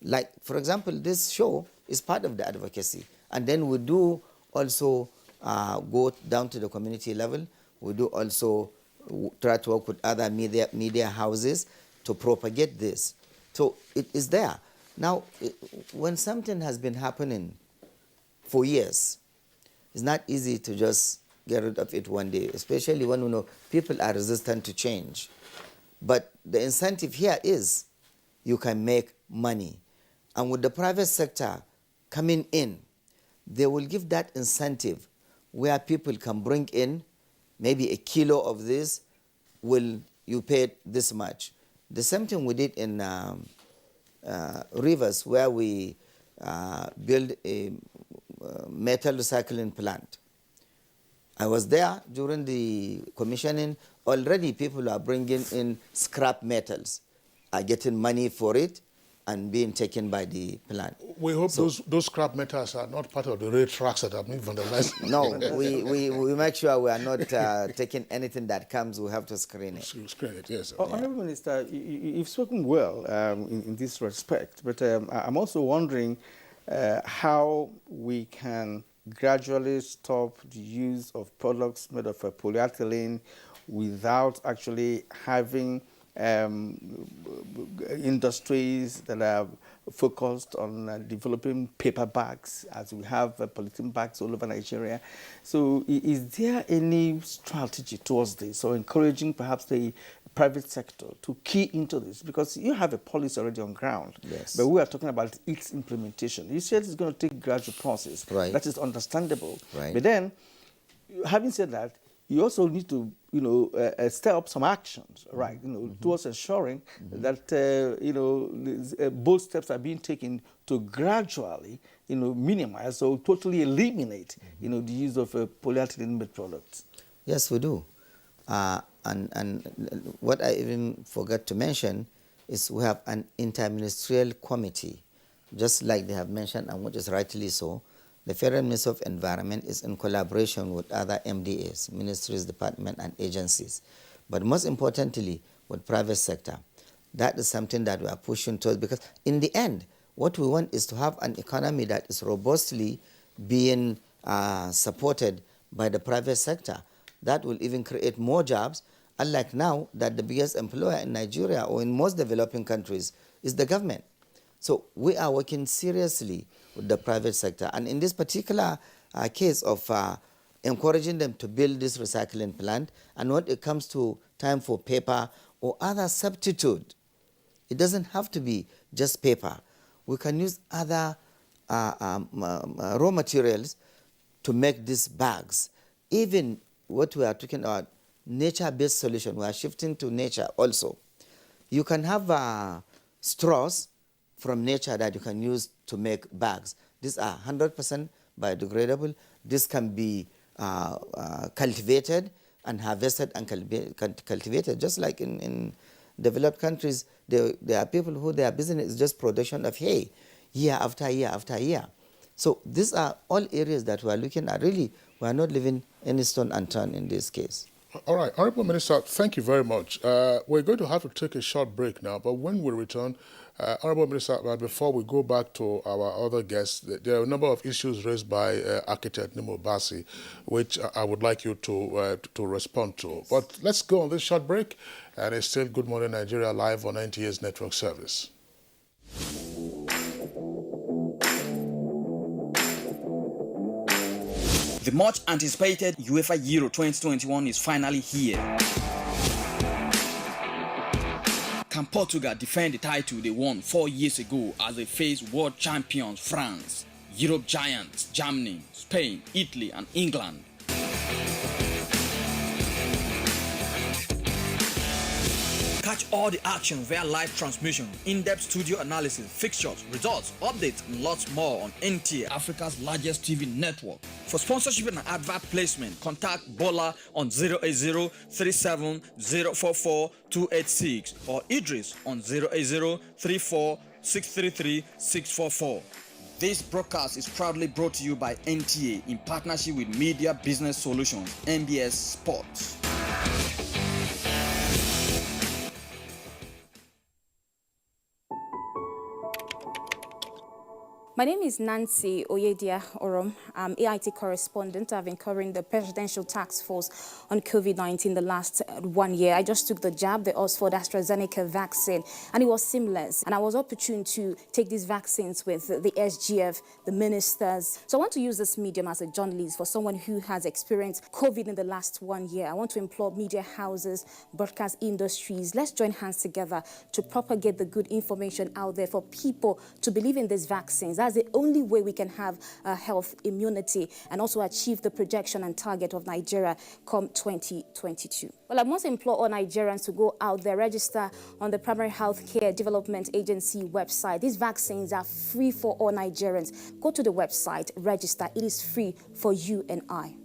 Like, for example, this show is part of the advocacy. And then we do also go down to the community level. We do also try to work with other media houses to propagate this. So it is there. Now, when something has been happening for years, it's not easy to just get rid of it one day, especially when people are resistant to change. But the incentive here is you can make money. And with the private sector coming in, they will give that incentive where people can bring in maybe a kilo of this, will you pay this much. The same thing we did in Rivers, where we built a metal recycling plant. I was there during the commissioning. Already people are bringing in scrap metals, are getting money for it, and being taken by the plant. We hope those scrap metals are not part of the rail tracks that have been vandalized. No, we make sure we are not taking anything that comes. We have to screen it. Screen it, yes. Honourable Minister, you've spoken well in this respect, but I'm also wondering how we can gradually stop the use of products made of polyethylene without actually having industries that are focused on developing paper bags, as we have polythene bags all over Nigeria. So is there any strategy towards this, or encouraging perhaps the private sector to key into this? Because you have a policy already on ground, yes, but we are talking about its implementation. You said it's going to take a gradual process. Right. That is understandable. Right. But then, having said that, you also need to, step up some actions, right? Towards ensuring that bold steps are being taken to gradually, minimize or totally eliminate, the use of polyethylene-made products. Yes, we do. And what I even forgot to mention is we have an interministerial committee, just like they have mentioned, and which is rightly so. The Federal Ministry of Environment is in collaboration with other MDAs, ministries, departments, and agencies. But most importantly, with private sector. That is something that we are pushing towards, because in the end, what we want is to have an economy that is robustly being supported by the private sector. That will even create more jobs, unlike now that the biggest employer in Nigeria or in most developing countries is the government. So we are working seriously with the private sector. And in this particular case of encouraging them to build this recycling plant, and when it comes to time for paper or other substitute, it doesn't have to be just paper. We can use other raw materials to make these bags. Even what we are talking about, nature-based solution, we are shifting to nature also. You can have straws from nature that you can use to make bags. These are 100% biodegradable. This can be cultivated and harvested and cultivated, just like in developed countries. There are people who their business is just production of hay, year after year after year. So these are all areas that we are looking at. Really, we are not leaving any stone unturned in this case. All right, Honorable Minister, thank you very much. We're going to have to take a short break now, but when we return, Honorable Minister, before we go back to our other guests, there are a number of issues raised by architect Nimo Basi, which I would like you to respond to. But let's go on this short break, and it's still Good Morning Nigeria live on NTA's network service. The much anticipated UEFA Euro 2021 is finally here. Can Portugal defend the title they won 4 years ago as they face world champions France, Europe giants Germany, Spain, Italy and England? Catch all the action via live transmission, in-depth studio analysis, fixtures, results, updates, and lots more on NTA, Africa's largest TV network. For sponsorship and advert placement, contact Bola on 080-37044286 or Idris on 080-34-633-644. This broadcast is proudly brought to you by NTA in partnership with Media Business Solutions, MBS Sports. My name is Nancy Oyedia Orom. I'm AIT correspondent. I've been covering the Presidential Task Force on COVID-19 the last 1 year. I just took the jab, the Oxford AstraZeneca vaccine, and it was seamless. And I was opportune to take these vaccines with the SGF, the ministers. So I want to use this medium as a journalist for someone who has experienced COVID in the last 1 year. I want to implore media houses, broadcast industries. Let's join hands together to propagate the good information out there for people to believe in these vaccines. That's the only way we can have health immunity and also achieve the projection and target of Nigeria come 2022. Well, I must implore all Nigerians to go out there, register on the Primary Healthcare Development Agency website. These vaccines are free for all Nigerians. Go to the website, register. It is free for you and I.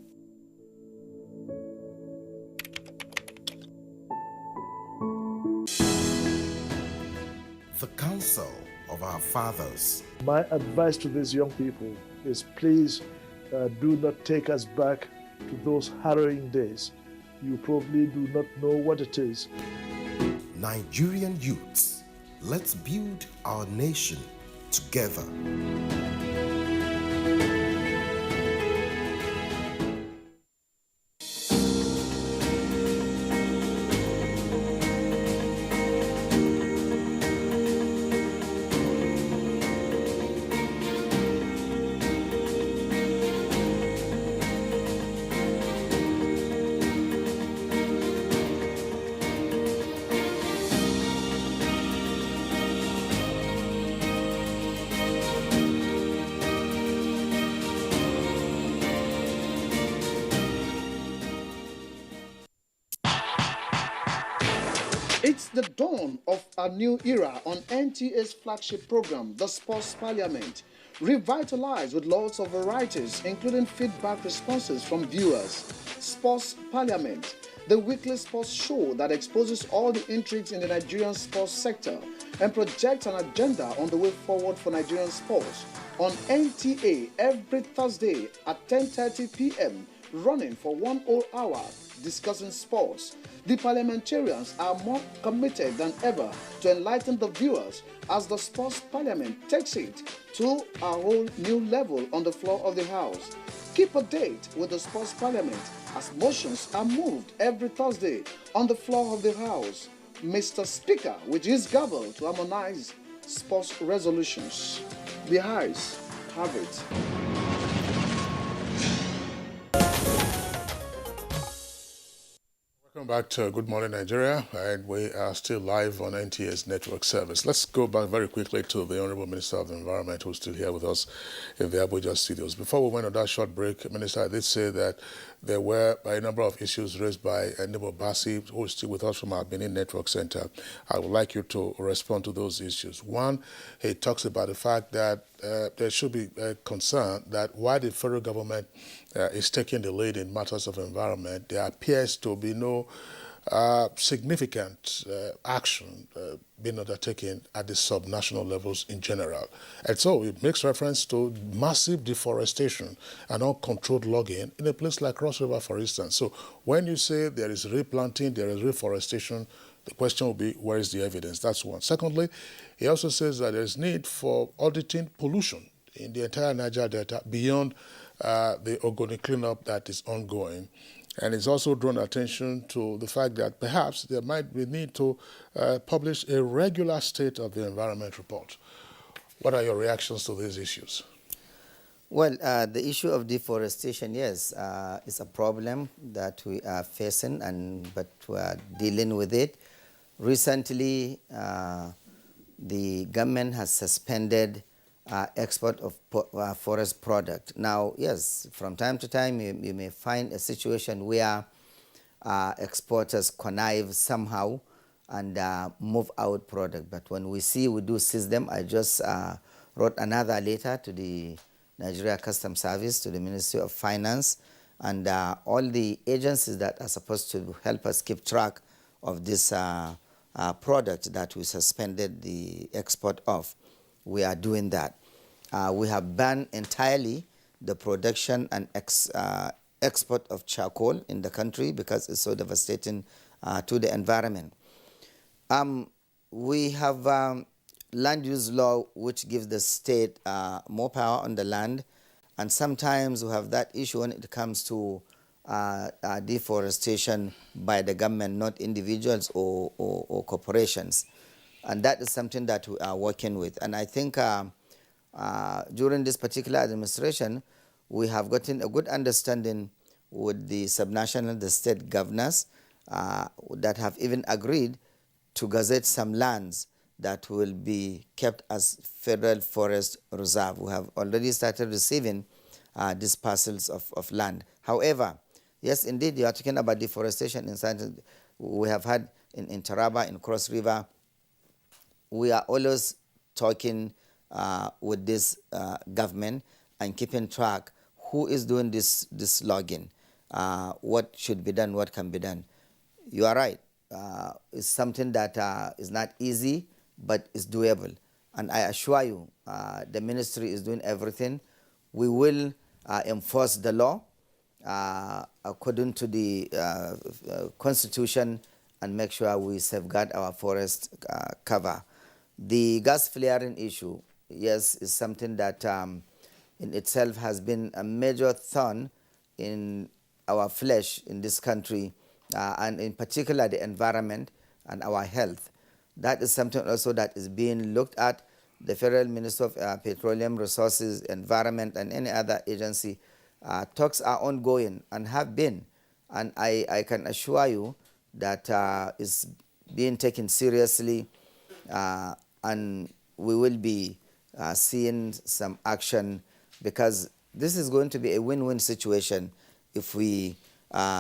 The counsel of our fathers. My advice to these young people is please do not take us back to those harrowing days. You probably do not know what it is. Nigerian youths, let's build our nation together. It's the dawn of a new era on NTA's flagship program, The Sports Parliament, revitalized with lots of varieties, including feedback responses from viewers. Sports Parliament, the weekly sports show that exposes all the intrigues in the Nigerian sports sector and projects an agenda on the way forward for Nigerian sports. On NTA every Thursday at 10:30 p.m., running for 1 whole hour, discussing sports. The parliamentarians are more committed than ever to enlighten the viewers as the Sports Parliament takes it to a whole new level on the floor of the House. Keep a date with the Sports Parliament as motions are moved every Thursday on the floor of the House. Mr. Speaker, with his gavel to harmonize sports resolutions. The House have it. Welcome back to Good Morning Nigeria, and we are still live on NTA's network service. Let's go back very quickly to the Honorable Minister of the Environment, who's still here with us in the Abuja studios. Before we went on that short break, Minister, I did say that there were a number of issues raised by Nimo Basi, who is still with us from our Benin Network Center. I would like you to respond to those issues. One, he talks about the fact that there should be a concern that while the federal government is taking the lead in matters of environment, there appears to be no significant action being undertaken at the subnational levels in general. And so it makes reference to massive deforestation and uncontrolled logging in a place like Cross River, for instance. So when you say there is replanting, there is reforestation, the question will be, where is the evidence? That's one. Secondly, he also says that there's need for auditing pollution in the entire Niger Delta beyond the Ogoni cleanup that is ongoing. And it's also drawn attention to the fact that perhaps there might be need to publish a regular state of the environment report. What are your reactions to these issues? Well, the issue of deforestation, yes, is a problem that we are facing, but we are dealing with it. Recently, the government has suspended export of forest product. Now, yes, from time to time, you may find a situation where exporters connive somehow and move out product. But when we do seize them. I just wrote another letter to the Nigeria Customs Service, to the Ministry of Finance, and all the agencies that are supposed to help us keep track of this product that we suspended the export of. We are doing that. We have banned entirely the production and export of charcoal in the country because it's so devastating to the environment. We have land use law, which gives the state more power on the land, and sometimes we have that issue when it comes to deforestation by the government, not individuals or corporations. And that is something that we are working with. And I think during this particular administration, we have gotten a good understanding with the subnational, the state governors that have even agreed to gazette some lands that will be kept as federal forest reserve. We have already started receiving these parcels of land. However, yes, indeed, you are talking about deforestation in certain, we have had in Taraba, in Cross River. We are always talking with this government and keeping track who is doing this logging, what should be done, what can be done. You are right. It's something that is not easy, but it's doable. And I assure you, the ministry is doing everything. We will enforce the law according to the Constitution and make sure we safeguard our forest cover. The gas flaring issue, yes, is something that in itself has been a major thorn in our flesh in this country, and in particular the environment and our health. That is something also that is being looked at. The Federal Minister of Petroleum Resources, Environment, and any other agency, talks are ongoing and have been. And I can assure you that it's being taken seriously, and we will be seeing some action, because this is going to be a win-win situation if we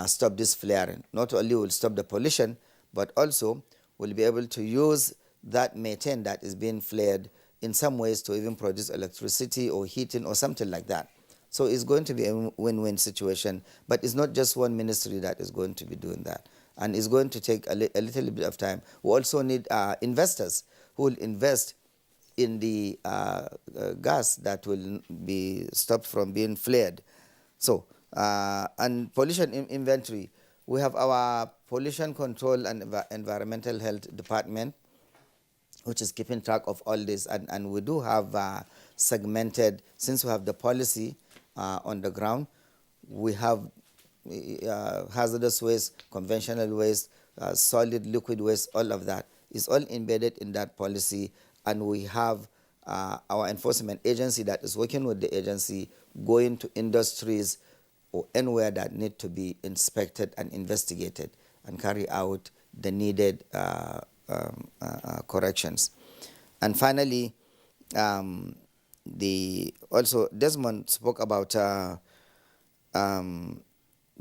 stop this flaring. Not only will stop the pollution, but also we'll be able to use that methane that is being flared in some ways to even produce electricity or heating or something like that. So it's going to be a win-win situation, but it's not just one ministry that is going to be doing that. And it's going to take a little bit of time. We also need investors who will invest in the gas that will be stopped from being flared. So, and pollution inventory. We have our Pollution Control and Environmental Health Department, which is keeping track of all this. And we do have segmented, since we have the policy on the ground, we have hazardous waste, conventional waste, solid, liquid waste, all of that is all embedded in that policy. And we have our enforcement agency that is working with the agency, going to industries or anywhere that need to be inspected and investigated and carry out the needed corrections. And finally, also Desmond spoke about the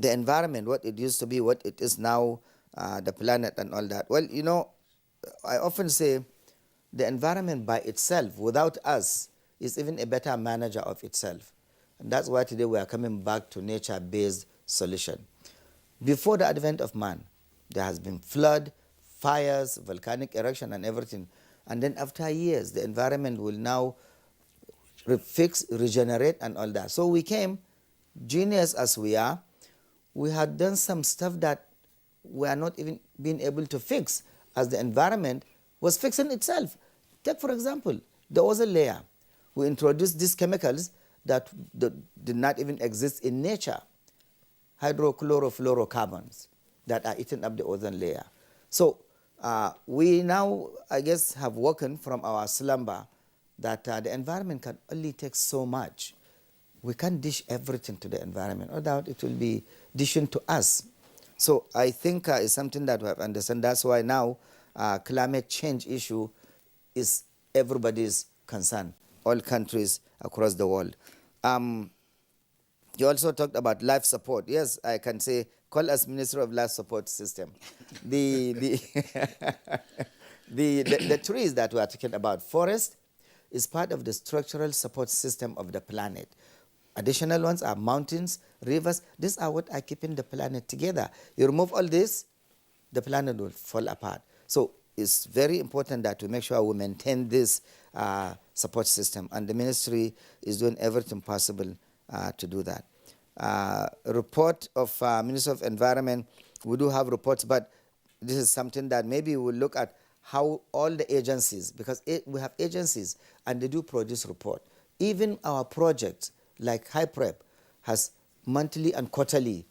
environment, what it used to be, what it is now, the planet and all that. Well, you know, I often say the environment by itself, without us, is even a better manager of itself. And that's why today we are coming back to nature-based solution. Before the advent of man, there has been flood, fires, volcanic eruption, and everything. And then after years, the environment will now fix, regenerate, and all that. So we came, genius as we are, we had done some stuff that we are not even being able to fix, as the environment was fixing itself. Take, for example, the ozone layer. We introduced these chemicals that did not even exist in nature, hydrochlorofluorocarbons that are eating up the ozone layer. So we now, I guess, have woken from our slumber that the environment can only take so much. We can't dish everything to the environment, or doubt it will be dishing to us. So I think it's something that we have understood. That's why now climate change issue is everybody's concern, all countries across the world. You also talked about life support. Yes, I can say, call us Minister of Life Support System. The trees that we are talking about, forest, is part of the structural support system of the planet. Additional ones are mountains, rivers. These are what are keeping the planet together. You remove all this, the planet will fall apart. So it's very important that we make sure we maintain this support system, and the ministry is doing everything possible to do that. Report of Minister of Environment, we do have reports, but this is something that maybe we'll look at how all the agencies, because we have agencies and they do produce report. Even our projects like High Prep has monthly and quarterly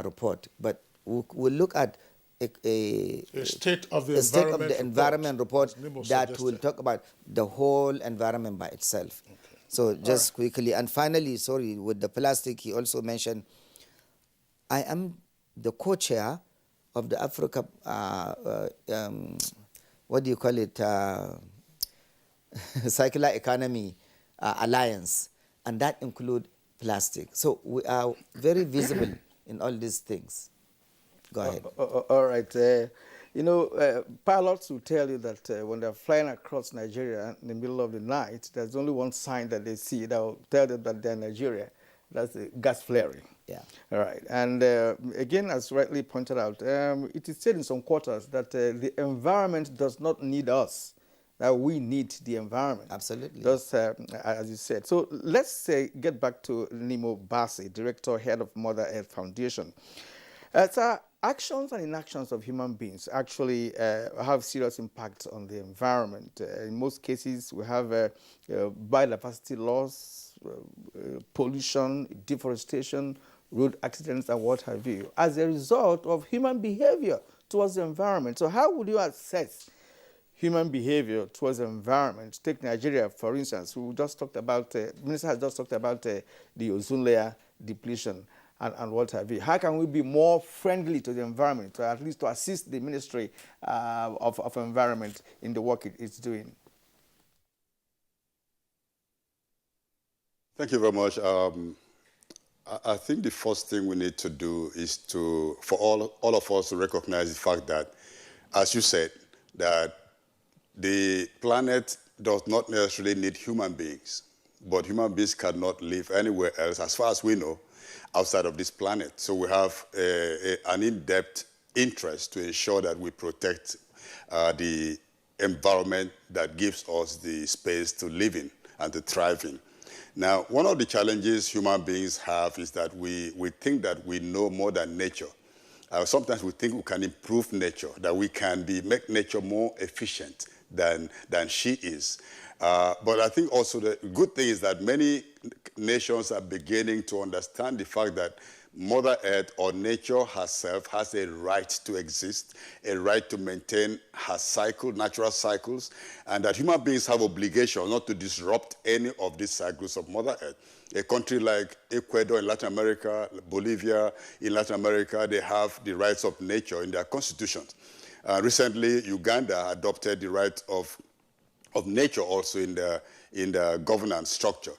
report, but we'll look at a state of the environment report that will talk about the whole environment by itself. Okay. So just quickly, and finally, sorry, with the plastic, he also mentioned, I am the co-chair of the Africa, what do you call it, Circular Economy Alliance, and that includes plastic. So we are very visible in all these things. Go ahead. All right. Pilots will tell you that when they're flying across Nigeria in the middle of the night, there's only one sign that they see that will tell them that they're in Nigeria. That's the gas flaring. Yeah. All right. And again, as rightly pointed out, it is said in some quarters that the environment does not need us, that we need the environment. Absolutely. Just as you said. So let's get back to Nimo Bassi, Director, Head of Mother Earth Foundation. So actions and inactions of human beings actually have serious impact on the environment. In most cases, we have biodiversity loss, pollution, deforestation, road accidents, and what have you, as a result of human behavior towards the environment. So how would you assess human behavior towards the environment? Take Nigeria, for instance. We just talked about, the Minister has just talked about the ozone layer depletion and what have you. How can we be more friendly to the environment, or at least to assist the Ministry of Environment in the work it's doing? Thank you very much. I think the first thing we need to do is for all of us to recognize the fact that, as you said, that the planet does not necessarily need human beings, but human beings cannot live anywhere else, as far as we know, outside of this planet. So we have an in-depth interest to ensure that we protect the environment that gives us the space to live in and to thrive in. Now, one of the challenges human beings have is that we think that we know more than nature. Sometimes we think we can improve nature, that we can make nature more efficient than she is. But I think also the good thing is that many nations are beginning to understand the fact that Mother Earth, or nature herself, has a right to exist, a right to maintain her cycle, natural cycles, and that human beings have obligation not to disrupt any of these cycles of Mother Earth. A country like Ecuador in Latin America, Bolivia in Latin America, they have the rights of nature in their constitutions. Recently, Uganda adopted the right of nature also in the governance structure.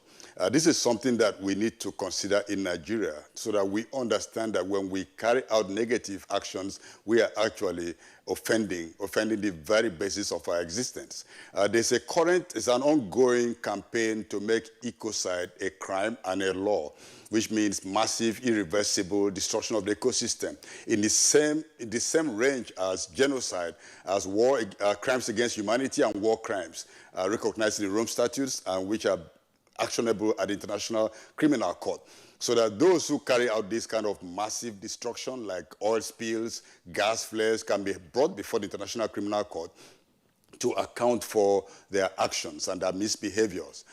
This is something that we need to consider in Nigeria so that we understand that when we carry out negative actions, we are actually offending the very basis of our existence. There's an ongoing campaign to make ecocide a crime and a law, which means massive, irreversible destruction of the ecosystem in the same range as genocide, as war, crimes against humanity and war crimes, recognized in the Rome Statutes and which are actionable at the International Criminal Court. So that those who carry out this kind of massive destruction, like oil spills, gas flares, can be brought before the International Criminal Court to account for their actions and their misbehaviors.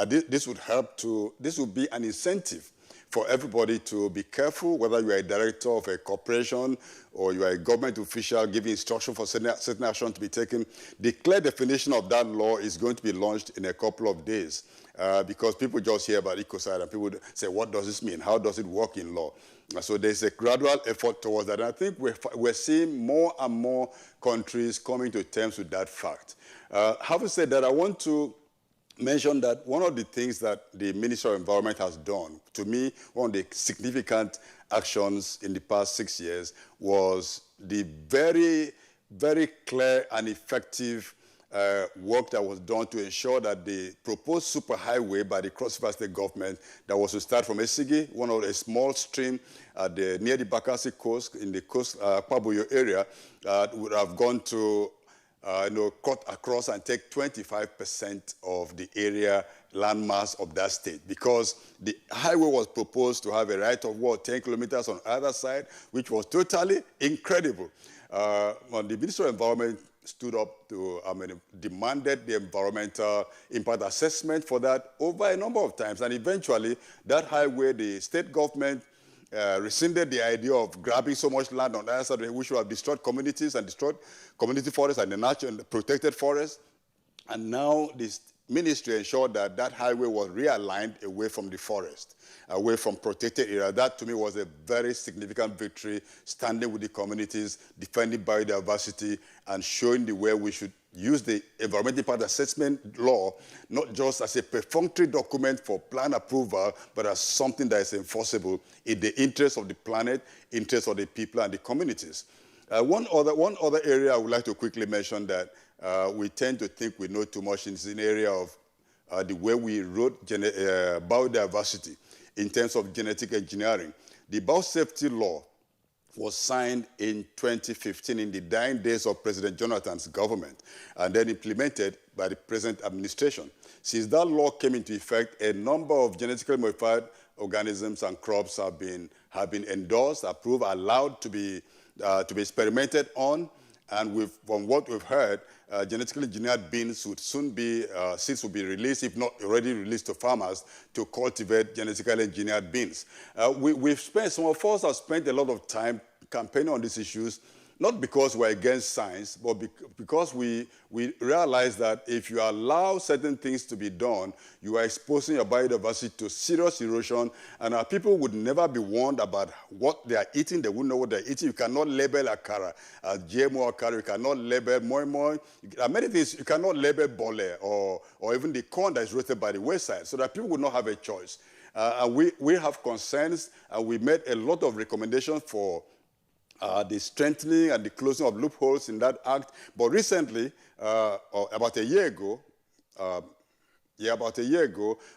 This would be an incentive for everybody to be careful, whether you are a director of a corporation or you are a government official giving instruction for certain action to be taken. The clear definition of that law is going to be launched in a couple of days because people just hear about ecocide and people say, what does this mean? How does it work in law? So there's a gradual effort towards that. And I think we're seeing more and more countries coming to terms with that fact. Having said that, I want to mention that one of the things that the Ministry of Environment has done, to me, one of the significant actions in the past 6 years was the very, very clear and effective work that was done to ensure that the proposed superhighway by the Cross River State government that was to start from Esigi, one of a small stream near the Bakassi coast, in the coast Pabuyo area, would have gone to cut across and take 25% of the area landmass of that state, because the highway was proposed to have a right of way 10 kilometers on either side, which was totally incredible. When the Ministry of Environment stood up to, demanded the environmental impact assessment for that over a number of times, and eventually that highway, the state government rescinded the idea of grabbing so much land on the other side, which would have destroyed communities and destroyed community forests and the natural and protected forests. And now this ministry ensured that that highway was realigned away from the forest, away from protected area. That to me was a very significant victory, standing with the communities, defending biodiversity, and showing the way we should use the environmental impact assessment law, not just as a perfunctory document for plan approval, but as something that is enforceable in the interest of the planet, interest of the people and the communities. One other area I would like to quickly mention that we tend to think we know too much is in the area of the way we wrote biodiversity in terms of genetic engineering. The biosafety law was signed in 2015 in the dying days of President Jonathan's government and then implemented by the present administration. Since that law came into effect, a number of genetically modified organisms and crops have been endorsed, approved, allowed to be experimented on, and from what we've heard, genetically engineered beans would soon be, seeds will be released, if not already released to farmers to cultivate genetically engineered beans. Some of us have spent a lot of time campaigning on these issues, not because we're against science, but because we realize that if you allow certain things to be done, you are exposing your biodiversity to serious erosion, and our people would never be warned about what they are eating. They wouldn't know what they're eating. You cannot label akara as GMO akara. You cannot label moi moi. There are many things. You cannot label bole or even the corn that is roasted by the wayside, so that people would not have a choice. And we have concerns, and we made a lot of recommendations for the strengthening and the closing of loopholes in that act. But recently, about a year ago,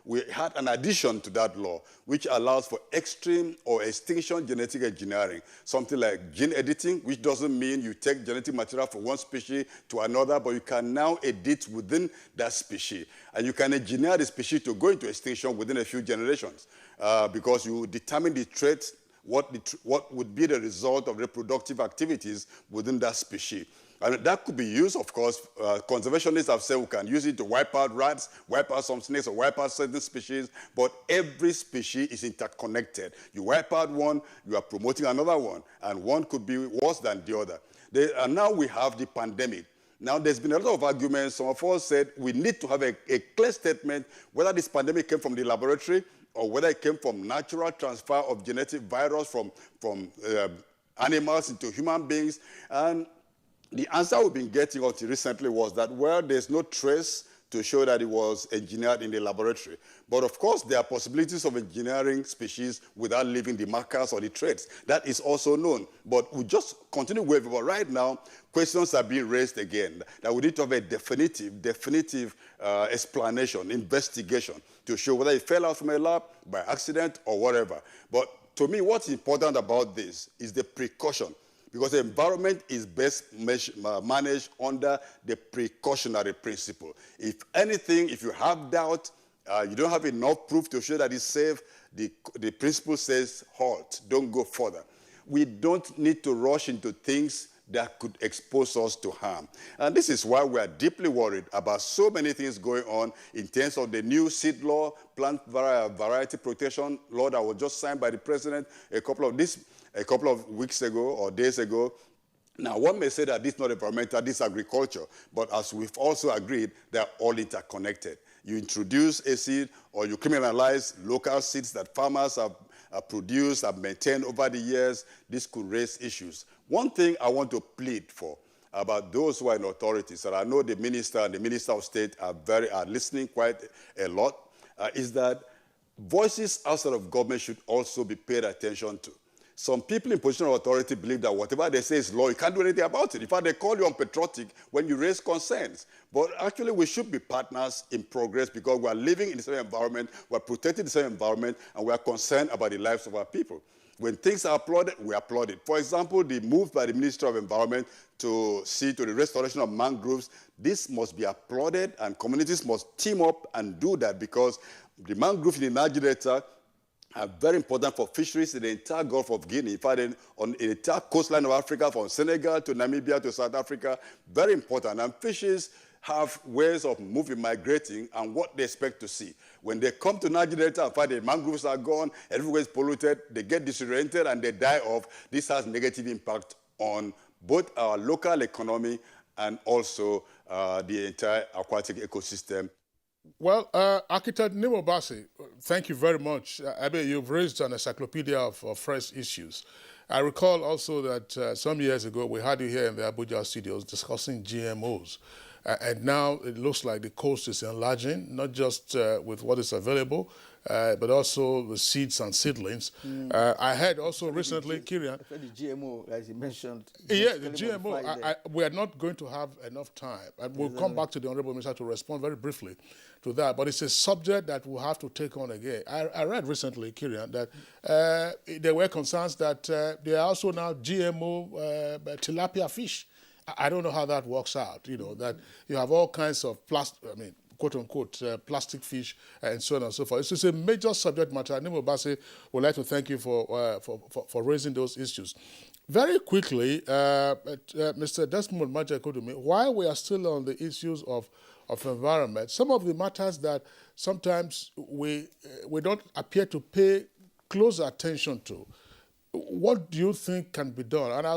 we had an addition to that law, which allows for extreme or extinction genetic engineering, something like gene editing, which doesn't mean you take genetic material from one species to another, but you can now edit within that species. And you can engineer the species to go into extinction within a few generations because you determine the traits, what would be the result of reproductive activities within that species. And that could be used, of course, conservationists have said we can use it to wipe out rats, wipe out some snakes, or wipe out certain species, but every species is interconnected. You wipe out one, you are promoting another one, and one could be worse than the other. And now we have the pandemic. Now, there's been a lot of arguments. Some of us said we need to have a clear statement whether this pandemic came from the laboratory or whether it came from natural transfer of genetic virus from animals into human beings. And the answer we've been getting until recently was that, well, there's no trace to show that it was engineered in the laboratory. But of course, there are possibilities of engineering species without leaving the markers or the traits. That is also known. But we just continue with it. But right now, questions are being raised again that we need to have a definitive explanation, investigation to show whether it fell out from a lab by accident or whatever. But to me, what's important about this is the precaution, because the environment is best managed under the precautionary principle. If anything, if you have doubt, you don't have enough proof to show that it's safe, the principle says halt, don't go further. We don't need to rush into things that could expose us to harm. And this is why we are deeply worried about so many things going on in terms of the new seed law, plant variety protection law that was just signed by the president a couple of weeks ago or days ago. Now, one may say that this is not environmental, this is agriculture, but as we've also agreed, they're all interconnected. You introduce a seed or you criminalize local seeds that farmers have produced, have maintained over the years. This could raise issues. One thing I want to plead for about those who are in authorities, and I know the minister and the Minister of State are listening quite a lot, is that voices outside of government should also be paid attention to. Some people in position of authority believe that whatever they say is law, you can't do anything about it. In fact, they call you unpatriotic when you raise concerns. But actually, we should be partners in progress because we are living in the same environment, we are protecting the same environment, and we are concerned about the lives of our people. When things are applauded, we applaud it. For example, the move by the Ministry of Environment to see to the restoration of mangroves, this must be applauded, and communities must team up and do that because the mangrove in the Niger Delta are very important for fisheries in the entire Gulf of Guinea. In fact, on the entire coastline of Africa, from Senegal to Namibia to South Africa, very important. And fishes have ways of moving, migrating, and what they expect to see. When they come to Niger Delta and find the mangroves are gone, everywhere is polluted, they get disoriented and they die off. This has negative impact on both our local economy and also the entire aquatic ecosystem. Well, Architect Nimo Bassey, thank you very much. I mean, you've raised an encyclopedia of fresh issues. I recall also that some years ago we had you here in the Abuja studios discussing GMOs. And now it looks like the coast is enlarging, not just with what is available, but also the seeds and seedlings. I heard also recently, Kirian. The GMO, as you mentioned. Yeah, the GMO. We are not going to have enough time. And we'll come back to the Honorable Minister to respond very briefly to that. But it's a subject that we'll have to take on again. I read recently, Kirian, that there were concerns that there are also now GMO tilapia fish. I don't know how that works out, you know, that you have all kinds of quote-unquote, plastic fish and so on and so forth. It's a major subject matter. Nimo Bassey would like to thank you for raising those issues. Very quickly, Mr. Desmond Majakodumi, while we are still on the issues of environment, some of the matters that sometimes we don't appear to pay close attention to, what do you think can be done? And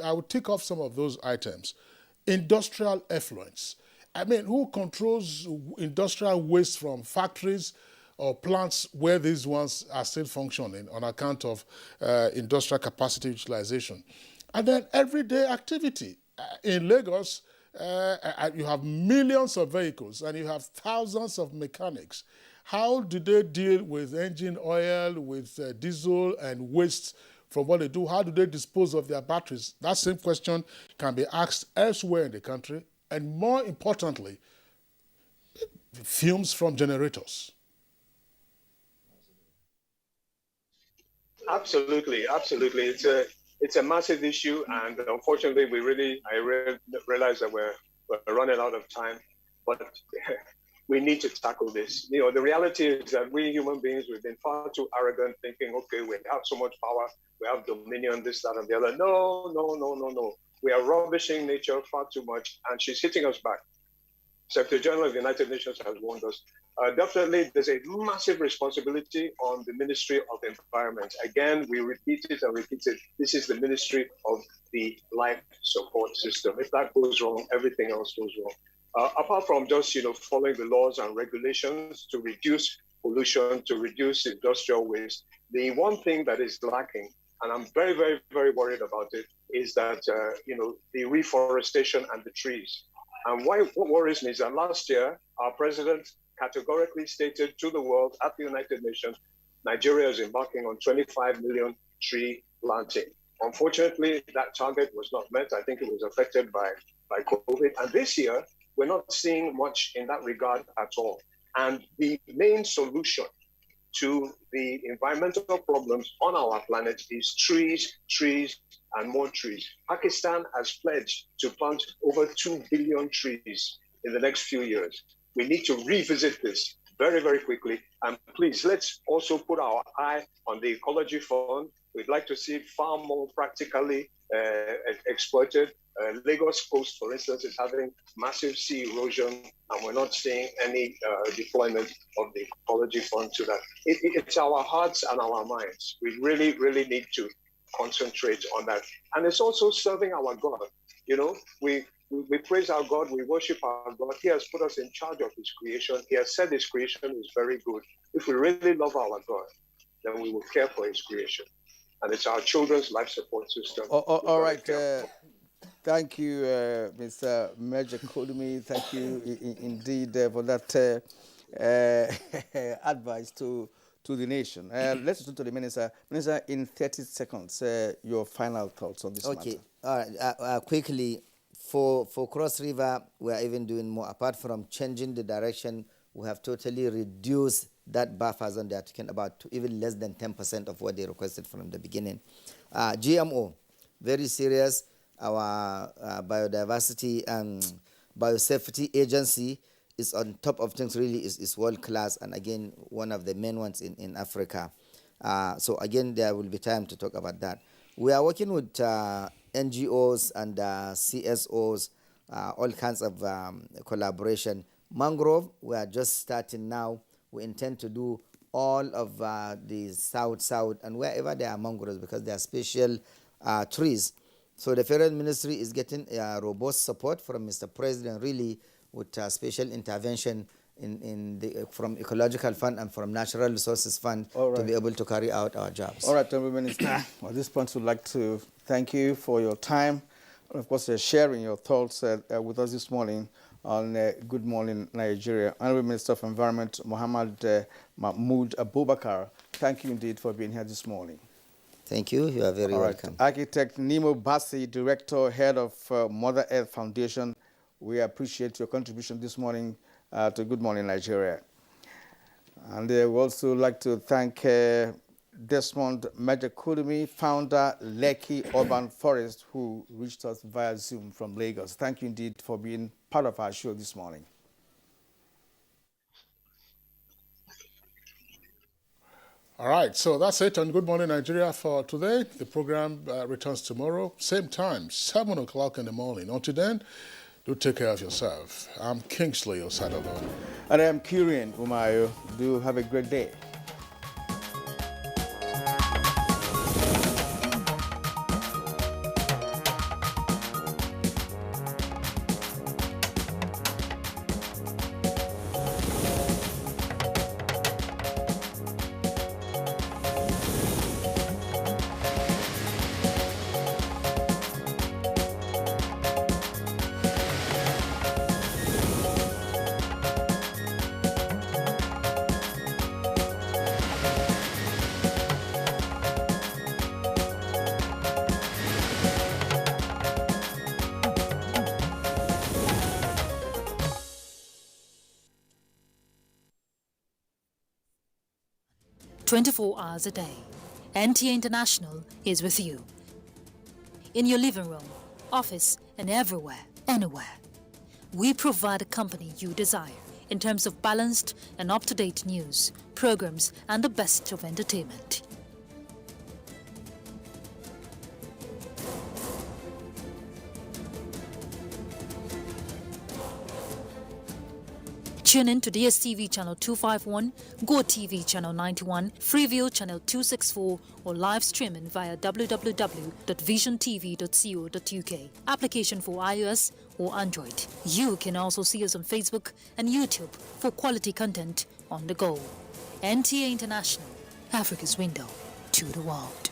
I would tick off some of those items. Industrial effluents. I mean, who controls industrial waste from factories or plants where these ones are still functioning on account of industrial capacity utilization? And then everyday activity. In Lagos, you have millions of vehicles and you have thousands of mechanics. How do they deal with engine oil, with diesel and waste from what they do? How do they dispose of their batteries? That same question can be asked elsewhere in the country. And more importantly, fumes from generators. Absolutely. It's a massive issue, and unfortunately, I realize that we're running out of time, but we need to tackle this. You know, the reality is that we human beings, we've been far too arrogant, thinking, okay, we have so much power, we have dominion, this, that, and the other. No. We are rubbishing nature far too much, and she's hitting us back. Secretary General of the United Nations has warned us. Definitely, there's a massive responsibility on the Ministry of Environment. Again, we repeat it and repeat it. This is the Ministry of the Life Support System. If that goes wrong, everything else goes wrong. Apart from just, following the laws and regulations to reduce pollution, to reduce industrial waste, the one thing that is lacking, and I'm very, very, very worried about it, is that, the reforestation and the trees. And what worries me is that last year, our president categorically stated to the world at the United Nations, Nigeria is embarking on 25 million tree planting. Unfortunately, that target was not met. I think it was affected by COVID. And this year, we're not seeing much in that regard at all. And the main solution to the environmental problems on our planet is trees, trees, and more trees. Pakistan has pledged to plant over 2 billion trees in the next few years. We need to revisit this very, very quickly. And please, let's also put our eye on the ecology fund. We'd like to see it far more practically exploited. Lagos coast, for instance, is having massive sea erosion, and we're not seeing any deployment of the ecology fund to that. It's our hearts and our minds. We really, really need to concentrate on that. And it's also serving our God. You know, we praise our God, we worship our God. He has put us in charge of his creation. He has said his creation is very good. If we really love our God, then we will care for his creation. And it's our children's life support system. All right. Thank you, Mr. Major Kodumi. Thank you indeed for that advice to the nation. Let's turn to the minister. Minister, in 30 seconds, your final thoughts on this matter. Okay. All right. Quickly, for Cross River, we are even doing more. Apart from changing the direction, we have totally reduced that buffer zone. They are talking about even less than 10% of what they requested from the beginning. GMO, very serious. Our biodiversity and biosafety agency is on top of things, really is world class, and again, one of the main ones in Africa. So again, there will be time to talk about that. We are working with NGOs and CSOs, all kinds of collaboration. Mangrove, we are just starting now. We intend to do all of the south, and wherever there are mangroves, because they are special trees. So the federal ministry is getting robust support from Mr. President, really, with special intervention from Ecological Fund and from Natural Resources Fund to be able to carry out our jobs. All right, Honourable Minister. At this point, we'd like to thank you for your time and, of course, sharing your thoughts with us this morning on Good Morning Nigeria. Honourable Minister of Environment, Mohammed Mahmoud Abubakar, thank you indeed for being here this morning. Thank you. You are very welcome. Architect Nemo Bassi, Director, Head of Mother Earth Foundation, we appreciate your contribution this morning to Good Morning Nigeria. And we also like to thank Desmond Major Kodumi, founder, Lekki Urban Forest, who reached us via Zoom from Lagos. Thank you indeed for being part of our show this morning. All right, so that's it on Good Morning Nigeria for today. The program returns tomorrow, same time, 7 o'clock in the morning. Until then, do take care of yourself. I'm Kingsley Osadolo. And I'm Kurian Umayo. Do have a great day. Hours a day. NTA International is with you. In your living room, office, and everywhere, anywhere. We provide a company you desire in terms of balanced and up-to-date news, programs, and the best of entertainment. Tune in to DSTV channel 251, GoTV channel 91, Freeview channel 264, or live streaming via www.visiontv.co.uk. Application for iOS or Android. You can also see us on Facebook and YouTube for quality content on the go. NTA International, Africa's window to the world.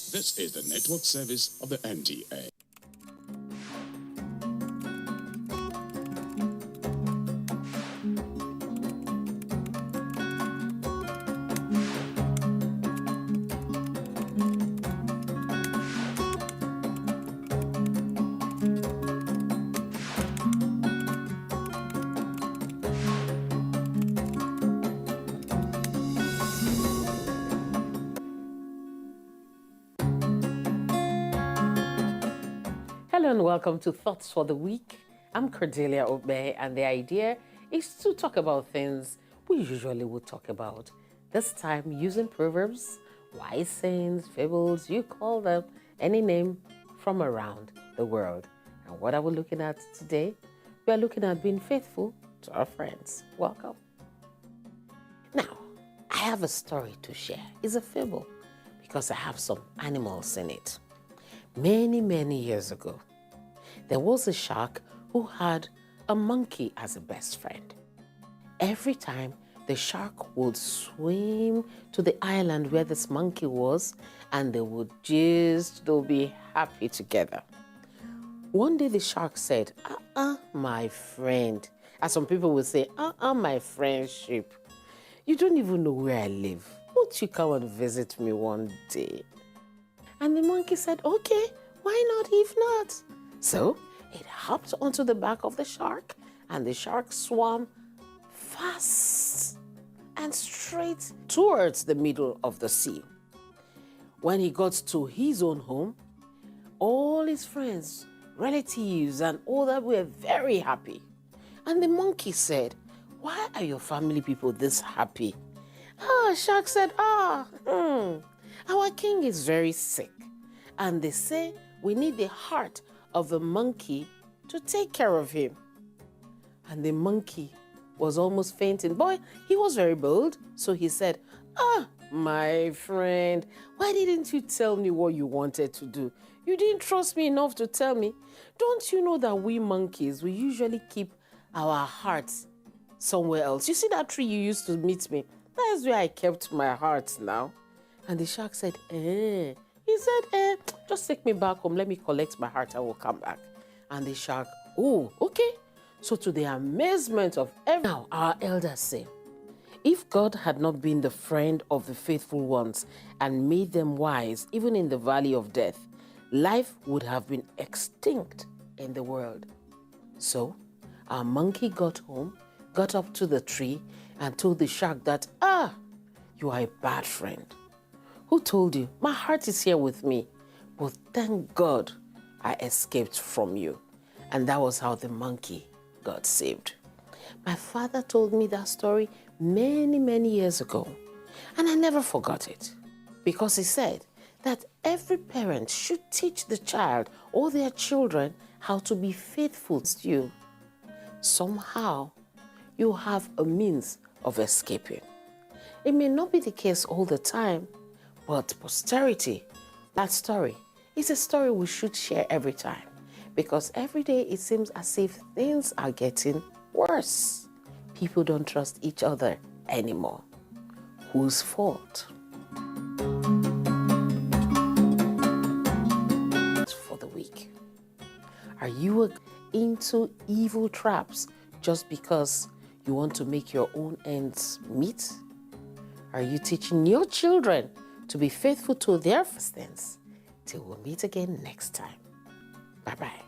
This is the network service of the NTA. Hello and welcome to Thoughts for the Week. I'm Cordelia Obey, and the idea is to talk about things we usually would talk about. This time using proverbs, wise sayings, fables, you call them any name from around the world. And what are we looking at today? We are looking at being faithful to our friends. Welcome. Now, I have a story to share. It's a fable because I have some animals in it. Many years ago, there was a shark who had a monkey as a best friend. Every time the shark would swim to the island where this monkey was, and they would they'll be happy together. One day the shark said, my friend. As some people would say, my friendship. You don't even know where I live. Won't you come and visit me one day? And the monkey said, okay, why not if not? So it hopped onto the back of the shark, and the shark swam fast and straight towards the middle of the sea. When he got to his own home, all his friends, relatives, and all that were very happy. And the monkey said, why are your family people this happy? Shark said, our king is very sick, and they say we need the heart of a monkey to take care of him. And the monkey was almost fainting. Boy, he was very bold, so he said, my friend, why didn't you tell me what you wanted to do? You didn't trust me enough to tell me. Don't you know that we monkeys, we usually keep our hearts somewhere else? You see that tree you used to meet me? That is where I kept my heart now. And the shark said, He said, just take me back home. Let me collect my heart. I will come back. And the shark, okay. So to the amazement of everyone, now our elders say, if God had not been the friend of the faithful ones and made them wise, even in the valley of death, life would have been extinct in the world. So our monkey got home, got up to the tree, and told the shark that, you are a bad friend. Who told you? My heart is here with me. But thank God I escaped from you. And that was how the monkey got saved. My father told me that story many years ago. And I never forgot it. Because he said that every parent should teach the child or their children how to be faithful to you. Somehow, you have a means of escaping. It may not be the case all the time, but posterity, that story, is a story we should share every time, because every day it seems as if things are getting worse. People don't trust each other anymore. Whose fault? For the week. Are you into evil traps just because you want to make your own ends meet? Are you teaching your children to be faithful to their stance? Till we'll meet again next time. Bye-bye.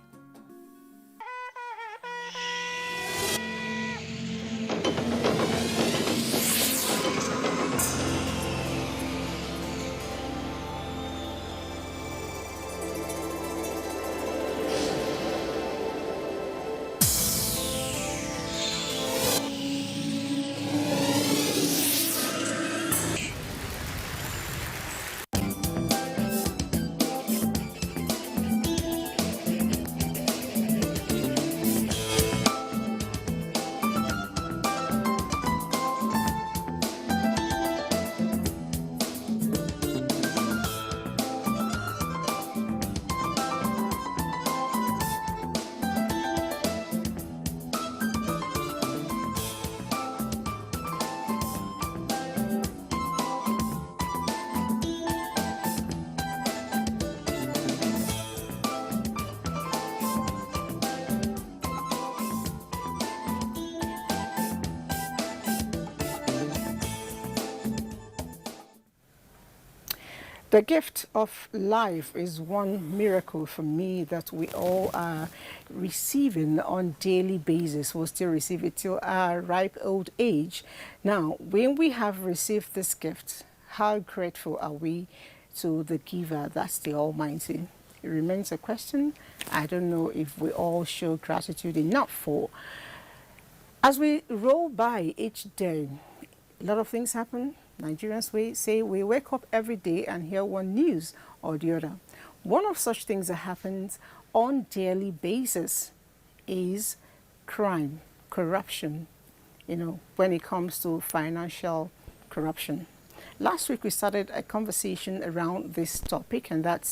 The gift of life is one miracle for me that we all are receiving on daily basis. We'll still receive it till our ripe old age. Now, when we have received this gift, how grateful are we to the giver? That's the Almighty. It remains a question I don't know if we all show gratitude enough for. As we roll by each day, a lot of things happen. Nigerians say we wake up every day and hear one news or the other. One of such things that happens on daily basis is crime, corruption, when it comes to financial corruption. Last week we started a conversation around this topic, and that's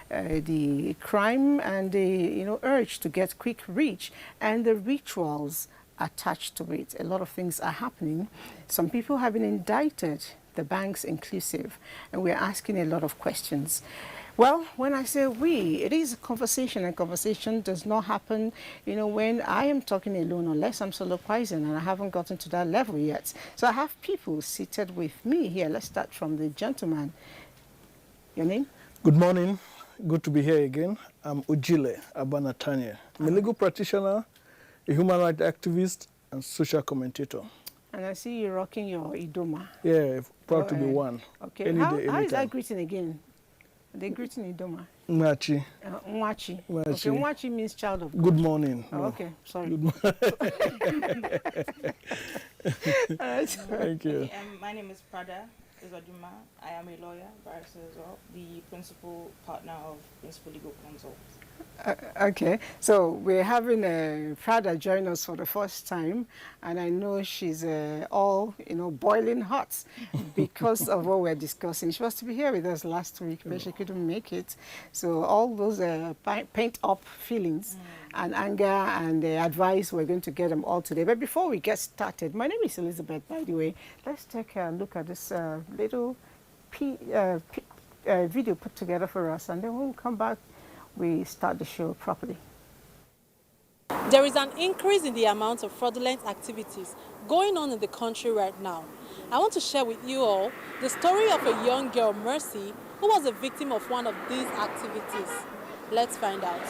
the crime and the urge to get quick rich and the rituals attached to it. A lot of things are happening. Some people have been indicted, the banks inclusive, and we're asking a lot of questions. Well, when I say we, it is a conversation, and conversation does not happen, when I am talking alone, unless I'm soliloquizing, and I haven't gotten to that level yet. So I have people seated with me here. Let's start from the gentleman. Your name? Good morning. Good to be here again. I'm Ujile Abanatanya. I'm a legal practitioner, a human rights activist, and social commentator. And I see you rocking your Idoma. Yeah, proud to be one. Okay. How is that greeting again? The greeting Idoma. Mwachi. Mwachi. Okay, Mwachi means child of God. Good morning. Oh, okay, sorry. Good morning. Thank you. My name is Prada Izoduma. I am a lawyer, barrister as well, the principal partner of Principal Legal Consult. Okay, so we're having Prada join us for the first time, and I know she's all boiling hot because of what we're discussing. She was to be here with us last week, but she couldn't make it. So all those pent-up feelings and anger and advice, we're going to get them all today. But before we get started, my name is Elizabeth, by the way. Let's take a look at this little video put together for us, and then when we come back, we start the show properly. There is an increase in the amount of fraudulent activities going on in the country right now. I want to share with you all the story of a young girl, Mercy, who was a victim of one of these activities. Let's find out.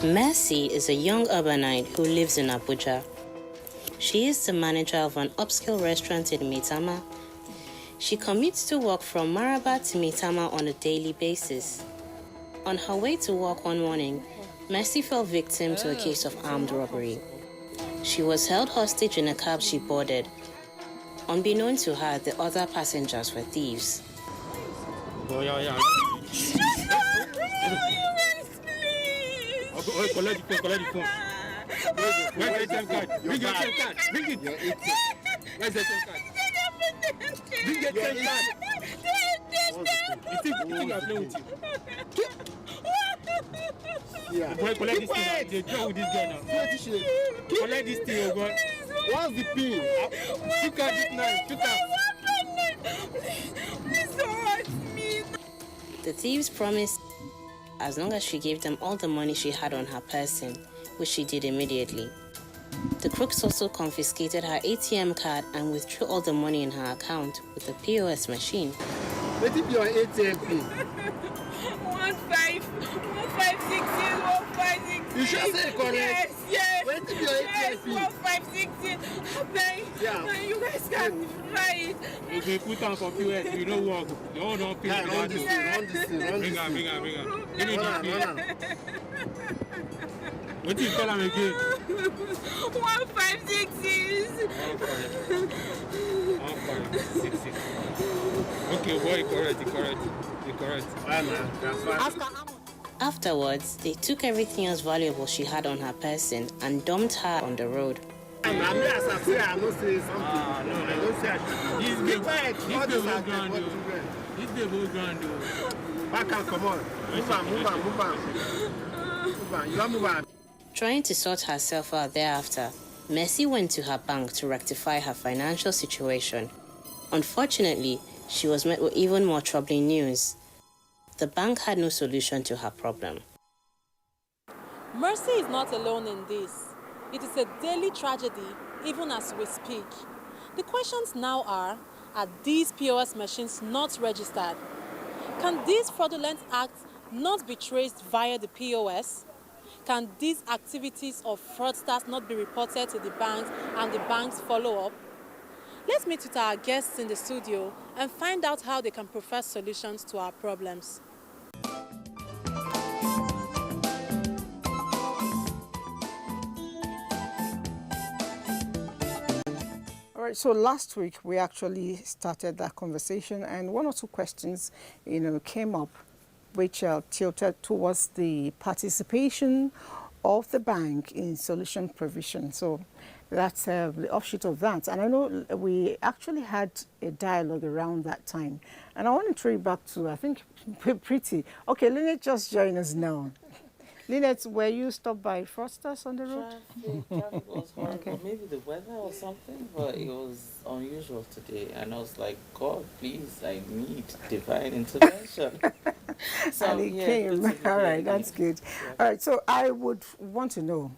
Mercy is a young urbanite who lives in Abuja. She is the manager of an upscale restaurant in Maitama. She commutes to work from Maraba to Maitama on a daily basis. On her way to work one morning, Mercy fell victim to a case of armed robbery. She was held hostage in a cab she boarded. Unbeknown to her, the other passengers were thieves. Collect the phone. Where's the ATM card? Bring your ATM card. Bring it. Where's the ATM card? Bring your ATM card. You think I'm playing with you? Yeah. Boy, collect this thing. They draw with this guy now. Collect this thing, oh boy. What's the pin? Took out this knife. Took out. Please don't hurt me. The thieves promised as long as she gave them all the money she had on her person, which she did immediately. The crooks also confiscated her ATM card and withdrew all the money in her account with the POS machine. What if your ATM pin? 156. You should say correct. Yes. What if your ATM pin? 156. Yeah. You guys can try it. If they put on for POS, you don't work. No, don't pay. Run this thing. Bring her. Give me this pin. What do you call him again? 156. 156. Okay, boy, you correct. Afterwards, they took everything else valuable she had on her person and dumped her on the road. I'm not saying I don't say something. No, I don't say I should. This baby grand. Back and come on. Move on. You don't move on. Trying to sort herself out thereafter, Mercy went to her bank to rectify her financial situation. Unfortunately, she was met with even more troubling news. The bank had no solution to her problem. Mercy is not alone in this. It is a daily tragedy, even as we speak. The questions now are these POS machines not registered? Can these fraudulent acts not be traced via the POS? Can these activities of fraudsters not be reported to the banks and the banks follow up? Let's meet with our guests in the studio and find out how they can provide solutions to our problems. All right, so last week we actually started that conversation, and one or two questions, came up which tilted towards the participation of the bank in solution provision. So that's the offshoot of that. And I know we actually had a dialogue around that time. And I want to throw you back to, I think, Pretty. Okay, Lynette just joined us now. Lynette, were you stopped by fraudsters on the road? Traffic was horrible. Okay. Maybe the weather or something, but it was unusual today. And I was like, God, please, I need divine intervention. So, and it came. All right, that's good. Yeah. All right, so I would want to know,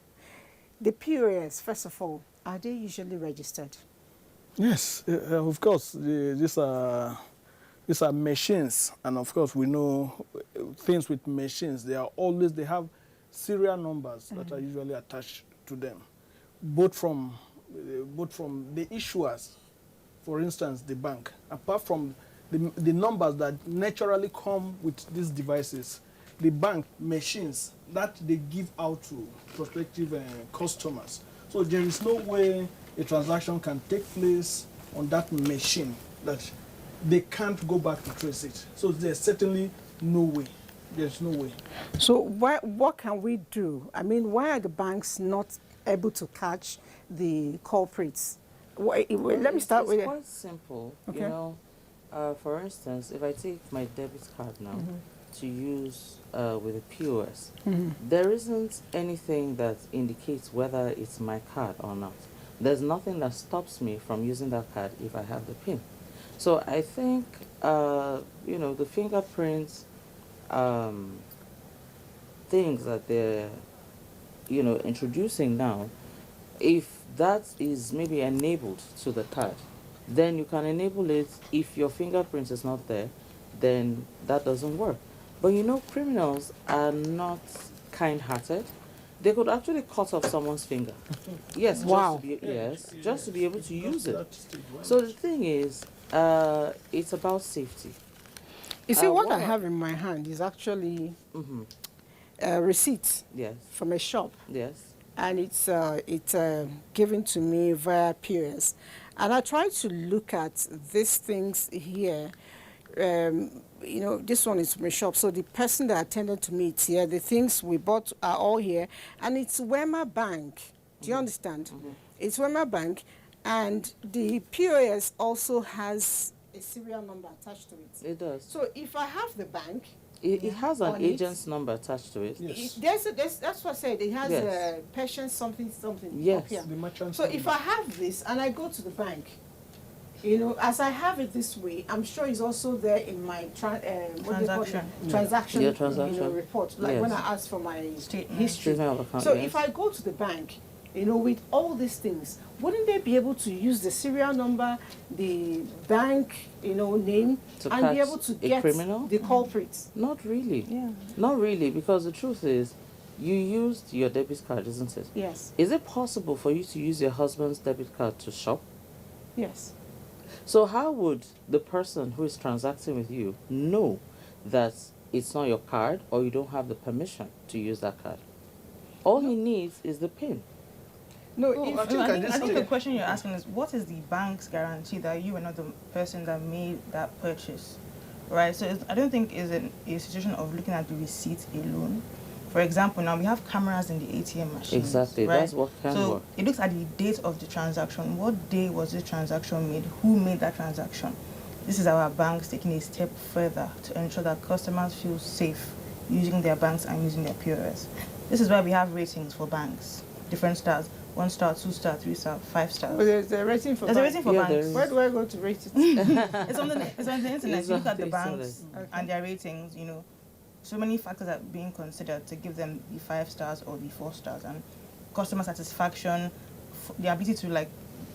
the POS, first of all, are they usually registered? Yes, of course. These are machines, and of course we know things with machines. They have serial numbers that are usually attached to them, both from the issuers, for instance, the bank, apart from the numbers that naturally come with these devices, the bank machines that they give out to prospective customers. So there is no way a transaction can take place on that machine that they can't go back to trace it. So there's certainly no way. There's no way. So what can we do? I mean, why are the banks not able to catch the culprits? Let me start with it. It's quite simple. Okay. For instance, if I take my debit card now to use with a POS, there isn't anything that indicates whether it's my card or not. There's nothing that stops me from using that card if I have the PIN. So I think, the fingerprints, things that they're, introducing now, if that is maybe enabled to the card, then you can enable it. If your fingerprint is not there, then that doesn't work. But criminals are not kind-hearted. They could actually cut off someone's finger. Yes, wow. Just to be able to use it. So the thing is, it's about safety. You see, what I have in my hand is actually a receipt from a shop. Yes. And it's given to me via POS. And I try to look at these things here. This one is from a shop. So the person that attended to me, it's here. The things we bought are all here. And it's Wema Bank. Do you understand? It's Wema Bank. And the POS also has a serial number attached to it. It does. So if I have the bank, It has an on agent's number attached to it. That's what I said. It has a patient something Yes. up here. The merchant So if I have this and I go to the bank, you know, as I have it this way, I'm sure it's also there in my transaction Yeah, transaction. You know, report. Like when I ask for my history. Statement of account, So yes. if I go to the bank, you know, with all these things, wouldn't they be able to use the serial number, the bank, you know, name, and be able to get the culprits? Not really. Yeah. Not really, because the truth is, you used your debit card, isn't it? Yes. Is it possible for you to use your husband's debit card to shop? Yes. So how would the person who is transacting with you know that it's not your card or you don't have the permission to use that card? All he needs is the PIN. No, I think the question you're asking is, what is the bank's guarantee that you are not the person that made that purchase, right? So I don't think it's a situation of looking at the receipt alone. For example, now we have cameras in the ATM machines. Exactly, right? that's what can work. It looks at the date of the transaction. What day was this transaction made? Who made that transaction? This is our banks taking a step further to ensure that customers feel safe using their banks and using their POS. This is why we have ratings for banks, different stars. 1 star, 2 star, 3 star, 5 stars. Oh, there's a rating for banks. There's a rating for banks. Where do I go to rate it? It's on the internet. You look at the banks and their ratings, you know. So many factors are being considered to give them the 5 stars or the 4 stars. And customer satisfaction, the ability to like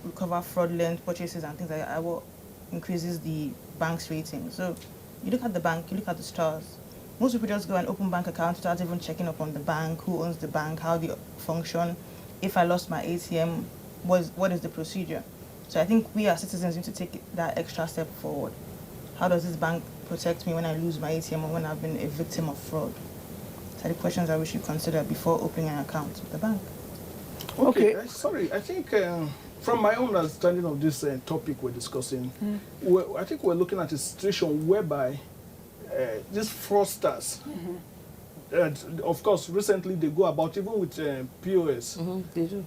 recover fraudulent purchases and things like that, what increases the bank's rating. So you look at the bank, you look at the stars. Most people just go and open bank accounts without even checking up on the bank, who owns the bank, how they function. If I lost my ATM, what is the procedure? So I think we as citizens need to take that extra step forward. How does this bank protect me when I lose my ATM or when I've been a victim of fraud? So the questions I wish you consider before opening an account with the bank. Okay, sorry, I think from my own understanding of this topic we're discussing, I think we're looking at a situation whereby these fraudsters, of course, recently they go about, even with POS, they do.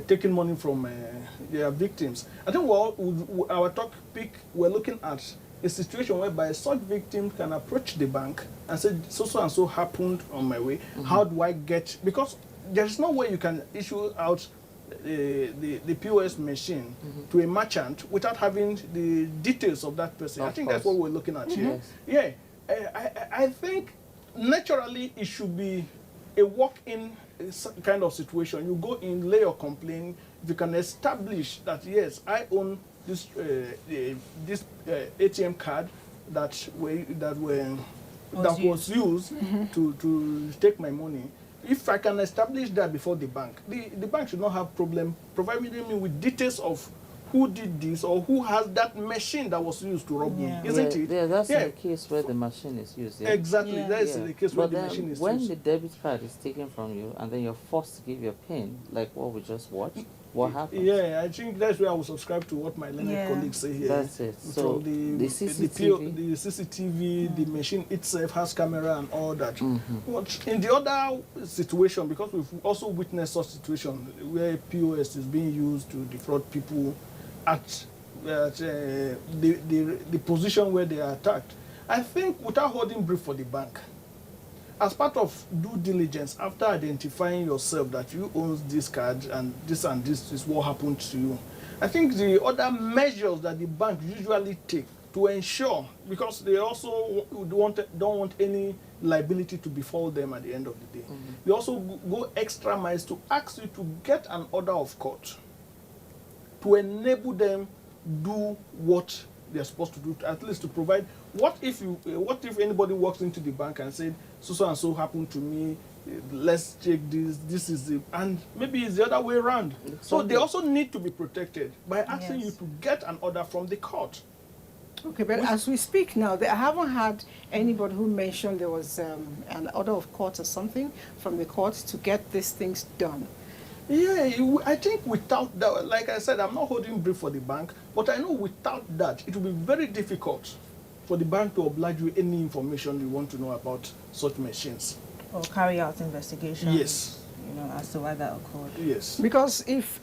Taking money from their victims. I think our topic, we're looking at a situation whereby such victim can approach the bank and say, so and so happened on my way. How do I get, because there's no way you can issue out the POS machine to a merchant without having the details of that person. I think that's what we're looking at here. Yeah, I think naturally it should be a walk-in kind of situation. You go in, lay your complaint. If you can establish that, yes, I own this ATM card that was used to take my money. If I can establish that before the bank should not have problem providing me with details of who did this or who has that machine that was used to rob me, isn't it? Yeah, that's the case where the machine is used. Yeah? Exactly, that is the case where the machine is used. When the debit card is taken from you and then you're forced to give your PIN, like what we just watched, what happens? Yeah, I think that's where I will subscribe to what my learned colleagues say here. That's it. So the CCTV, the machine itself has camera and all that. But in the other situation, because we've also witnessed such situation where POS is being used to defraud people at the position where they are attacked, I think without holding brief for the bank, as part of due diligence, after identifying yourself that you own this card and this is what happened to you, I think the other measures that the bank usually take to ensure, because they also don't want any liability to befall them at the end of the day, they also go extra miles to ask you to get an order of court to enable them do what they're supposed to do, at least to provide. What if anybody walks into the bank and said, so and so happened to me, let's check this is the, and maybe it's the other way around. So they also need to be protected by asking you to get an order from the court. Okay, but as we speak now, I haven't had anybody who mentioned there was an order of court or something from the court to get these things done. Yeah, I think without that, like I said, I'm not holding brief for the bank, but I know without that, it will be very difficult for the bank to oblige you any information you want to know about such machines. Or carry out investigations. Yes. You know, as to why that occurred. Yes. Because if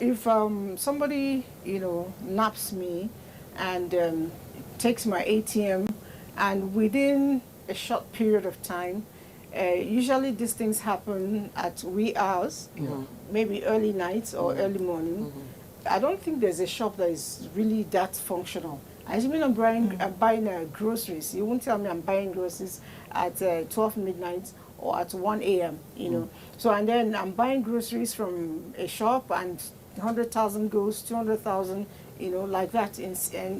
somebody, you know, naps me and takes my ATM, and within a short period of time. Usually these things happen at wee hours, maybe early nights or early morning. I don't think there's a shop that is really that functional. As mean I'm buying groceries. You won't tell me I'm buying groceries at 12 midnight or at 1 a.m., you know. So, and then I'm buying groceries from a shop and 100,000 goes, 200,000, you know, like that in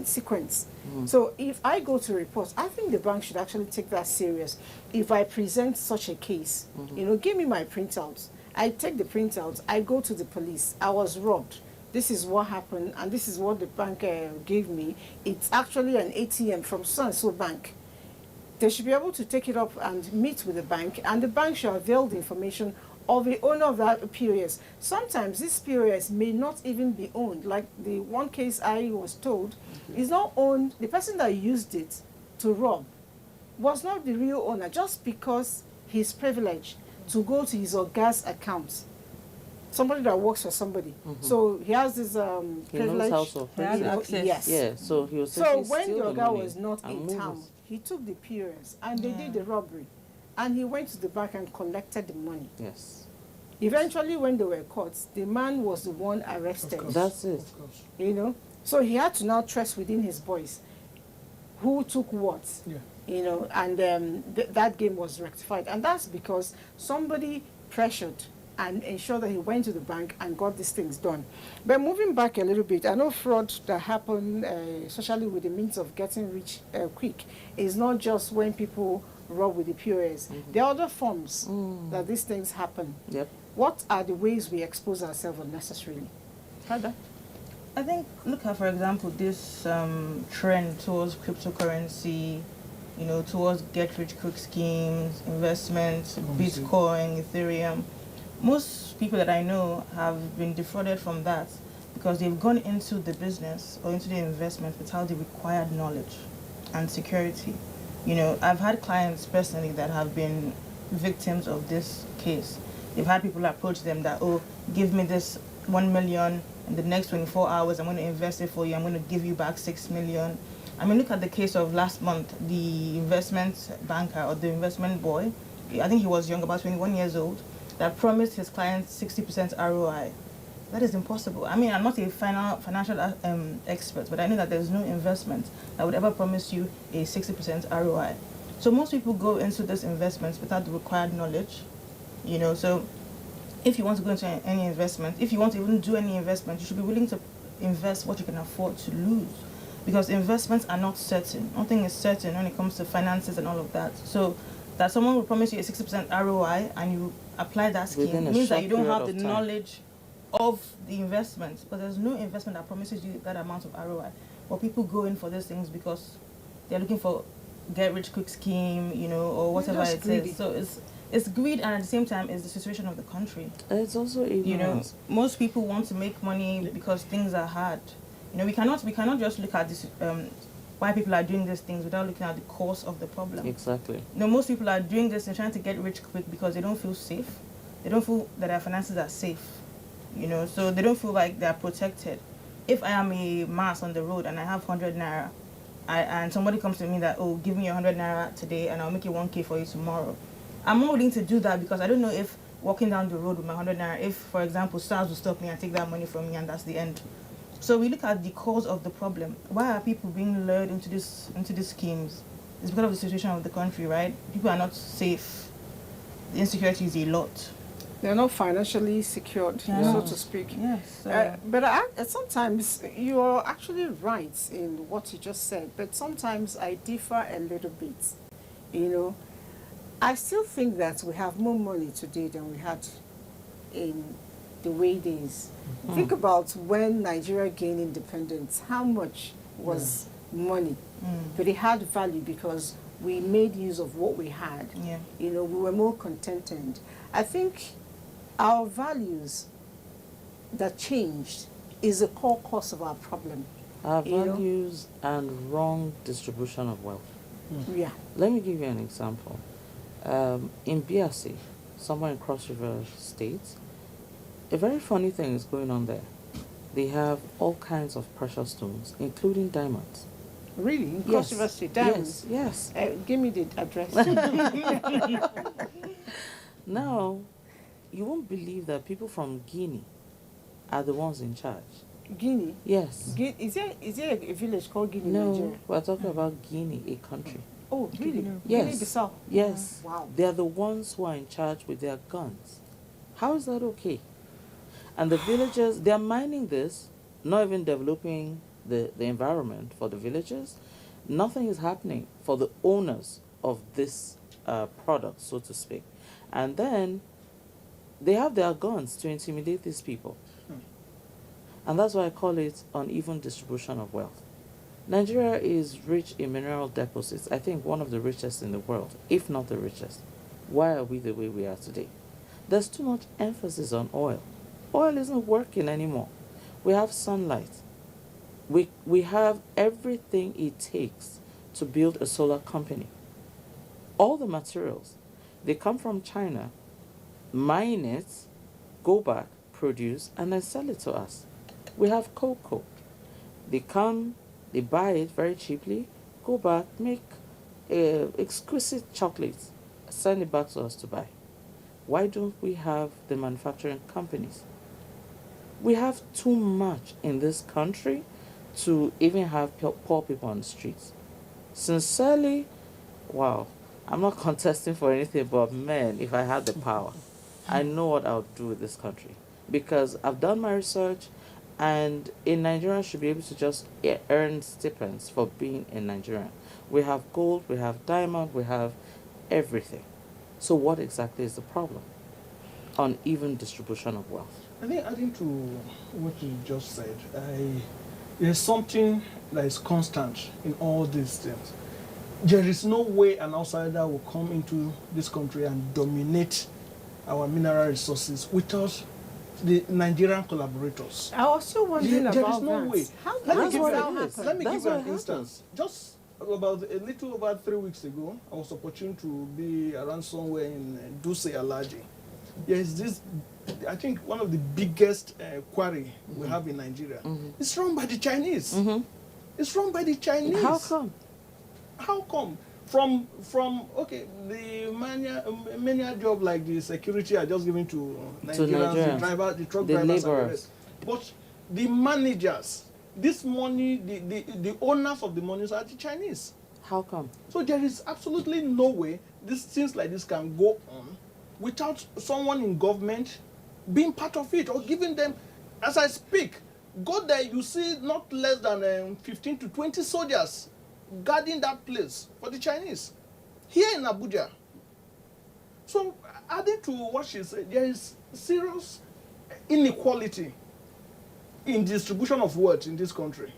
sequence. So if I go to report, I think the bank should actually take that serious. If I present such a case, you know, give me my printouts. I take the printouts, I go to the police. I was robbed. This is what happened, and this is what the bank gave me. It's actually an ATM from so-and-so bank. They should be able to take it up and meet with the bank, and the bank should avail the information of the owner of that POS. Sometimes this POS may not even be owned. Like the one case I was told, is not owned. The person that used it to rob was not the real owner, just because he's privileged to go to his or gas account. Somebody that works for somebody. So he has this privilege. He has access. Yes. Yeah, so he was So when steal the the guy money was not and in move town, it. he took the POS and they did the robbery. And he went to the bank and collected the money. Yes. Eventually, when they were caught, the man was the one arrested. That's it. You know? So he had to now trust within his boys who took what. You know, and that game was rectified. And that's because somebody pressured and ensured that he went to the bank and got these things done. But moving back a little bit, I know fraud that happened, especially with the means of getting rich quick, is not just when people rob with the POS. There are other forms that these things happen. Yep. What are the ways we expose ourselves unnecessarily? Heather? I think, look at, for example, this trend towards cryptocurrency, you know, towards get-rich-quick schemes, investments, Bitcoin, Ethereum. Most people that I know have been defrauded from that because they've gone into the business or into the investment without the required knowledge and security. You know, I've had clients personally that have been victims of this case. They've had people approach them that, oh, give me this 1 million, in the next 24 hours, I'm going to invest it for you, I'm going to give you back 6 million. I mean, look at the case of last month, the investment banker or the investment boy, I think he was young, about 21 years old, that promised his clients 60% ROI. That is impossible. I mean, I'm not a financial expert, but I know that there's no investment that would ever promise you a 60% ROI. So most people go into these investments without the required knowledge, you know. So if you want to go into any investment, if you want to even do any investment, you should be willing to invest what you can afford to lose, because investments are not certain. Nothing is certain when it comes to finances and all of that. So that someone will promise you a 60% ROI and you apply that scheme means that you don't have the knowledge of the investment, but there's no investment that promises you that amount of ROI. But people go in for these things because they're looking for get-rich-quick scheme, you know, or whatever it is. So it's greed, and at the same time, it's the situation of the country. It's also ignorance. You know, most people want to make money because things are hard. You know, we cannot just look at this why people are doing these things without looking at the cause of the problem. Exactly. You know, most people are doing this and trying to get rich quick because they don't feel safe. They don't feel that their finances are safe. You know, so they don't feel like they're protected. If I am a mass on the road and I have 100 naira, and somebody comes to me that, oh, give me 100 naira today and I'll make it 1K for you tomorrow, I'm more willing to do that because I don't know if walking down the road with my 100 naira, if, for example, SARS will stop me and take that money from me and that's the end. So we look at the cause of the problem. Why are people being lured into these schemes? It's because of the situation of the country, right? People are not safe. The insecurity is a lot. They're not financially secured, so to speak. Yes. But sometimes you're actually right in what you just said, but sometimes I differ a little bit. You know, I still think that we have more money today than we had in the way days. Think about when Nigeria gained independence, how much was money? But it had value because we made use of what we had. You know, we were more contented. I think our values that changed is the core cause of our problem. Our values and wrong distribution of wealth. Yeah. Let me give you an example. In BRC, somewhere in Cross River State, a very funny thing is going on there. They have all kinds of precious stones, including diamonds. Really? In Yes. Controversy? Diamond? Yes. Give me the address. Now, you won't believe that people from Guinea are the ones in charge. Guinea? Yes. Is there a village called Guinea in No, Nigeria? we're talking about Guinea, a country. Oh, really? Yes. Guinea-Bissau? Yes. Wow. They are the ones who are in charge with their guns. How is that okay? And the villagers, they are mining this, not even developing the environment for the villagers. Nothing is happening for the owners of this product, so to speak. And then they have their guns to intimidate these people. And that's why I call it uneven distribution of wealth. Nigeria is rich in mineral deposits. I think one of the richest in the world, if not the richest. Why are we the way we are today? There's too much emphasis on oil. Oil isn't working anymore. We have sunlight. We have everything it takes to build a solar company. All the materials, they come from China, mine it, go back, produce, and then sell it to us. We have cocoa. They come, they buy it very cheaply, go back, make exquisite chocolates, send it back to us to buy. Why don't we have the manufacturing companies? We have too much in this country to even have poor people on the streets. Sincerely, wow, I'm not contesting for anything, but man, if I had the power, I know what I would do with this country. Because I've done my research, and in Nigeria should be able to just earn stipends for being in Nigeria. We have gold, we have diamond, we have everything. So what exactly is the problem? Uneven distribution of wealth. I think adding to what you just said, there's something that is constant in all these things. There is no way an outsider will come into this country and dominate our mineral resources without the Nigerian collaborators. I was still wondering about that. There is no way. Let me give you an instance. Just about a little over 3 weeks ago, I was opportune to be around somewhere in Duse Alaji. There is this, I think one of the biggest quarry we have in Nigeria. It's run by the Chinese. It's run by the Chinese. How come? How come? From okay, the mania job like the security are just given to Nigerians, the truck drivers, and the rest. But the managers, this money, the owners of the monies are the Chinese. How come? So there is absolutely no way things like this can go on without someone in government being part of it or giving them, as I speak, go there, you see not less than 15 to 20 soldiers guarding that place for the Chinese here in Abuja. So adding to what she said, there is serious inequality in distribution of wealth in this country.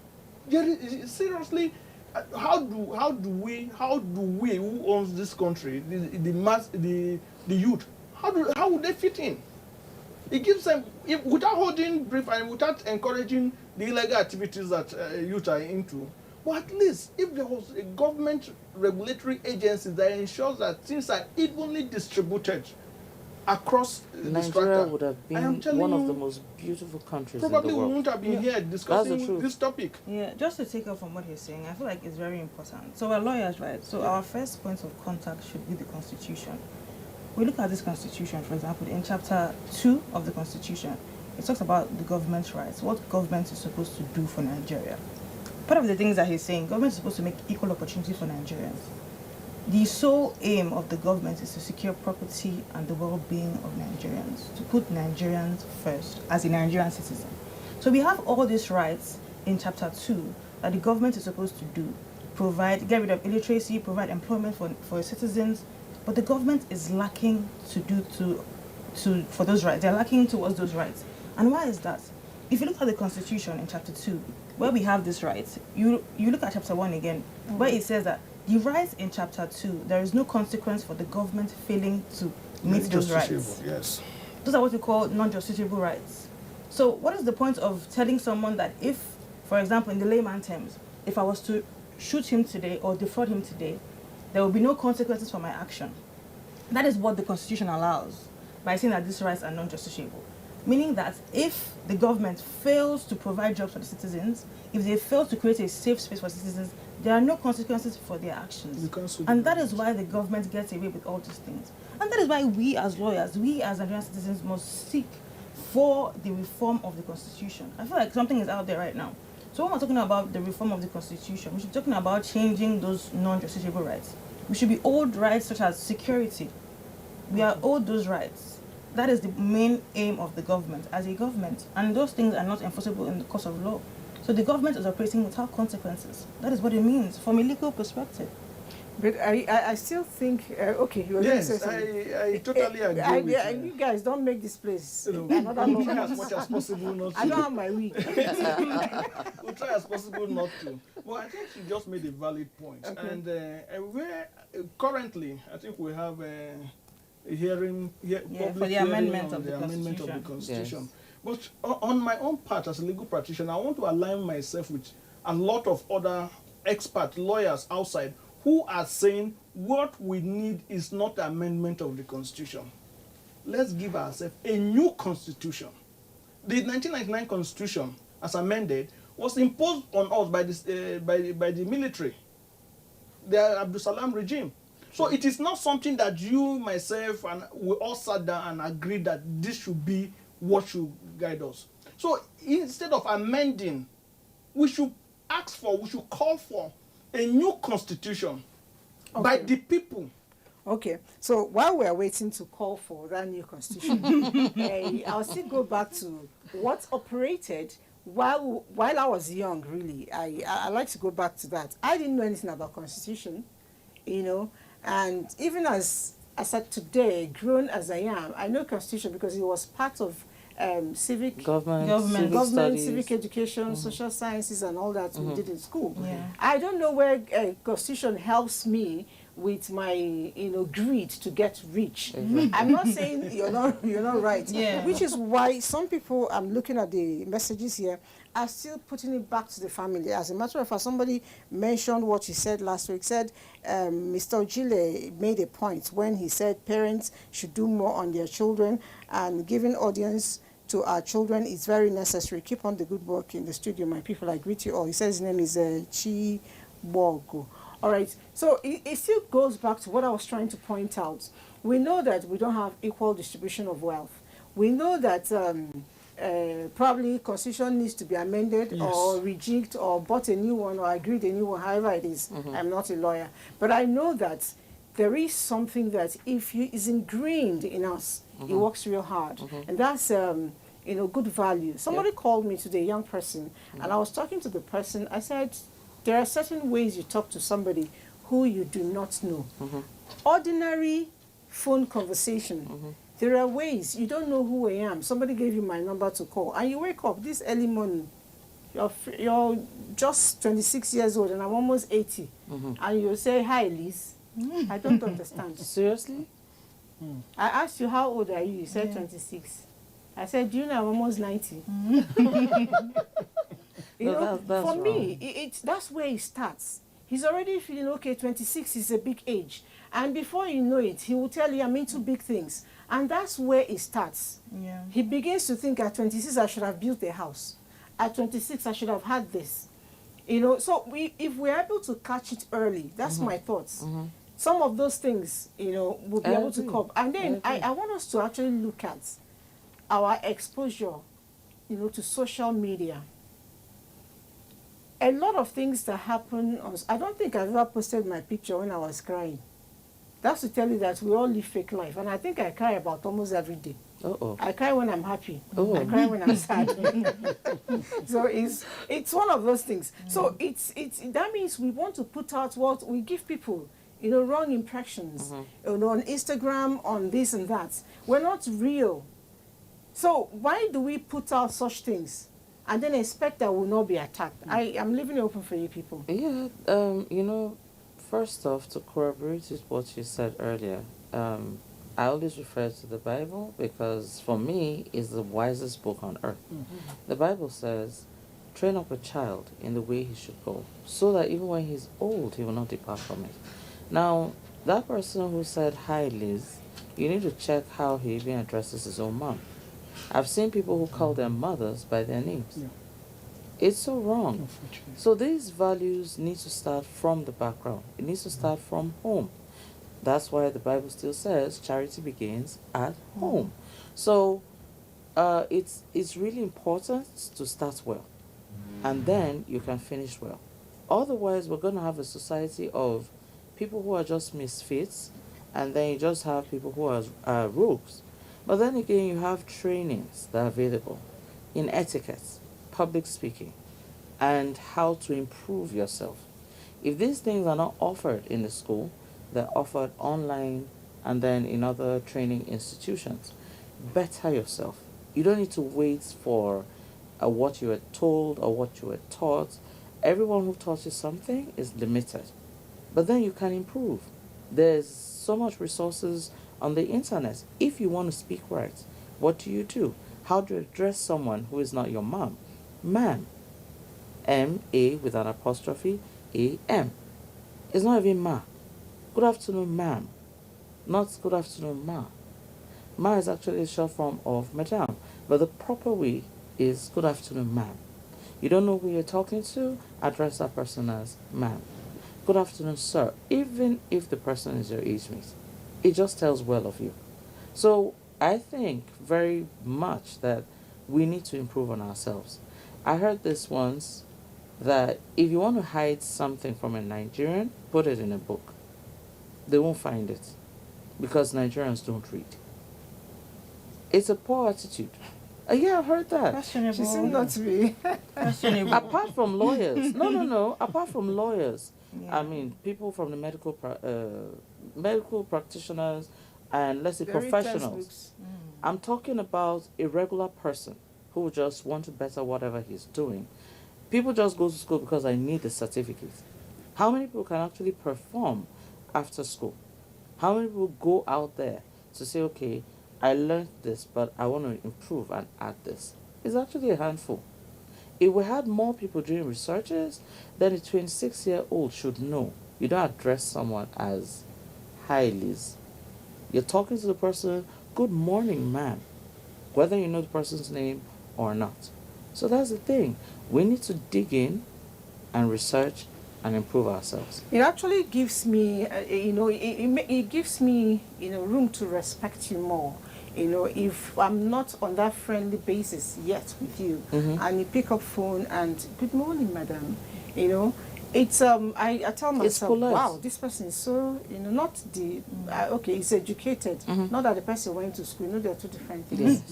There is seriously, how do we who owns this country, the youth, how would they fit in? It gives them, without holding brief and without encouraging the illegal activities that youth are into. But at least if there was a government regulatory agency that ensures that things are evenly distributed across the strata, Nigeria would have been one of the most beautiful countries in the world. Probably we wouldn't have been here discussing this topic. Yeah, just to take off from what he's saying, I feel like it's very important. So we're lawyers, right? So our first point of contact should be the Constitution. We look at this Constitution, for example, in Chapter 2 of the Constitution, it talks about the government's rights, what government is supposed to do for Nigeria. Part of the things that he's saying, government is supposed to make equal opportunity for Nigerians. The sole aim of the government is to secure property and the well-being of Nigerians, to put Nigerians first as a Nigerian citizen. So we have all these rights in Chapter 2 that the government is supposed to do. Get rid of illiteracy, provide employment for citizens, but the government is lacking for those rights. They're lacking towards those rights. And why is that? If you look at the Constitution in Chapter 2, where we have these rights, you look at Chapter 1 again, where it says that the rights in Chapter 2, there is no consequence for the government failing to meet those rights. Yes. Those are what we call non-justiciable rights. So what is the point of telling someone that if, for example, in the layman terms, if I was to shoot him today or defraud him today, there will be no consequences for my action? That is what the Constitution allows by saying that these rights are non-justiciable. Meaning that if the government fails to provide jobs for the citizens, if they fail to create a safe space for citizens, there are no consequences for their actions. And that is why the government gets away with all these things. And that is why we as lawyers, we as Nigerian citizens must seek for the reform of the Constitution. I feel like something is out there right now. So when we're talking about the reform of the Constitution, we should be talking about changing those non-justiciable rights. We should be owed rights such as security. We are owed those rights. That is the main aim of the government as a government. And those things are not enforceable in the course of law. So the government is operating without consequences. That is what it means from a legal perspective. But I still think, okay, you were yes, going to say something. I totally agree with you. You guys don't make this place another law. We'll try as much as possible not to. I don't have my week. We'll try as possible not to. Well, I think you just made a valid point. Okay. And we're currently, I think we have a hearing, for the amendment of the Constitution. Yes. But on my own part as a legal practitioner, I want to align myself with a lot of other expert lawyers outside who are saying what we need is not the amendment of the Constitution. Let's give ourselves a new Constitution. The 1999 Constitution, as amended, was imposed on us by the military, the Abdul Salam regime. So it is not something that you, myself, and we all sat down and agreed that this should be what should guide us. So instead of amending, we should call for a new constitution by the people. Okay, so while we are waiting to call for that new constitution, I'll still go back to what operated while I was young, really. I like to go back to that. I didn't know anything about constitution, and even as I said today, grown as I am, I know constitution because it was part of civic government, civic education, social sciences, and all that we did in school. Yeah. I don't know where constitution helps me with my greed to get rich. I'm not saying you're not right. Yeah. Which is why some people, I'm looking at the messages here, are still putting it back to the family. As a matter of fact, somebody mentioned what you said last week. Said Mr. Ojile made a point when he said parents should do more on their children, and giving audience to our children is very necessary. Keep on the good work in the studio, my people. I greet you all. He says his name is Chi Bogo. All right, so it still goes back to what I was trying to point out. We know that we don't have equal distribution of wealth. We know that probably constitution needs to be amended or rejigged or bought a new one or agreed a new one, however it is. I'm not a lawyer. But I know that there is something that is ingrained in us, it works real hard. And that's good value. Somebody called me today, a young person, and I was talking to the person. I said, there are certain ways you talk to somebody who you do not know. Ordinary phone conversation. There are ways you don't know who I am. Somebody gave you my number to call, and you wake up this early morning. You're just 26 years old, and I'm almost 80, and you say, "Hi, Liz." I don't understand. Seriously? I asked you, how old are you? You said 26. I said, do you know I'm almost 90? That's for me, that's where it starts. He's already feeling, okay, 26 is a big age. And before you know it, he will tell you, I'm into big things. And that's where it starts. Yeah. He begins to think, at 26, I should have built a house. At 26, I should have had this. So if we're able to catch it early, that's my thoughts. Some of those things, we'll be able to cope. And then I want us to actually look at our exposure, to social media. A lot of things that happen, I don't think I've ever posted my picture when I was crying. That's to tell you that we all live fake life. And I think I cry about almost every day. I cry when I'm happy. I cry when I'm sad. So it's one of those things. So that means we want to put out what we give people, wrong impressions, on Instagram, on this and that. We're not real. So why do we put out such things and then expect that we'll not be attacked? I am leaving it open for you people. Yeah, first off, to corroborate with what you said earlier, I always refer to the Bible because for me it's the wisest book on earth. The Bible says, train up a child in the way he should go, so that even when he's old, he will not depart from it. Now, that person who said, hi Liz, you need to check how he even addresses his own mom. I've seen people who call their mothers by their names. It's so wrong. So these values need to start from the background. It needs to start from home. That's why the Bible still says charity begins at home. So it's really important to start well, and then you can finish well. Otherwise, we're going to have a society of people who are just misfits, and then you just have people who are rogues. But then again, you have trainings that are available in etiquette, public speaking, and how to improve yourself. If these things are not offered in the school, they're offered online and then in other training institutions. Better yourself. You don't need to wait for what you were told or what you were taught. Everyone who taught you something is limited, but then you can improve. There's so much resources on the internet. If you want to speak right, what do? How do you address someone who is not your mom? Ma'am. M-A with an apostrophe, A-M. It's not even ma. Good afternoon, ma'am. Not good afternoon, ma. Ma is actually a short form of madam, but the proper way is good afternoon, ma'am. You don't know who you're talking to, address that person as ma'am. Good afternoon, sir, even if the person is your age mate. It just tells well of you. So I think very much that we need to improve on ourselves. I heard this once, that if you want to hide something from a Nigerian, put it in a book. They won't find it, because Nigerians don't read. It's a poor attitude. Yeah, I've heard that. Questionable. She seemed not to be. Questionable. Apart from lawyers. No. Apart from lawyers. Yeah. I mean, people from the medical practitioners and, let's say, Very professionals. I'm talking about a regular person who just want to better whatever he's doing. People just go to school because I need a certificate. How many people can actually perform after school? How many people go out there to say, okay, I learned this, but I want to improve and add this? It's actually a handful. If we had more people doing researches, then a 26-year-old should know. You don't address someone as, hi, Liz. You're talking to the person, good morning, ma'am, whether you know the person's name or not. So that's the thing. We need to dig in and research and improve ourselves. It actually gives me, it gives me, room to respect you more. If I'm not on that friendly basis yet with you, and you pick up phone and, good morning, madam, it's, I tell myself, wow, this person is so, not the, okay, he's educated, not that the person went to school, they're two different things.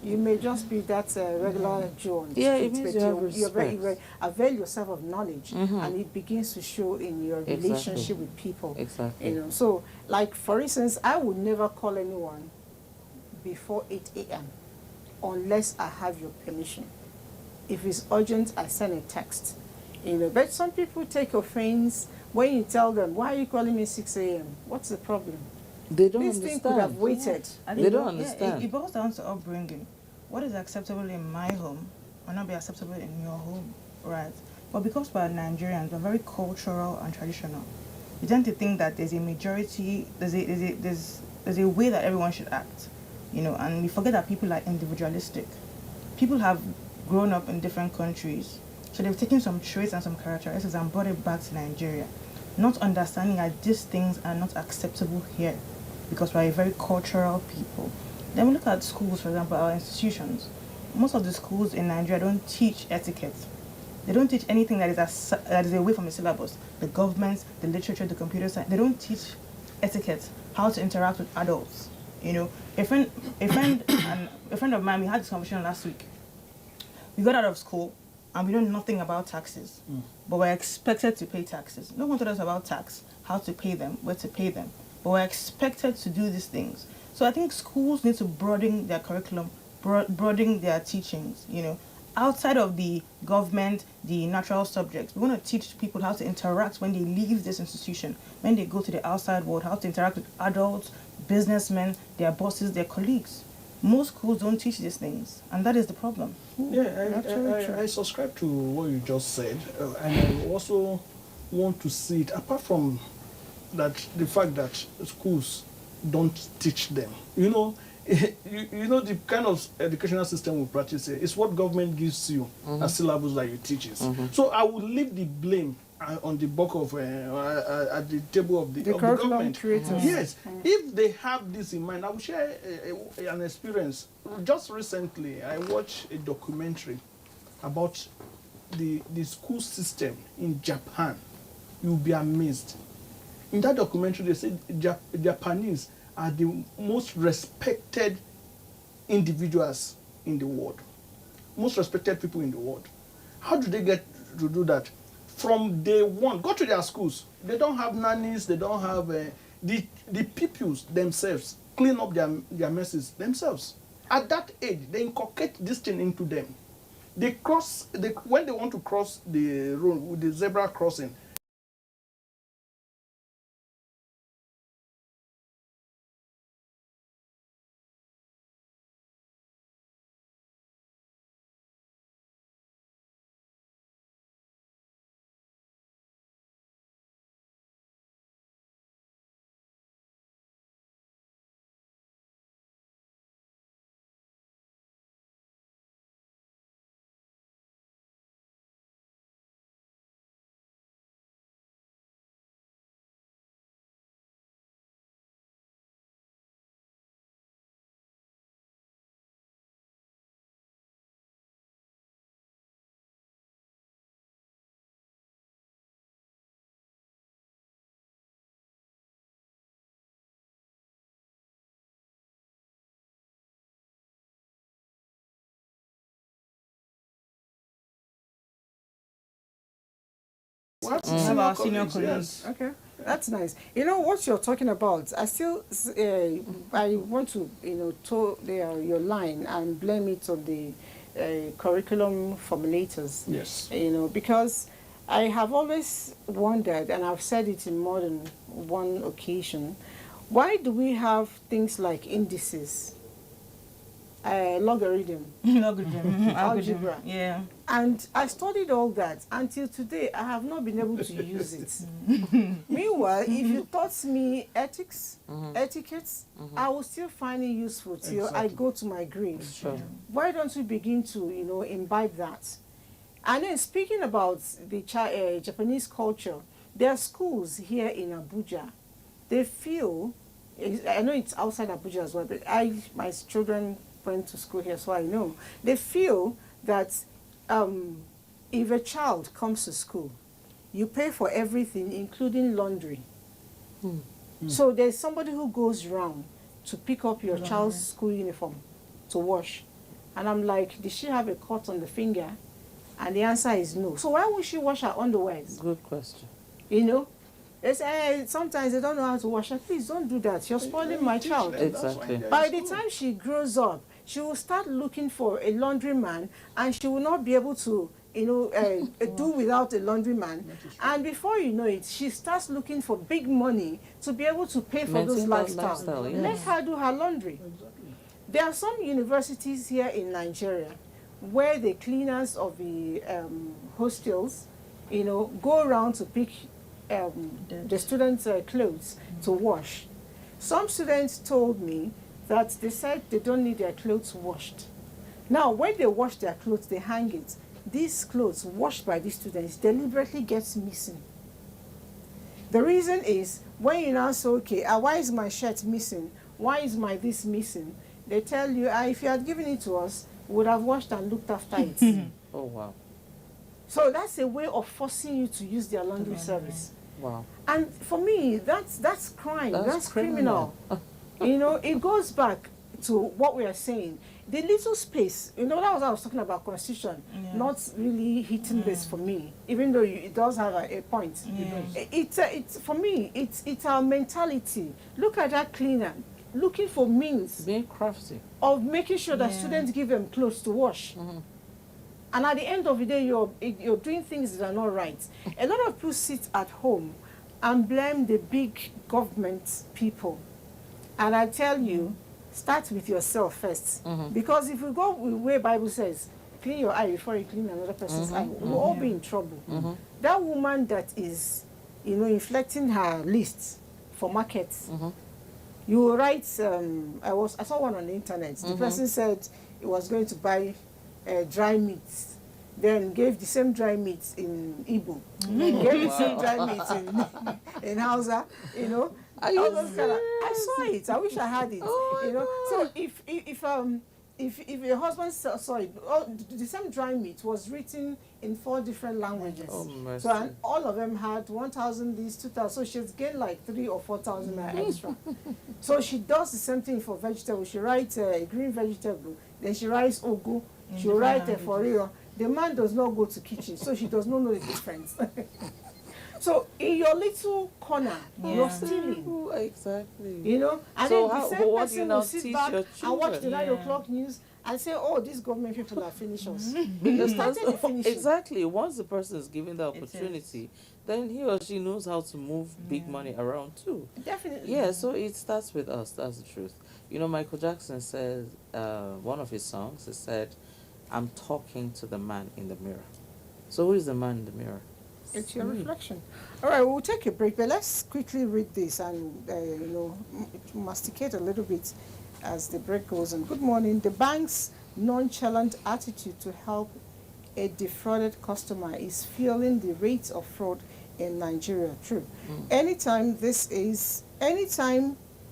You may just be that regular Joe on the street, it means but you're very, avail yourself of knowledge, and it begins to show in your relationship with people. Exactly. So, like, for instance, I would never call anyone before 8 a.m. unless I have your permission. If it's urgent, I send a text. But some people take offense when you tell them, why are you calling me 6 a.m.? What's the problem? They don't This understand. thing could have waited. Yeah. They don't understand. It boils down to upbringing. What is acceptable in my home will not be acceptable in your home, right? But because we're Nigerians, we're very cultural and traditional. We tend to think that there's a majority, there's a way that everyone should act, and we forget that people are individualistic. People have grown up in different countries, so they've taken some traits and some characteristics and brought it back to Nigeria, not understanding that these things are not acceptable here, because we're a very cultural people. Then we look at schools, for example, our institutions. Most of the schools in Nigeria don't teach etiquette. They don't teach anything that is away from the syllabus. The government, the literature, the computer science, they don't teach etiquette, how to interact with adults. A friend of mine, we had this conversation last week. We got out of school and we know nothing about taxes, but we're expected to pay taxes. No one told us about tax, how to pay them, where to pay them, but we're expected to do these things. So I think schools need to broaden their curriculum, broaden their teachings, outside of the government, the natural subjects. We want to teach people how to interact when they leave this institution, when they go to the outside world, how to interact with adults, businessmen, their bosses, their colleagues. Most schools don't teach these things, and that is the problem. Yeah, I subscribe to what you just said, and I also want to see it, apart from that, the fact that schools don't teach them. you know, the kind of educational system we practice here is what government gives you as syllabus that you teaches. So I would leave the blame on the bulk of at the table of the government. Creators. Yes, if they have this in mind, I will share an experience. Just recently, I watched a documentary about the school system in Japan. You'll be amazed. In that documentary, they said Japanese are the most respected individuals in the world, most respected people in the world. How do they get to do that? From day one, go to their schools. They don't have nannies. They don't have the pupils themselves clean up their messes themselves. At that age, they inculcate this thing into them. They when they want to cross the road with the zebra crossing. Senior colleagues. Yes. Okay, that's nice. You know what you're talking about. I still, I want to, toe your line and blame it on the curriculum formulators. Yes. Because I have always wondered, and I've said it in more than one occasion, why do we have things like indices? Logarithm, algebra. Yeah. And I studied all that until today. I have not been able to use it. Meanwhile, if you taught me ethics, etiquettes, I will still find it useful till I go to my grave. Sure. Why don't we begin to, imbibe that? And then speaking about the Japanese culture, there are schools here in Abuja. They feel, I know it's outside Abuja as well, but my children went to school here, so I know. They feel that if a child comes to school, you pay for everything, including laundry. So there's somebody who goes around to pick up your child's school uniform to wash. And I'm like, did she have a cut on the finger? And the answer is no. So why would she wash her underwears? Good question. They say, sometimes they don't know how to wash her. Please don't do that. You're spoiling my child. Exactly. By the time she grows up, she will start looking for a laundryman, and she will not be able to, do without a laundryman. And before you know it, she starts looking for big money to be able to pay for those lifestyles. Yes. Let her do her laundry. Exactly. There are some universities here in Nigeria where the cleaners of the hostels, go around to pick the students' clothes to wash. Some students told me that they said they don't need their clothes washed. Now, when they wash their clothes, they hang it. These clothes washed by these students deliberately gets missing. The reason is, when you now say, okay, why is my shirt missing? Why is my this missing? They tell you, if you had given it to us, we would have washed and looked after it. Oh, wow. So that's a way of forcing you to use their laundry service. Wow. And for me, that's crime. That's criminal. It goes back to what we are saying. The little space, that was what I was talking about constitution, not really hitting this for me, even though it does have a point. It's for me, it's our mentality. Look at that cleaner, looking for means. Being crafty. Of making sure that students give them clothes to wash. And at the end of the day, you're doing things that are not right. A lot of people sit at home and blame the big government people. And I tell you, start with yourself first. Because if you go where Bible says, clean your eye before you clean another person's eye, we'll all be in trouble. That woman that is, inflecting her list for markets, You write, I saw one on the internet. The person said he was going to buy dry meats, then gave the same dry meats in Igbo, gave the same dry meats in Hausa, you know. All those kind of, I saw it. I wish I had it. You know. So if your husband saw it, the same dry meat was written in 4 different languages. Oh, mercy. So and all of them had 1,000, these 2,000. So she's gained like 3,000 or 4,000 extra. So she does the same thing for vegetables. She writes a green vegetable, then she writes ogu. She writes a for real. The man does not go to kitchen, so she does not know the difference. So in your little corner, you're stealing. Exactly. You know, and so then the same person will sit back and watch the 9 o'clock news and say, "Oh, these government people are finishers." They started finishing. Exactly. Once the person is given the opportunity, then he or she knows how to move big money around too. Definitely. Yeah. So it starts with us. That's the truth. You know, Michael Jackson says one of his songs. He said, "I'm talking to the man in the mirror." So who is the man in the mirror? It's your reflection. All right, we'll take a break, but let's quickly read this and, you know, masticate a little bit as the break goes on. Good morning. The bank's nonchalant attitude to help a defrauded customer is fueling the rates of fraud in Nigeria. True. Anytime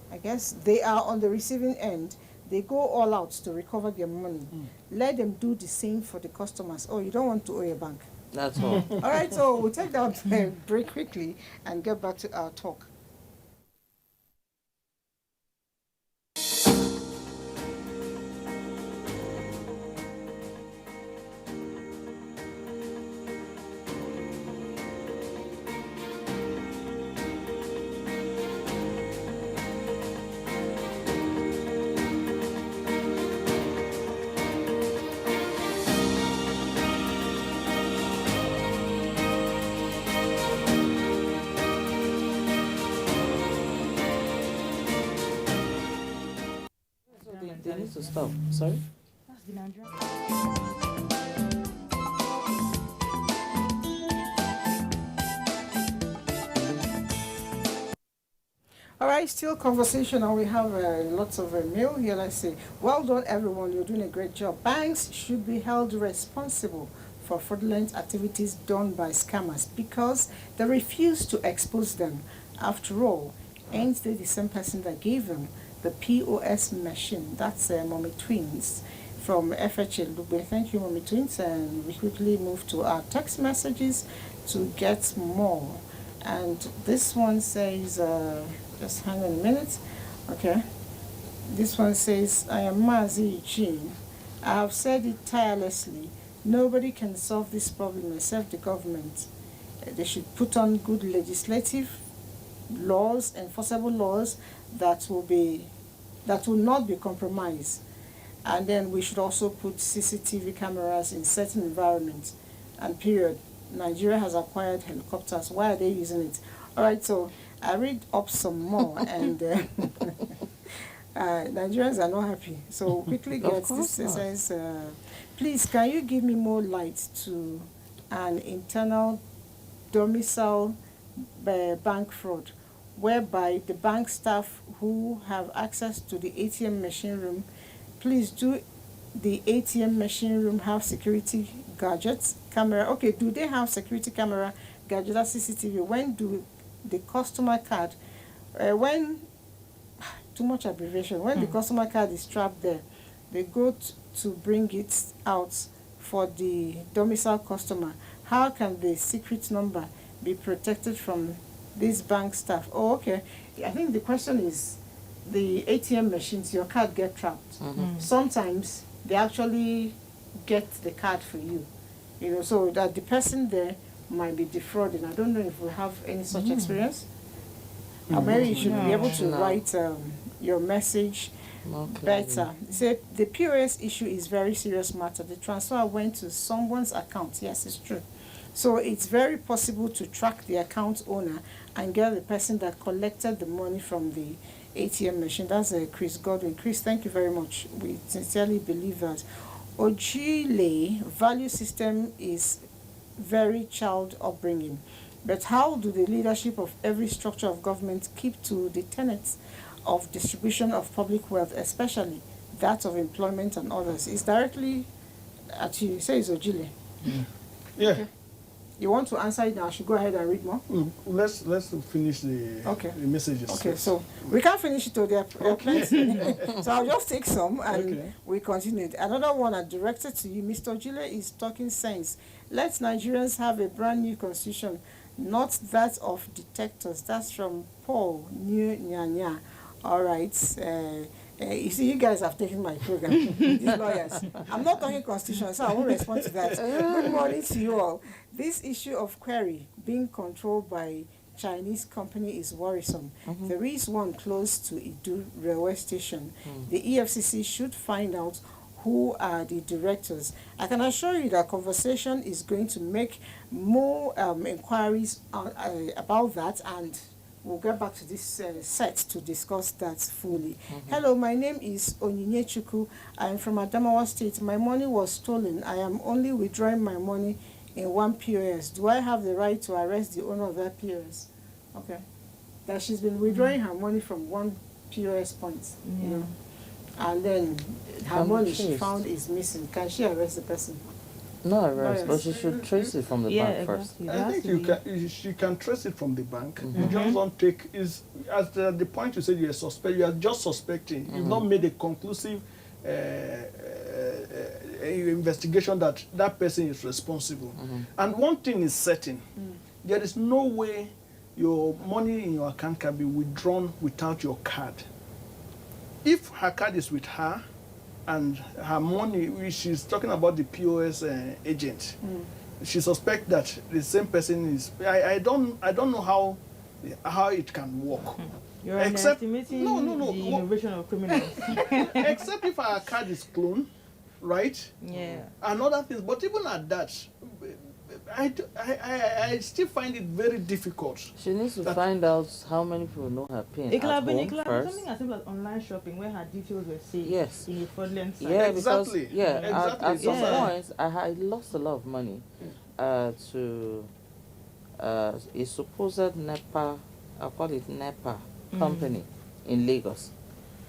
I guess they are on the receiving end, they go all out to recover their money. Let them do the same for the customers. Oh, you don't want to owe a bank. That's all. All right, so we'll take that break quickly and get back to our talk. They need to stop. Sorry? All right, still conversation, and we have lots of mail here. Let's say, well done, everyone. You're doing a great job. Banks should be held responsible for fraudulent activities done by scammers because they refuse to expose them. After all, ain't they the same person that gave them the POS machine? That's Mommy Twins from FHL Lube. Thank you, Mommy Twins. And we quickly move to our text messages to get more. And this one says, just hang on a minute. Okay. This one says, I am Mazi Eugene. I have said it tirelessly. Nobody can solve this problem except the government. They should put on good legislative laws, enforceable laws that will not be compromised. And then we should also put CCTV cameras in certain environments. And period. Nigeria has acquired helicopters. Why are they using it? All right, so I read up some more, and Nigerians are not happy. So quickly get this. It says, please, can you give me more light to an internal domicile bank fraud, whereby the bank staff who have access to the ATM machine room, please do the ATM machine room have security gadgets, camera? Okay, do they have security camera, gadget, CCTV? When do the customer card, too much abbreviation, when the customer card is trapped there, they go to bring it out for the domicile customer. How can the secret number be protected from this bank staff? Oh, okay. I think the question is, the ATM machines, your card get trapped. Sometimes they actually get the card for you, you know, so that the person there might be defrauding. I don't know if we have any such experience. Maybe you should be able to write your message better. Say the POS issue is very serious matter. The transfer went to someone's account. Yes, it's true. So it's very possible to track the account owner and get the person that collected the money from the ATM machine. That's Chris Godwin. Chris, thank you very much. We sincerely believe that. Ojile value system is very child upbringing. But how do the leadership of every structure of government keep to the tenets of distribution of public wealth, especially that of employment and others, is directly at you. Say it's Ojile. Yeah. Okay. You want to answer it now? I should go ahead and read more? Let's finish the messages. Okay, so we can't finish it till there are plenty. So I'll just take some and we continue. Another one I directed to you, Mr. Ojile is talking sense. Let Nigerians have a brand new constitution, not that of dictators. That's from Paul New Nyanya. All right. You see, you guys have taken my program, these lawyers. I'm not talking constitution, so I won't respond to that. Good morning to you all. This issue of query being controlled by Chinese company is worrisome. There is one close to Idu railway station. The EFCC should find out who are the directors. I can assure you that conversation is going to make more inquiries about that, and we'll get back to this set to discuss that fully. Hello, my name is Onyinye Chuku. I am from Adamawa State. My money was stolen. I am only withdrawing my money in one POS. Do I have the right to arrest the owner of that POS? Okay. That she's been withdrawing her money from one POS point, you know, and then her money she found is missing. Can she arrest the person? No arrest, but she should trace it from the bank first. I think she can trace it from the bank. You just don't take as the point you said you are just suspecting. You've not made a conclusive investigation that that person is responsible. And one thing is certain: there is no way your money in your account can be withdrawn without your card. If her card is with her, and her money, she's talking about the POS agent. She suspects that the same person is. I don't know how it can work. You're underestimating the innovation of criminals. Except if her card is cloned, right? Yeah. And other things. But even at that, I still find it very difficult. She needs to find out how many people know her PIN. It could have been something as simple as online shopping where her details were saved in a fraudulent site. Yeah, because at some point I lost a lot of money to a supposed NEPA, I call it NEPA company in Lagos.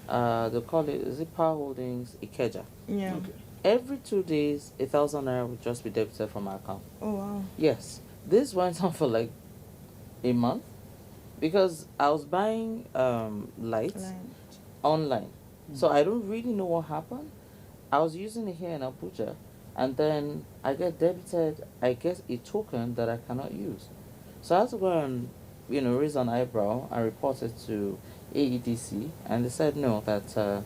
They call it Zipper Holdings Ikeja. Yeah. Okay. Every 2 days, 1,000 naira would just be debited from my account. Oh, wow. Yes. This went on for like a month because I was buying lights online. So I don't really know what happened. I was using it here in Abuja, and then I get debited, I guess, a token that I cannot use. So I had to go and, raise an eyebrow and report it to AEDC, and they said no, that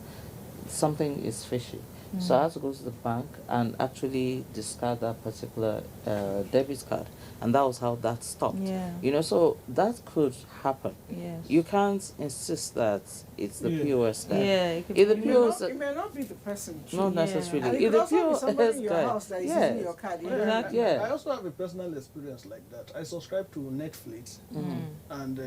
something is fishy. So I had to go to the bank and actually discard that particular debit card, and that was how that stopped. Yeah. So that could happen. Yes. You can't insist that it's the POS guy. Yeah. It may not be the person. Not necessarily. And it could also be somebody in your house that is using your card. I also have a personal experience like that. I subscribe to Netflix, and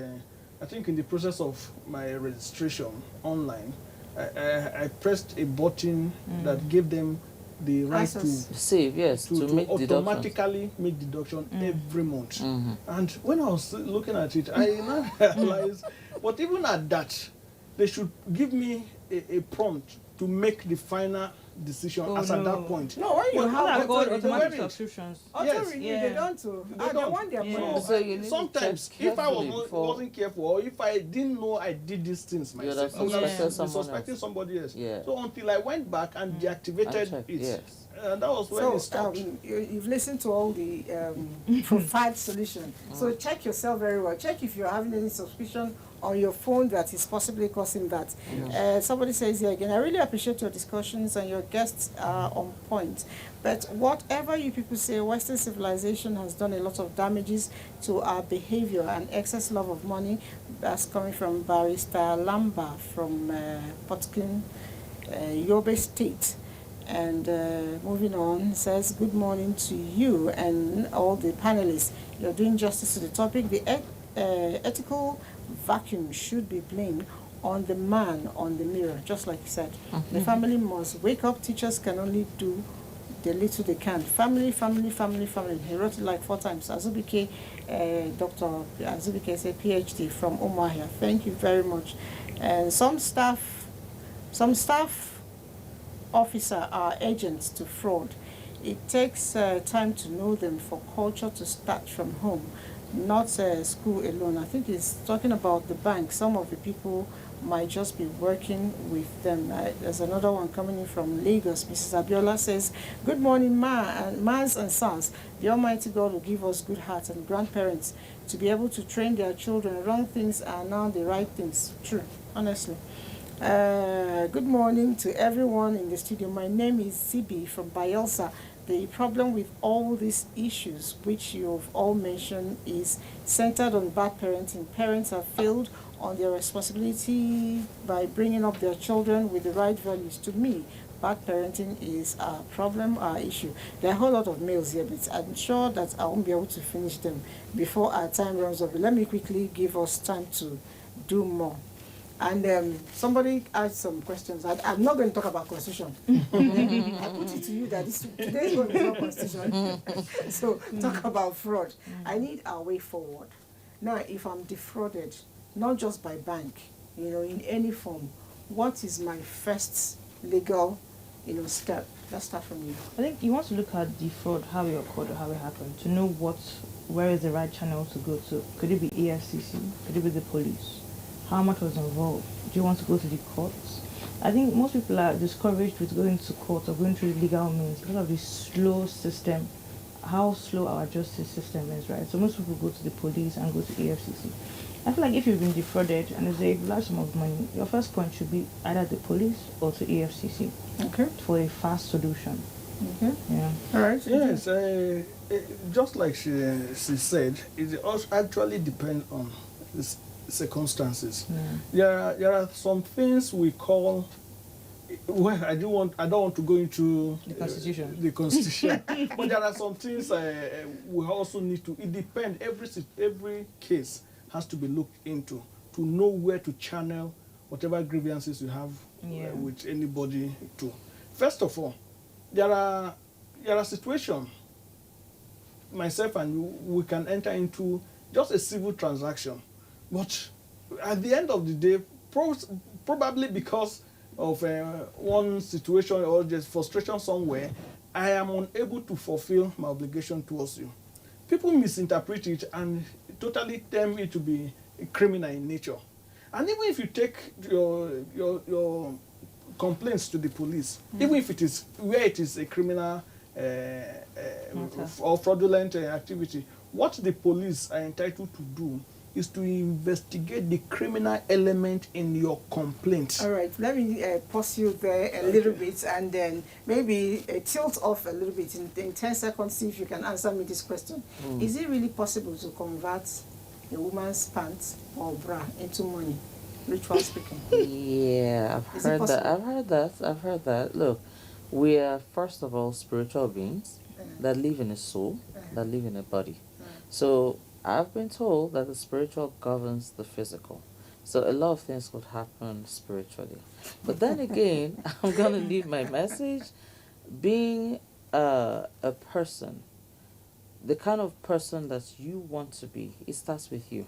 I think in the process of my registration online, I pressed a button that gave them the right to save, to make automatically make deduction every month. And when I was looking at it, I now realized, but even at that, they should give me a prompt to make the final decision at that point. No, when you have automatic subscriptions. They don't. They want their money. So sometimes, if I wasn't careful, or if I didn't know I did these things myself, I would have suspected somebody else. So until I went back and deactivated it, that was when it stopped. You've listened to all the provide solution. So check yourself very well. Check if you're having any suspicion on your phone that is possibly causing that. Somebody says here again, I really appreciate your discussions and your guests are on point. But whatever you people say, Western civilization has done a lot of damages to our behavior and excess love of money. That's coming from Barrister Lamba from Potkin, Yobe State. And moving on, says, good morning to you and all the panelists. You're doing justice to the topic. The ethical vacuum should be blamed on the man on the mirror, just like you said. The family must wake up. Teachers can only do the little they can. Family, family, family, family. He wrote it like 4 times. Azubike, Dr. Azubike is a PhD from Umuahia. Thank you very much. And some staff officer are agents to fraud. It takes time to know them for culture to start from home, not school alone. I think it's talking about the bank. Some of the people might just be working with them. There's another one coming in from Lagos. Mrs. Abiola says, "Good morning, Mas and Sons. The Almighty God will give us good hearts and grandparents to be able to train their children. Wrong things are now the right things." True, honestly. Good morning to everyone in the studio. My name is Sibi from Bayelsa. The problem with all these issues, which you've all mentioned, is centered on bad parenting. Parents have failed on their responsibility by bringing up their children with the right values. To me, bad parenting is a problem, our issue. There are a whole lot of mails here, but I'm sure that I won't be able to finish them before our time runs up. Let me quickly give us time to do more. And somebody asked some questions. I'm not going to talk about constitution. I put it to you that today's one is not constitution. So talk about fraud. I need our way forward. Now, if I'm defrauded, not just by bank, in any form, what is my first legal, step? Let's start from you. I think you want to look at the fraud, how it occurred or how it happened, to know where is the right channel to go to. Could it be EFCC? Could it be the police? How much was involved? Do you want to go to the courts? I think most people are discouraged with going to court or going through the legal means because of the slow system, how slow our justice system is, right? So most people go to the police and go to EFCC. I feel like if you've been defrauded and there's a large sum of money, your first point should be either the police or to EFCC. Okay. For a fast solution. Okay. Yeah. All right. Yes, just like she said, it also actually depends on the circumstances. Yeah. There are some things we call. Well, I don't want to go into the constitution. The constitution, but there are some things we also need to. It depends. Every case has to be looked into to know where to channel whatever grievances you have with anybody to. First of all, there are situations. Myself and you, we can enter into just a civil transaction, but at the end of the day, probably because of one situation or just frustration somewhere, I am unable to fulfill my obligation towards you. People misinterpret it and totally term it to be criminal in nature. And even if you take your complaints to the police, even if it is where it is a criminal or fraudulent activity, what the police are entitled to do is to investigate the criminal element in your complaint. All right, let me pause you there a little bit and then maybe tilt off a little bit in 10 seconds, see if you can answer me this question. Is it really possible to convert a woman's pants or bra into money, ritual speaking? Yeah, I've heard that. Look, we are first of all spiritual beings that live in a soul, that live in a body. So I've been told that the spiritual governs the physical. So a lot of things could happen spiritually. But then again, I'm going to leave my message. Being a person, the kind of person that you want to be, it starts with you.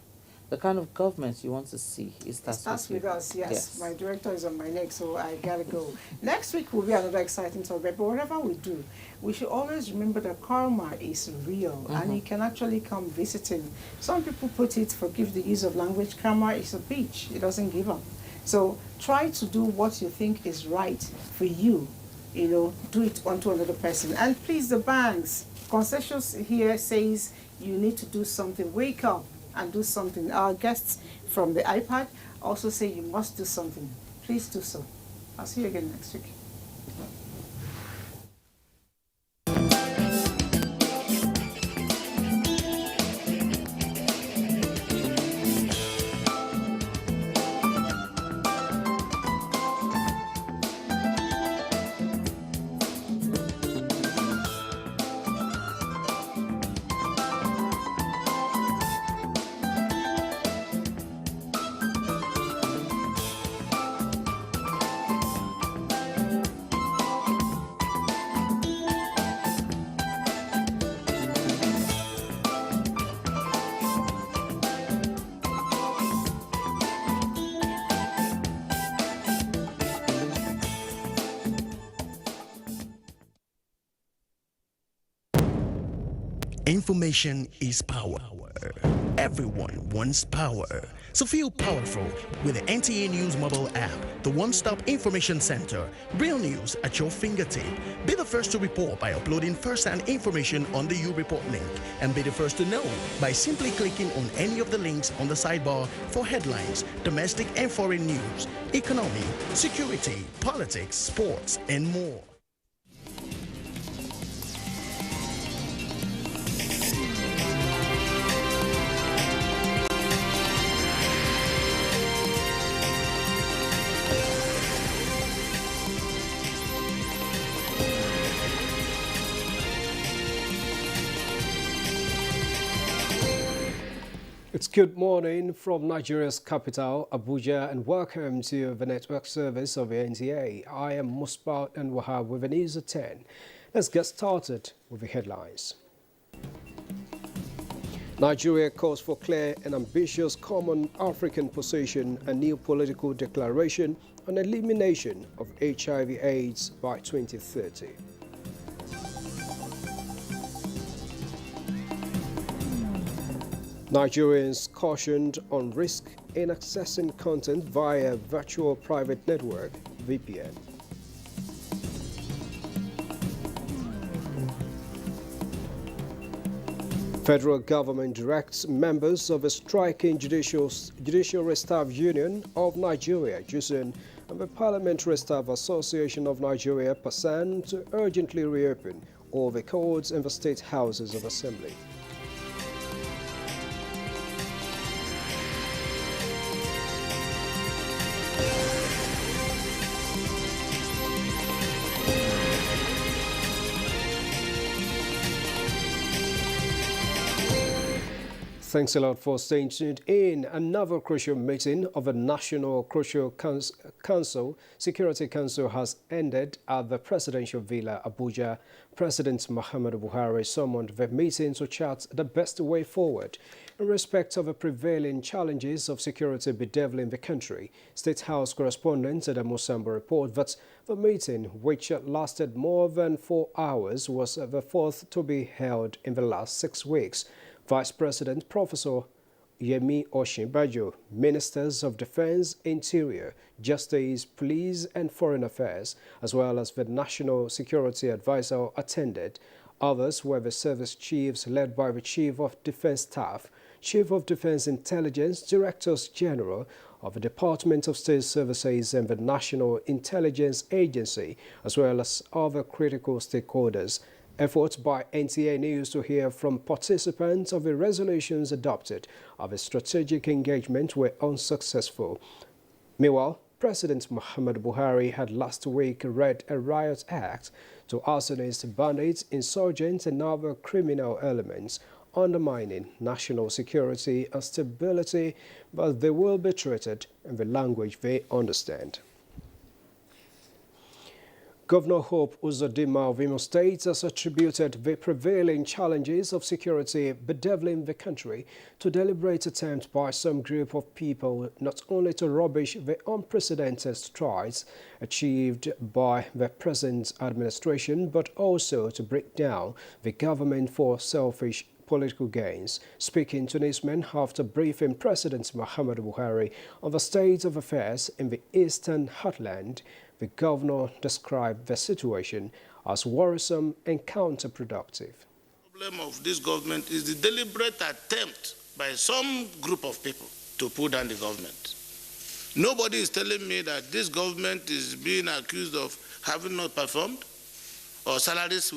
The kind of government you want to see, it starts with us, yes. My director is on my neck, so I gotta go. Next week will be another exciting topic, but whatever we do, we should always remember that karma is real and it can actually come visiting. Some people put it, forgive the use of language, karma is a bitch, it doesn't give up. So try to do what you think is right for you, do it onto another person. And please, the banks, concessions here says you need to do something, wake up and do something. Our guests from the iPad also say you must do something. Please do so. I'll see you again next week. Information is power. Everyone wants power. So feel powerful with the NTA News mobile app, the one-stop information center. Real news at your fingertip. Be the first to report by uploading first-hand information on the You Report link. And be the first to know by simply clicking on any of the links on the sidebar for headlines, domestic and foreign news, economy, security, politics, sports, and more. It's good morning from Nigeria's capital, Abuja, and welcome to the network service of the NTA. I am Musbat and Wahab with the news at 10. Let's get started with the headlines. Nigeria calls for clear and ambitious common African position and new political declaration on elimination of HIV/AIDS by 2030. Nigerians cautioned on risk in accessing content via virtual private network, VPN. Federal government directs members of a striking Judiciary Staff Union of Nigeria, JUSUN, and the Parliamentary Staff Association of Nigeria, PASAN, to urgently reopen all the courts and the state houses of assembly. Thanks a lot for staying tuned in. Another crucial meeting of the National Crucial Council, Security Council has ended at the Presidential Villa, Abuja. President Muhammadu Buhari summoned the meeting to chart the best way forward in respect of the prevailing challenges of security bedeviling the country. State House correspondent at the Musamba report that the meeting, which lasted more than 4 hours, was the fourth to be held in the last 6 weeks. Vice President Professor Yemi Osinbajo, Ministers of Defense, Interior, Justice, Police and Foreign Affairs, as well as the National Security Advisor attended. Others were the service chiefs led by the Chief of Defense Staff, Chief of Defense Intelligence, Directors General of the Department of State Services and the National Intelligence Agency, as well as other critical stakeholders. Efforts by NTA News to hear from participants of the resolutions adopted of a strategic engagement were unsuccessful. Meanwhile, President Muhammadu Buhari had last week read a riot act to arsonist bandits, insurgents and other criminal elements undermining national security and stability, but they will be treated in the language they understand. Governor Hope Uzodinma of Imo State has attributed the prevailing challenges of security bedeviling the country to deliberate attempt by some group of people not only to rubbish the unprecedented strides achieved by the present administration, but also to break down the government for selfish political gains. Speaking to newsmen after briefing President Muhammadu Buhari on the state of affairs in the Eastern Heartland, the governor described the situation as worrisome and counterproductive. The problem of this government is the deliberate attempt by some group of people to pull down the government. Nobody is telling me that this government is being accused of having not performed, or salaries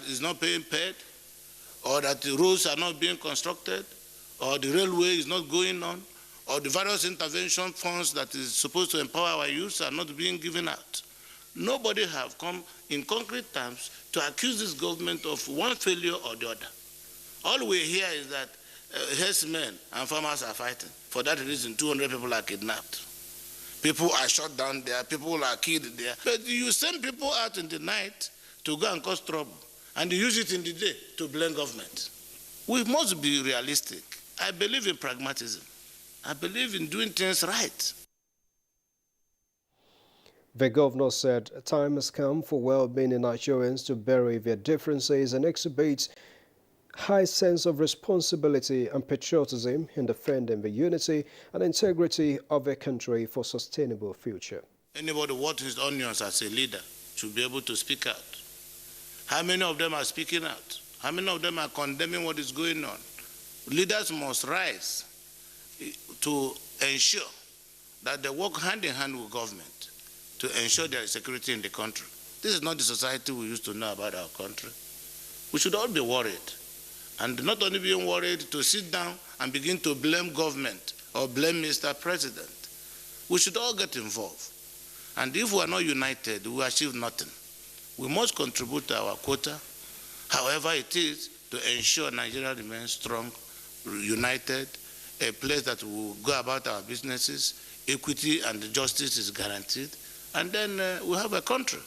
is not being paid, or that the roads are not being constructed, or the railway is not going on, or the various intervention funds that is supposed to empower our youth are not being given out. Nobody have come in concrete terms to accuse this government of one failure or the other. All we hear is that herdsmen and farmers are fighting. For that reason, 200 people are kidnapped. People are shot down there, people are killed there. But you send people out in the night to go and cause trouble, and you use it in the day to blame government. We must be realistic. I believe in pragmatism. I believe in doing things right. The governor said time has come for well-meaning Nigerians to bury their differences and exhibit high sense of responsibility and patriotism in defending the unity and integrity of a country for sustainable future. Anybody worth his onions as a leader should be able to speak out. How many of them are speaking out? How many of them are condemning what is going on? Leaders must rise to ensure that they work hand in hand with government to ensure there is security in the country. This is not the society we used to know about our country. We should all be worried. And not only being worried to sit down and begin to blame government or blame Mr. President. We should all get involved. And if we are not united, we achieve nothing. We must contribute to our quota, however it is, to ensure Nigeria remains strong, united, a place that we will go about our businesses, equity and justice is guaranteed, and then we have a country.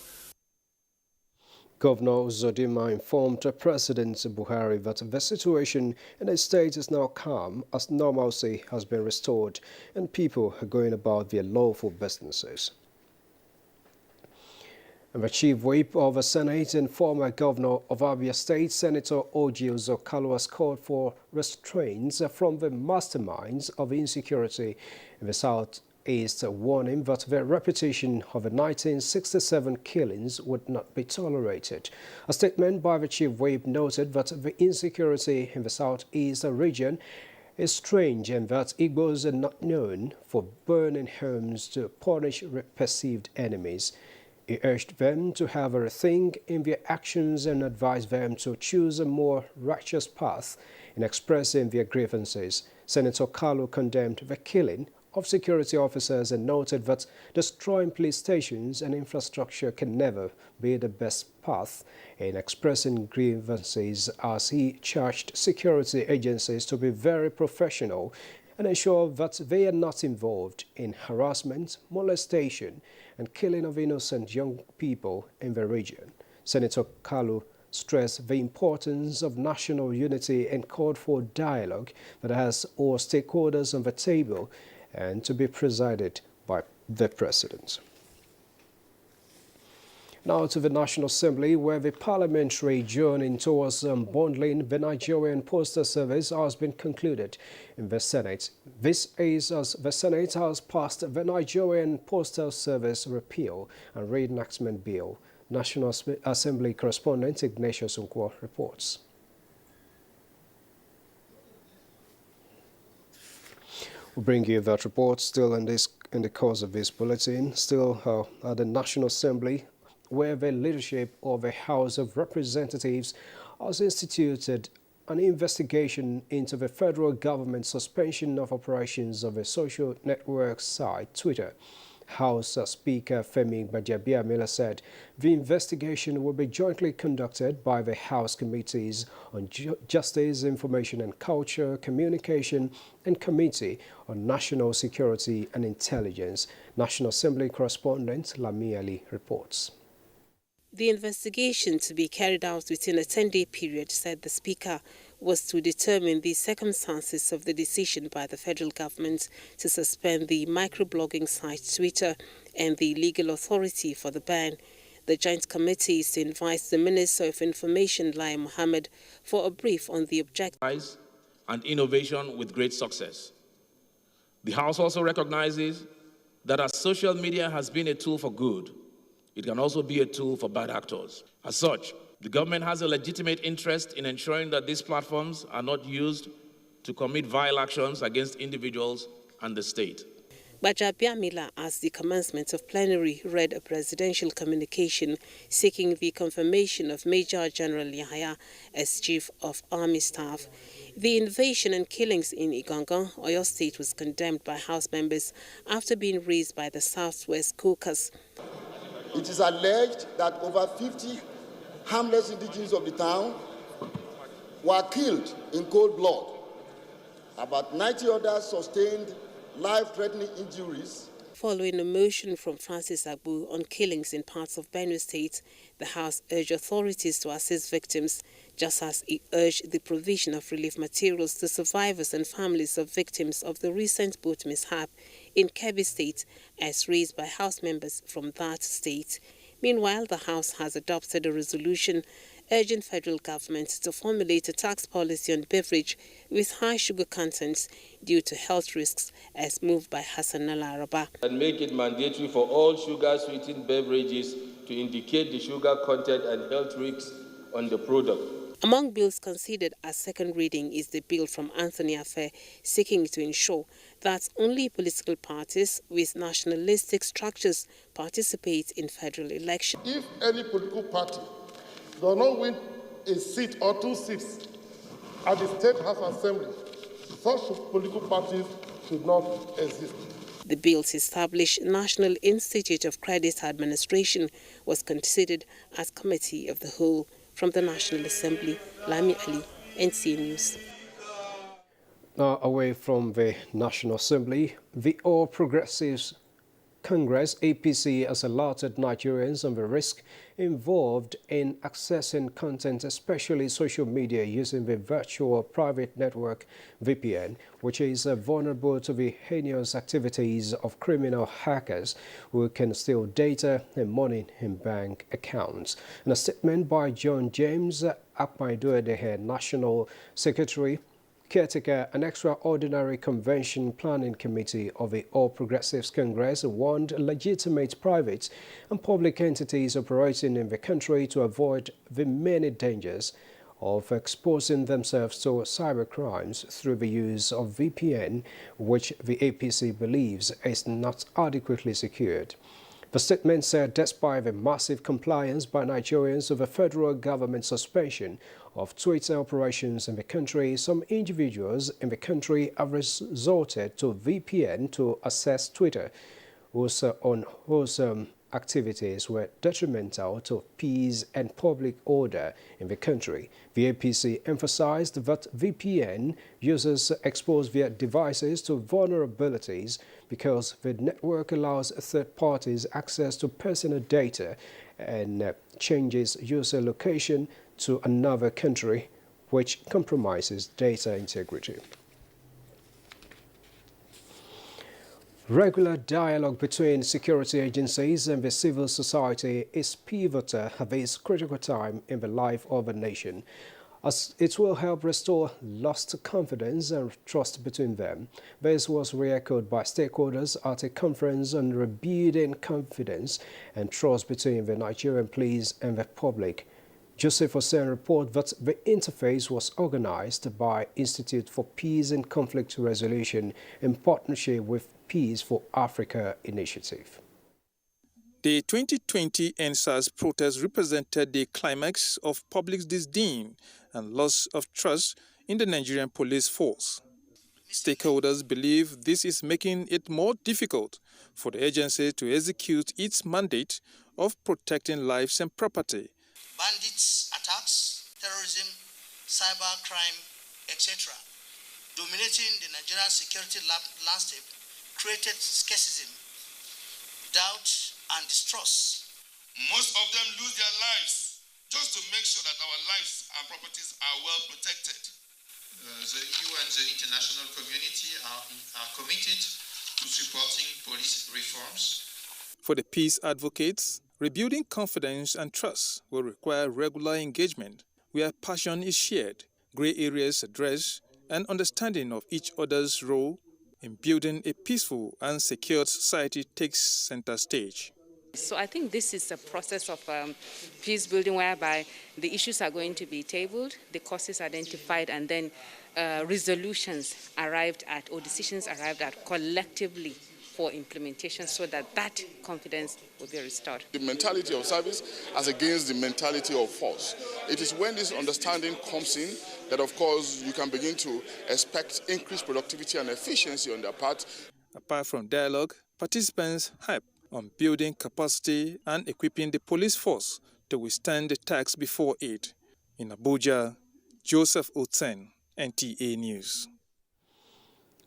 Governor Uzodinma informed President Buhari that the situation in the state is now calm as normalcy has been restored and people are going about their lawful businesses. And the Chief Whip of the Senate and former Governor of Abia State, Senator Orji Uzor has called for restraints from the masterminds of insecurity in the Southeast, warning that the repetition of the 1967 killings would not be tolerated. A statement by the Chief Whip noted that the insecurity in the Southeast region is strange and that Igbos are not known for burning homes to punish perceived enemies. He urged them to have a rethink in their actions and advised them to choose a more righteous path in expressing their grievances. Senator Kalu condemned the killing of security officers and noted that destroying police stations and infrastructure can never be the best path in expressing grievances, as he charged security agencies to be very professional and ensure that they are not involved in harassment, molestation, and killing of innocent young people in the region. Senator Kalu stressed the importance of national unity and called for dialogue that has all stakeholders on the table and to be presided by the President. Now to the National Assembly, where the parliamentary journey towards bundling the Nigerian Postal Service has been concluded in the Senate. This is as the Senate has passed the Nigerian Postal Service Repeal and Reenactment Bill. National Assembly correspondent Ignatius Unkwo reports. We'll bring you that report still in the course of this bulletin. Still at the National Assembly, where the leadership of the House of Representatives has instituted an investigation into the federal government's suspension of operations of a social network site, Twitter. House Speaker Femi Gbajabiamila said the investigation will be jointly conducted by the House Committees on Justice, Information and Culture, Communication, and Committee on National Security and Intelligence. National Assembly correspondent Lami Ali reports. The investigation to be carried out within a 10-day period, said the Speaker, was to determine the circumstances of the decision by the federal government to suspend the microblogging site Twitter and the legal authority for the ban. The joint committee is to invite the Minister of Information, Lai Mohammed, for a brief on the objectives and innovation with great success. The House also recognizes that as social media has been a tool for good, it can also be a tool for bad actors. As such, the government has a legitimate interest in ensuring that these platforms are not used to commit vile actions against individuals and the state. Gbajabiamila, at the commencement of plenary, read a presidential communication seeking the confirmation of Major General Yahaya as Chief of Army Staff. The invasion and killings in Igangan, Oyo State, was condemned by House members after being raised by the Southwest Caucus. It is alleged that over 50 harmless indigenes of the town were killed in cold blood. About 90 others sustained life-threatening injuries. Following a motion from Francis Agbu on killings in parts of Benue State, the House urged authorities to assist victims, just as it urged the provision of relief materials to survivors and families of victims of the recent boat mishap in Kebbi State, as raised by House members from that state. Meanwhile, the House has adopted a resolution urging federal government to formulate a tax policy on beverage with high sugar contents due to health risks, as moved by Hassan Al-Araba. And make it mandatory for all sugar-sweetened beverages to indicate the sugar content and health risks on the product. Among bills considered as second reading is the bill from Anthony Affair seeking to ensure that only political parties with nationalistic structures participate in federal elections. If any political party does not win a seat or 2 seats at the State House Assembly, such political parties should not exist. The bill's established National Institute of Credit Administration was considered as Committee of the Whole. From the National Assembly, Lami Ali, NTA News. Now, away from the National Assembly, the All Progressives Congress, APC, has alerted Nigerians on the risk involved in accessing content, especially social media, using the virtual private network VPN, which is vulnerable to the heinous activities of criminal hackers who can steal data and money in bank accounts. In a statement by John James Akpaiduedehe, National Secretary, Caretaker, an extraordinary convention planning committee of the All Progressives Congress warned legitimate private and public entities operating in the country to avoid the many dangers of exposing themselves to cybercrimes through the use of VPN, which the APC believes is not adequately secured. The statement said despite the massive compliance by Nigerians of the federal government suspension of Twitter operations in the country, some individuals in the country have resorted to VPN to access Twitter, whose unwholesome activities were detrimental to peace and public order in the country. The APC emphasized that VPN users expose their devices to vulnerabilities because the network allows third parties access to personal data and changes user location to another country, which compromises data integrity. Regular dialogue between security agencies and the civil society is pivotal at this critical time in the life of a nation, as it will help restore lost confidence and trust between them. This was re-echoed by stakeholders at a conference on rebuilding confidence and trust between the Nigerian police and the public. Joseph Hussein reported that the interface was organized by Institute for Peace and Conflict Resolution in partnership with Peace for Africa initiative. The 2020 NSAS protest represented the climax of public disdain and loss of trust in the Nigerian police force. Stakeholders believe this is making it more difficult for the agency to execute its mandate of protecting lives and property. Bandits, attacks, terrorism, cybercrime, etc., dominating the Nigerian security landscape created skepticism, doubt, and distrust. Most of them lose their lives just to make sure that our lives and properties are well protected. The EU and the international community are committed to supporting police reforms. For the peace advocates, rebuilding confidence and trust will require regular engagement where passion is shared, gray areas addressed, and understanding of each other's role in building a peaceful and secure society takes center stage. So I think this is a process of peace building whereby the issues are going to be tabled, the causes identified, and then resolutions arrived at or decisions arrived at collectively for implementation so that that confidence will be restored. The mentality of service as against the mentality of force. It is when this understanding comes in that, of course, you can begin to expect increased productivity and efficiency on their part. Apart from dialogue, participants hype on building capacity and equipping the police force to withstand the attacks before it. In Abuja, Joseph Oten, NTA News.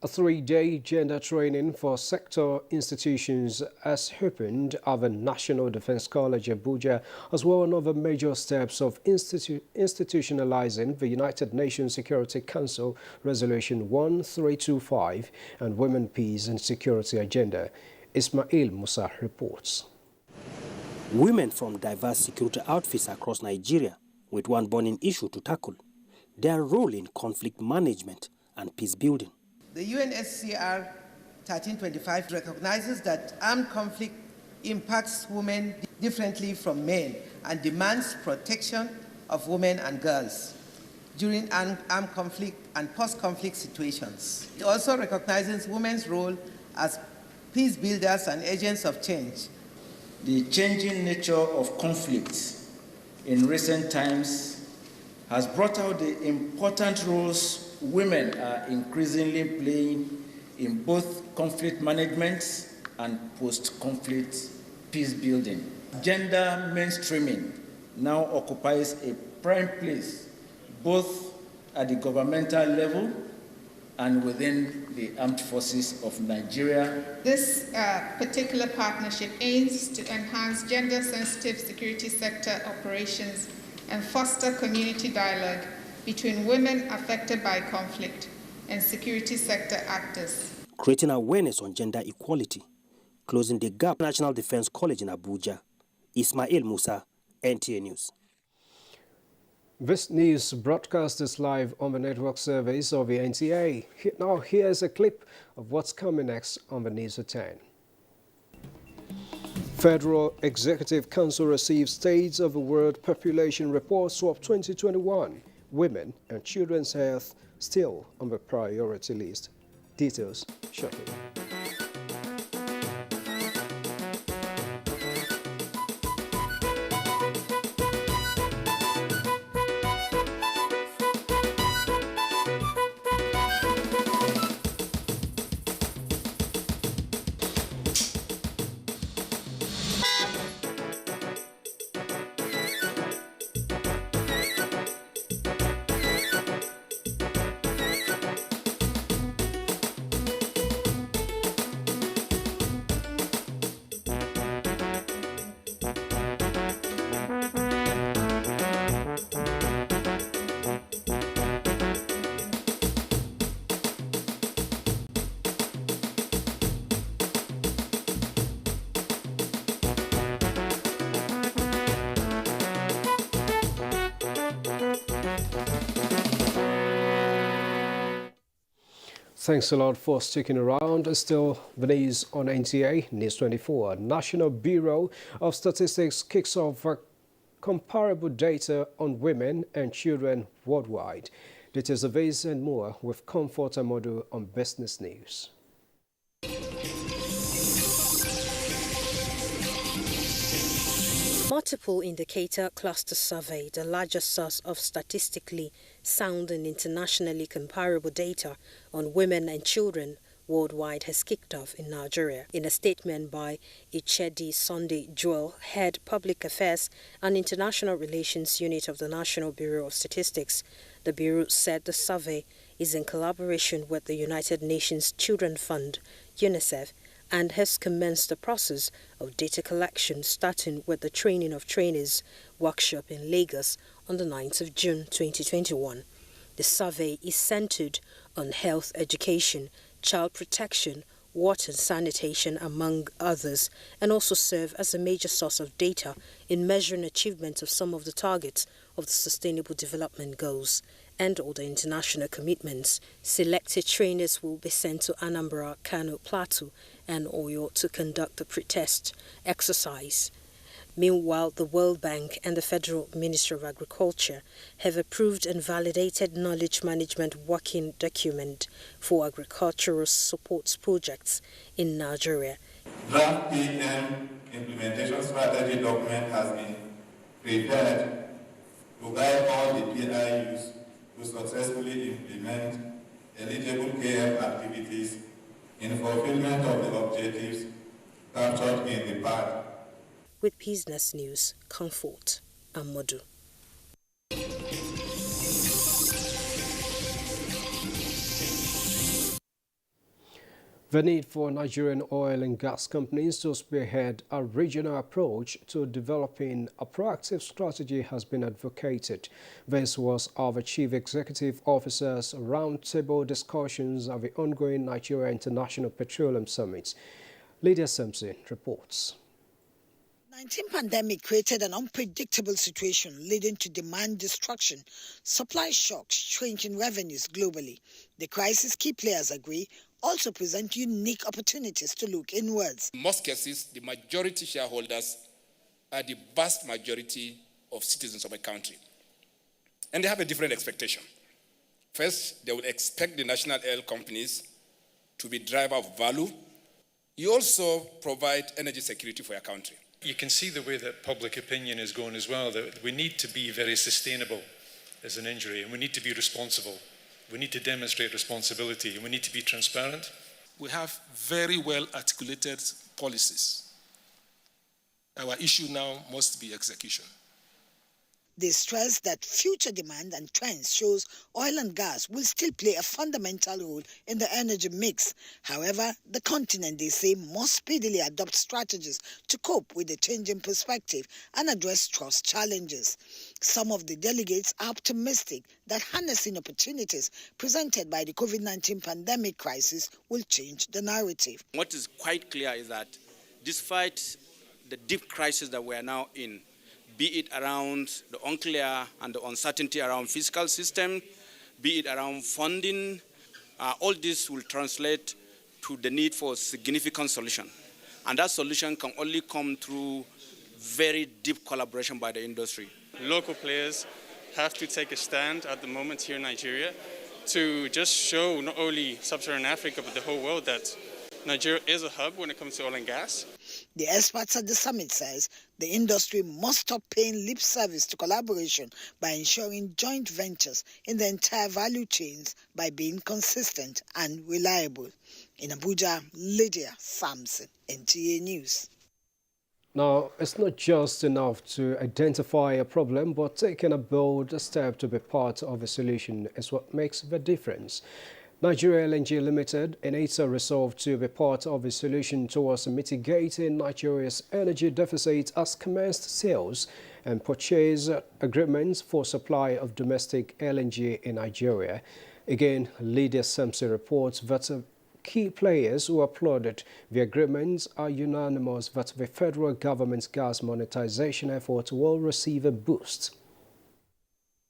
A 3-day gender training for sector institutions has opened at the National Defense College Abuja as one of the major steps of institutionalizing the United Nations Security Council Resolution 1325 and Women, Peace and Security Agenda. Ismail Musa reports. Women from diverse security outfits across Nigeria with one burning issue to tackle: their role in conflict management and peace building. The UNSCR 1325 recognizes that armed conflict impacts women differently from men and demands protection of women and girls during armed conflict and post-conflict situations. It also recognizes women's role as peace builders and agents of change. The changing nature of conflicts in recent times has brought out the important roles women are increasingly playing in both conflict management and post-conflict peace building. Gender mainstreaming now occupies a prime place both at the governmental level and within the armed forces of Nigeria. This particular partnership aims to enhance gender-sensitive security sector operations and foster community dialogue between women affected by conflict and security sector actors. Creating awareness on gender equality, closing the gap. National Defense College in Abuja. Ismail Musa, NTA News. This news broadcast is live on the network service of the NTA. Now here's a clip of what's coming next on the News at 10. Federal Executive Council receives States of the World Population Report SWOP 2021. Women and children's health still on the priority list. Details shortly. Thanks a lot for sticking around. Still the news on NTA News 24. National Bureau of Statistics kicks off comparable data on women and children worldwide. Details of this and more with Comfort Amodu on Business News. Multiple Indicator Cluster Survey, the largest source of statistically sound and internationally comparable data on women and children worldwide, has kicked off in Nigeria. In a statement by Ichedi Sunday Joel, Head Public Affairs and International Relations Unit of the National Bureau of Statistics, the Bureau said the survey is in collaboration with the United Nations Children Fund, UNICEF, and has commenced the process of data collection, starting with the Training of Trainees workshop in Lagos on the 9th of June 2021. The survey is centered on health education, child protection, water and sanitation, among others, and also serve as a major source of data in measuring achievement of some of the targets of the Sustainable Development Goals and all the international commitments. Selected trainers will be sent to Anambra, Kano, Plateau, and Oyo to conduct the pre-test exercise. Meanwhile, the World Bank and the Federal Ministry of Agriculture have approved and validated knowledge management working document for agricultural support projects in Nigeria. Draft PM implementation strategy document has been prepared to guide all the PIUs to successfully implement eligible KF activities in fulfillment of the objectives captured in the PAD. With Business News, Comfort Amodu. The need for Nigerian oil and gas companies to spearhead a regional approach to developing a proactive strategy has been advocated. This was of the Chief Executive Officer's roundtable discussions of the ongoing Nigeria International Petroleum Summit. Lydia Simpson reports. COVID-19 pandemic created an unpredictable situation leading to demand destruction, supply shocks, shrinking revenues globally. The crisis, key players agree, also present unique opportunities to look inwards. In most cases, the majority shareholders are the vast majority of citizens of a country. And they have a different expectation. First, they will expect the national oil companies to be driver of value. You also provide energy security for your country. You can see the way that public opinion is going as well, that we need to be very sustainable as an injury, and we need to be responsible. We need to demonstrate responsibility, and we need to be transparent. We have very well articulated policies. Our issue now must be execution. They stress that future demand and trends shows oil and gas will still play a fundamental role in the energy mix. However, the continent, they say, must speedily adopt strategies to cope with the changing perspective and address trust challenges. Some of the delegates are optimistic that harnessing opportunities presented by the COVID-19 pandemic crisis will change the narrative. What is quite clear is that despite the deep crisis that we are now in, be it around the unclear and the uncertainty around fiscal system, be it around funding, all this will translate to the need for significant solution. And that solution can only come through very deep collaboration by the industry. Local players have to take a stand at the moment here in Nigeria to just show not only sub-Saharan Africa but the whole world that Nigeria is a hub when it comes to oil and gas. The experts at the summit says the industry must stop paying lip service to collaboration by ensuring joint ventures in the entire value chains by being consistent and reliable. In Abuja, Lydia Samson, NTA News. Now, it's not just enough to identify a problem, but taking a bold step to be part of a solution is what makes the difference. Nigerian LNG Limited, in its resolve to be part of a solution towards mitigating Nigeria's energy deficit, has commenced sales and purchase agreements for supply of domestic LNG in Nigeria. Again, Lydia Sampson reports that key players who applauded the agreements are unanimous that the federal government's gas monetization effort will receive a boost.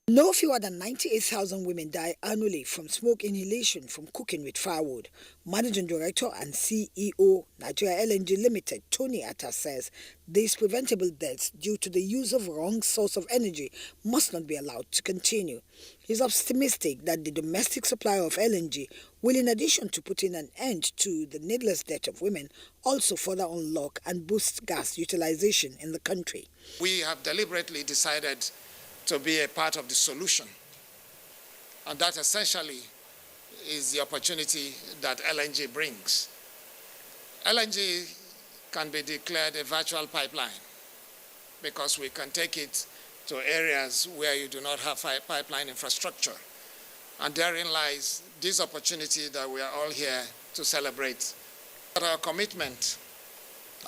No fewer than 98,000 women die annually from smoke inhalation from cooking with firewood. Managing Director and CEO, Nigeria LNG Limited, Tony Atta, says these preventable deaths due to the use of wrong source of energy must not be allowed to continue. He's optimistic that the domestic supply of LNG will, in addition to putting an end to the needless death of women, also further unlock and boost gas utilization in the country. We have deliberately decided to be a part of the solution. And that essentially is the opportunity that LNG brings. LNG can be declared a virtual pipeline because we can take it to areas where you do not have pipeline infrastructure. And therein lies this opportunity that we are all here to celebrate. Our commitment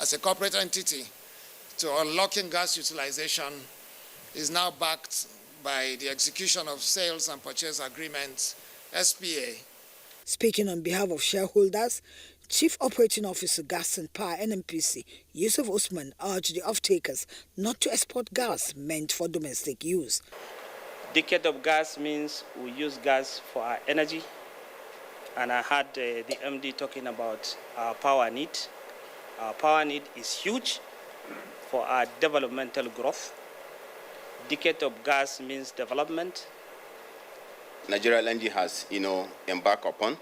as a corporate entity to unlocking gas utilization is now backed by the execution of sales and purchase agreements, SPA. Speaking on behalf of shareholders, Chief Operating Officer Gas and Power NNPC, Yusuf Usman, urged the off-takers not to export gas meant for domestic use. Decade of gas means we use gas for our energy, and I heard the MD talking about our power need. Our power need is huge for our developmental growth. Decade of gas means development. Nigeria LNG has, embarked upon.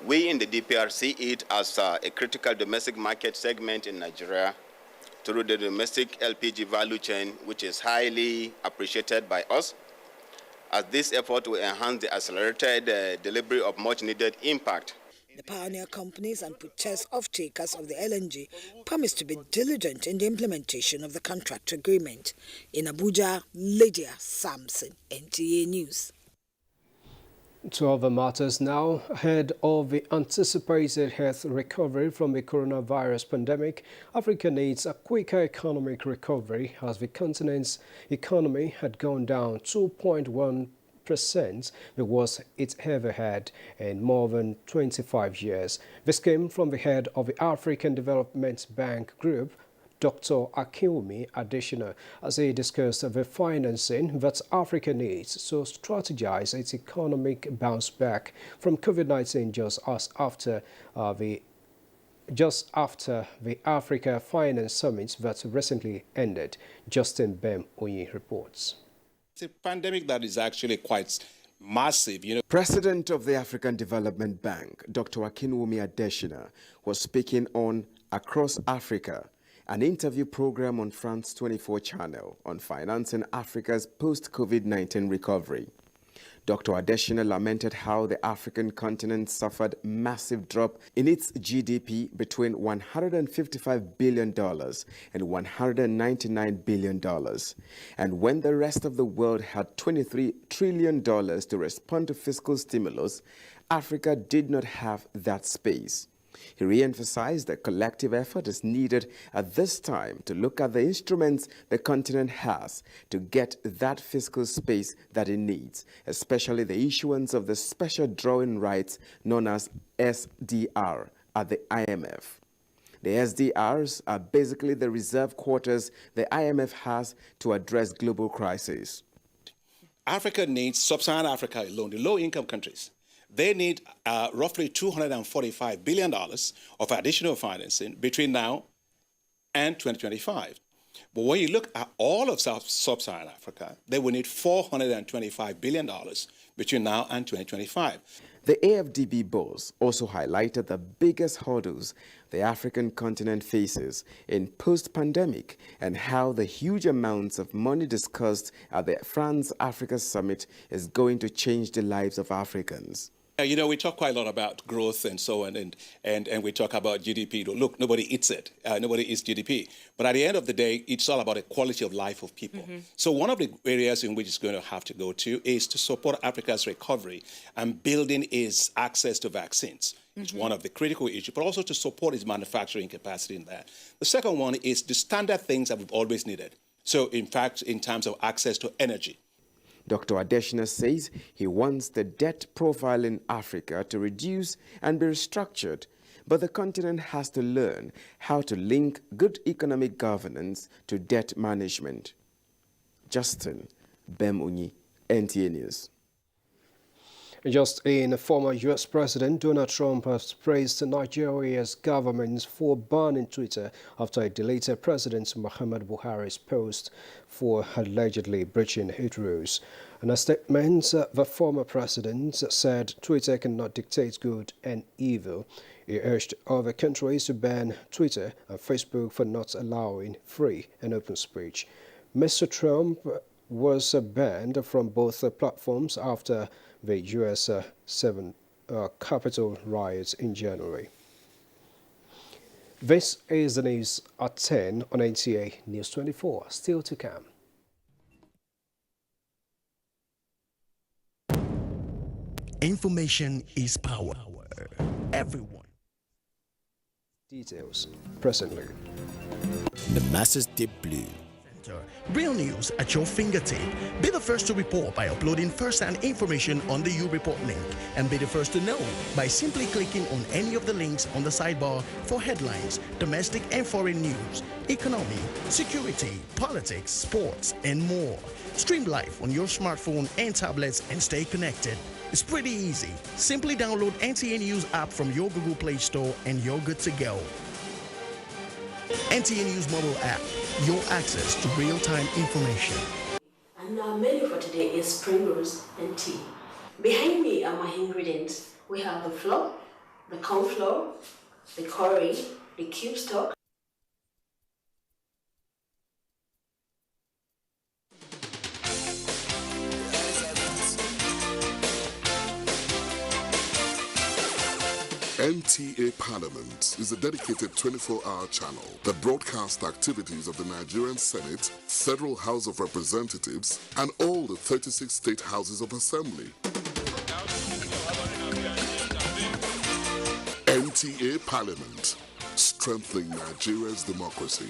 We in the DPR see it as a critical domestic market segment in Nigeria through the domestic LPG value chain, which is highly appreciated by us, as this effort will enhance the accelerated delivery of much-needed impact. The pioneer companies and purchase off-takers of the LNG promise to be diligent in the implementation of the contract agreement. In Abuja, Lydia Sampson, NTA News. To other matters now, ahead of the anticipated health recovery from the coronavirus pandemic, Africa needs a quicker economic recovery as the continent's economy had gone down 2.1% the worst it's ever had in more than 25 years. This came from the head of the African Development Bank Group, Dr. Akinwumi Adesina, as he discussed the financing that Africa needs to strategize its economic bounce back from COVID-19 just after the Africa Finance Summit that recently ended. Justin Bem Onyi reports. It's a pandemic that is actually quite massive, President of the African Development Bank, Dr. Akinwumi Adesina, was speaking on Across Africa, an interview program on France 24 channel on financing Africa's post-COVID-19 recovery. Dr. Adesina lamented how the African continent suffered massive drop in its GDP between $155 billion and $199 billion. And when the rest of the world had $23 trillion to respond to fiscal stimulus, Africa did not have that space. He re-emphasized that collective effort is needed at this time to look at the instruments the continent has to get that fiscal space that it needs, especially the issuance of the special drawing rights known as SDR at the IMF. The SDRs are basically the reserve quarters the IMF has to address global crises. Africa needs, sub-Saharan Africa alone, the low-income countries, they need roughly $245 billion of additional financing between now and 2025. But when you look at all of sub-Saharan Africa, they will need $425 billion between now and 2025. The AFDB boss also highlighted the biggest hurdles the African continent faces in post-pandemic and how the huge amounts of money discussed at the France-Africa Summit is going to change the lives of Africans. We talk quite a lot about growth and so on, and we talk about GDP. Look, nobody eats it. Nobody eats GDP. But at the end of the day, it's all about the quality of life of people. So one of the areas in which it's going to have to go to is to support Africa's recovery and building its access to vaccines. It's one of the critical issues, but also to support its manufacturing capacity in that. The second one is the standard things that we've always needed. So, in fact, in terms of access to energy. Dr. Adesina says he wants the debt profile in Africa to reduce and be restructured, but the continent has to learn how to link good economic governance to debt management. Justin Bem-Unyi, NTA News. Just in, former U.S. President Donald Trump has praised Nigeria's government for banning Twitter after it deleted President Muhammadu Buhari's post for allegedly breaching its rules. In a statement, the former president said Twitter cannot dictate good and evil. He urged other countries to ban Twitter and Facebook for not allowing free and open speech. Mr. Trump was banned from both platforms after the U.S. Capitol riots in January. This is the news at 10 on NTA News 24. Still to come. Information is power. Everyone. Details presently. The masses deep blue. Real news at your fingertip. Be the first to report by uploading first-hand information on the YouReport link, and be the first to know by simply clicking on any of the links on the sidebar for headlines, domestic and foreign news, economy, security, politics, sports, and more. Stream live on your smartphone and tablets and stay connected. It's pretty easy. Simply download NTA News app from your Google Play Store and you're good to go. NTA News mobile app, your access to real-time information. And our menu for today is spring rolls and tea. Behind me are my ingredients. We have the flour, the corn flour, the curry, the cube stock. NTA Parliament is a dedicated 24-hour channel that broadcasts activities of the Nigerian Senate, Federal House of Representatives, and all the 36 state houses of assembly. NTA Parliament, strengthening Nigeria's democracy.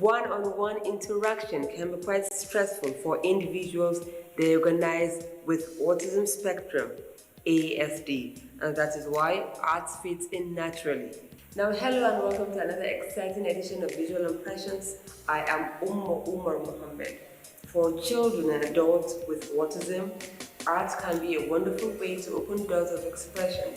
one-on-one interaction can be quite stressful for individuals diagnosed with autism spectrum, ASD, and that is why art fits in naturally. Now, hello and welcome to another exciting edition of Visual Impressions. I am Umar Mohammed. For children and adults with autism, art can be a wonderful way to open doors of expression.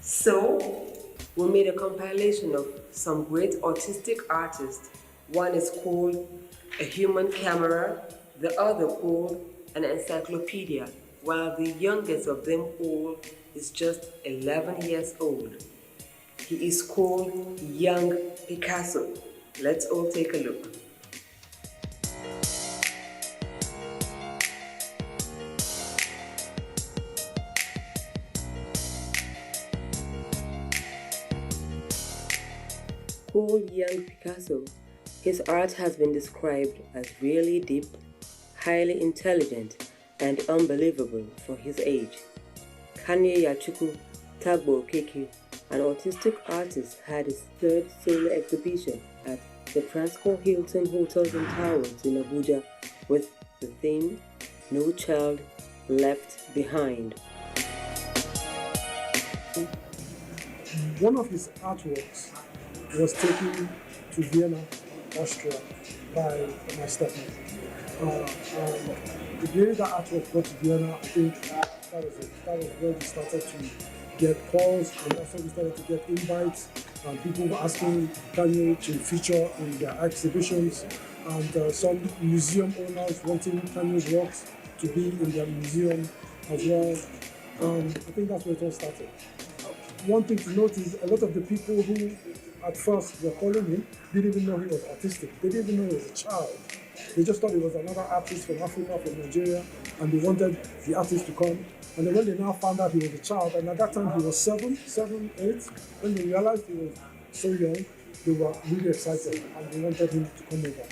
So, we made a compilation of some great autistic artists. One is called a human camera, the other called an encyclopedia, while the youngest of them all is just 11 years old. He is called Young Picasso. Let's all take a look. Called Young Picasso, his art has been described as really deep, highly intelligent, and unbelievable for his age. Kanye Yachuku Tagbo Keke, an autistic artist, had his third solo exhibition at the Transcorp Hilton Hotels and Towers in Abuja with the theme No Child Left Behind. One of his artworks was taken to Vienna, Austria by my stepmother. The day that artwork got to Vienna, I think that was it. That was when we started to get calls, and also we started to get invites. People were asking Kanye to feature in their exhibitions, and some museum owners wanting Kanye's works to be in their museum as well. I think that's where it all started. One thing to note is a lot of the people who at first were calling him didn't even know he was autistic. They didn't even know he was a child. They just thought he was another artist from Africa, from Nigeria, and they wanted the artist to come. And then when they now found out he was a child, and at that time he was 7, 8, when they realized he was so young, they were really excited and they wanted him to come over.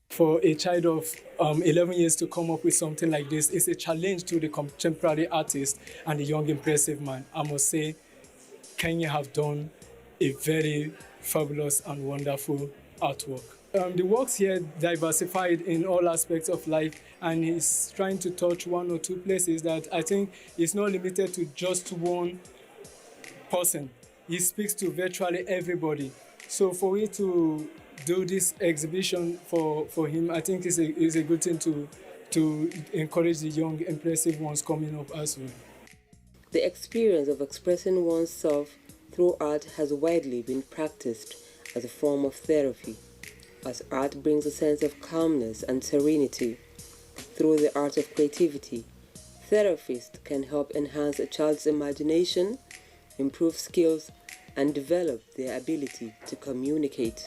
For a child of 11 years to come up with something like this is a challenge to the contemporary artist and the young impressive man. I must say, Kenya have done a very fabulous and wonderful artwork. The works here diversified in all aspects of life, and he's trying to touch one or two places that I think is not limited to just one person. He speaks to virtually everybody. So for it to do this exhibition for him, I think is a good thing to encourage the young, impressive ones coming up as well. The experience of expressing oneself through art has widely been practiced as a form of therapy, as art brings a sense of calmness and serenity. Through the art of creativity, therapists can help enhance a child's imagination, improve skills, and develop their ability to communicate.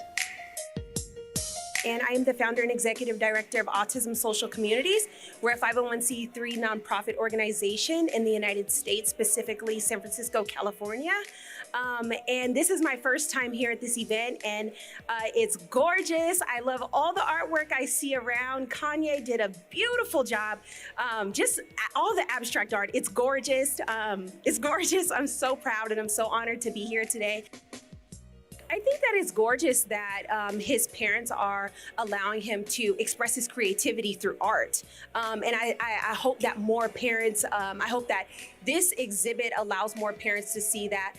And I am the founder and executive director of Autism Social Communities. We're a 501c3 nonprofit organization in the United States, specifically San Francisco, California. And this is my first time here at this event, and it's gorgeous. I love all the artwork I see around. Kanye did a beautiful job. Just all the abstract art, it's gorgeous. It's gorgeous. I'm so proud and I'm so honored to be here today. I think that it's gorgeous that his parents are allowing him to express his creativity through art. And I hope that more parents, I hope that this exhibit allows more parents to see that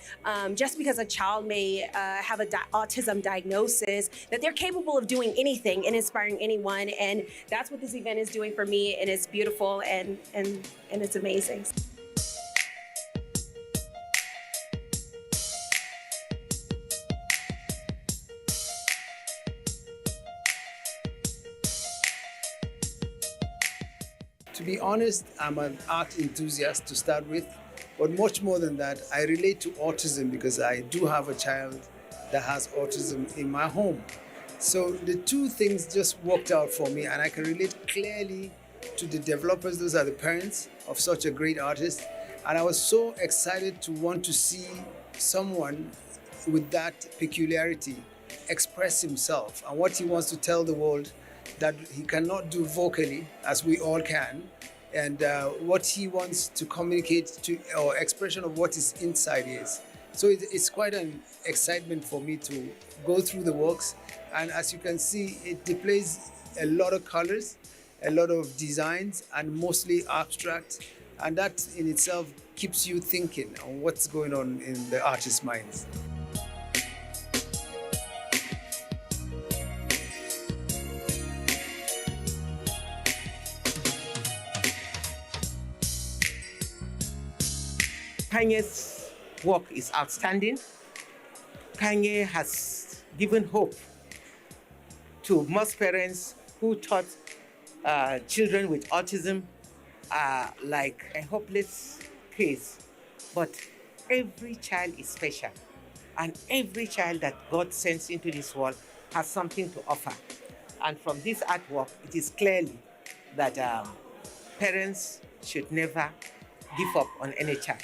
just because a child may have an autism diagnosis, that they're capable of doing anything and inspiring anyone. And that's what this event is doing for me. And it's beautiful and it's amazing. To be honest, I'm an art enthusiast to start with, but much more than that, I relate to autism because I do have a child that has autism in my home. So the two things just worked out for me, and I can relate clearly to the developers. Those are the parents of such a great artist. And I was so excited to want to see someone with that peculiarity express himself and what he wants to tell the world that he cannot do vocally, as we all can, and what he wants to communicate to, or expression of what his inside is. So it's quite an excitement for me to go through the works, and as you can see, it displays a lot of colors, a lot of designs, and mostly abstract, and that in itself keeps you thinking on what's going on in the artist's minds. Kanye's work is outstanding. Kanye has given hope to most parents who thought children with autism are like a hopeless case. But every child is special, and every child that God sends into this world has something to offer. And from this artwork, it is clearly that parents should never give up on any child.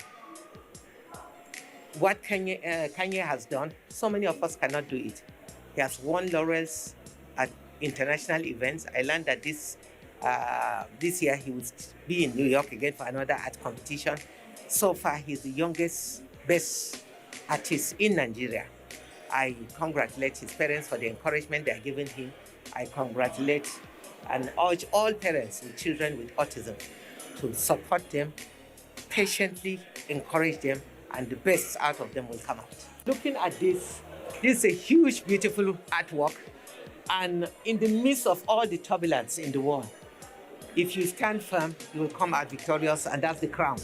What Kanye has done, so many of us cannot do it. He has won laurels at international events. I learned that this year he will be in New York again for another art competition. So far, he's the youngest, best artist in Nigeria. I congratulate his parents for the encouragement they are giving him. I congratulate and urge all parents with children with autism to support them, patiently encourage them, and the best out of them will come out. Looking at this is a huge, beautiful artwork, and in the midst of all the turbulence in the world, if you stand firm, you will come out victorious, and that's the crown.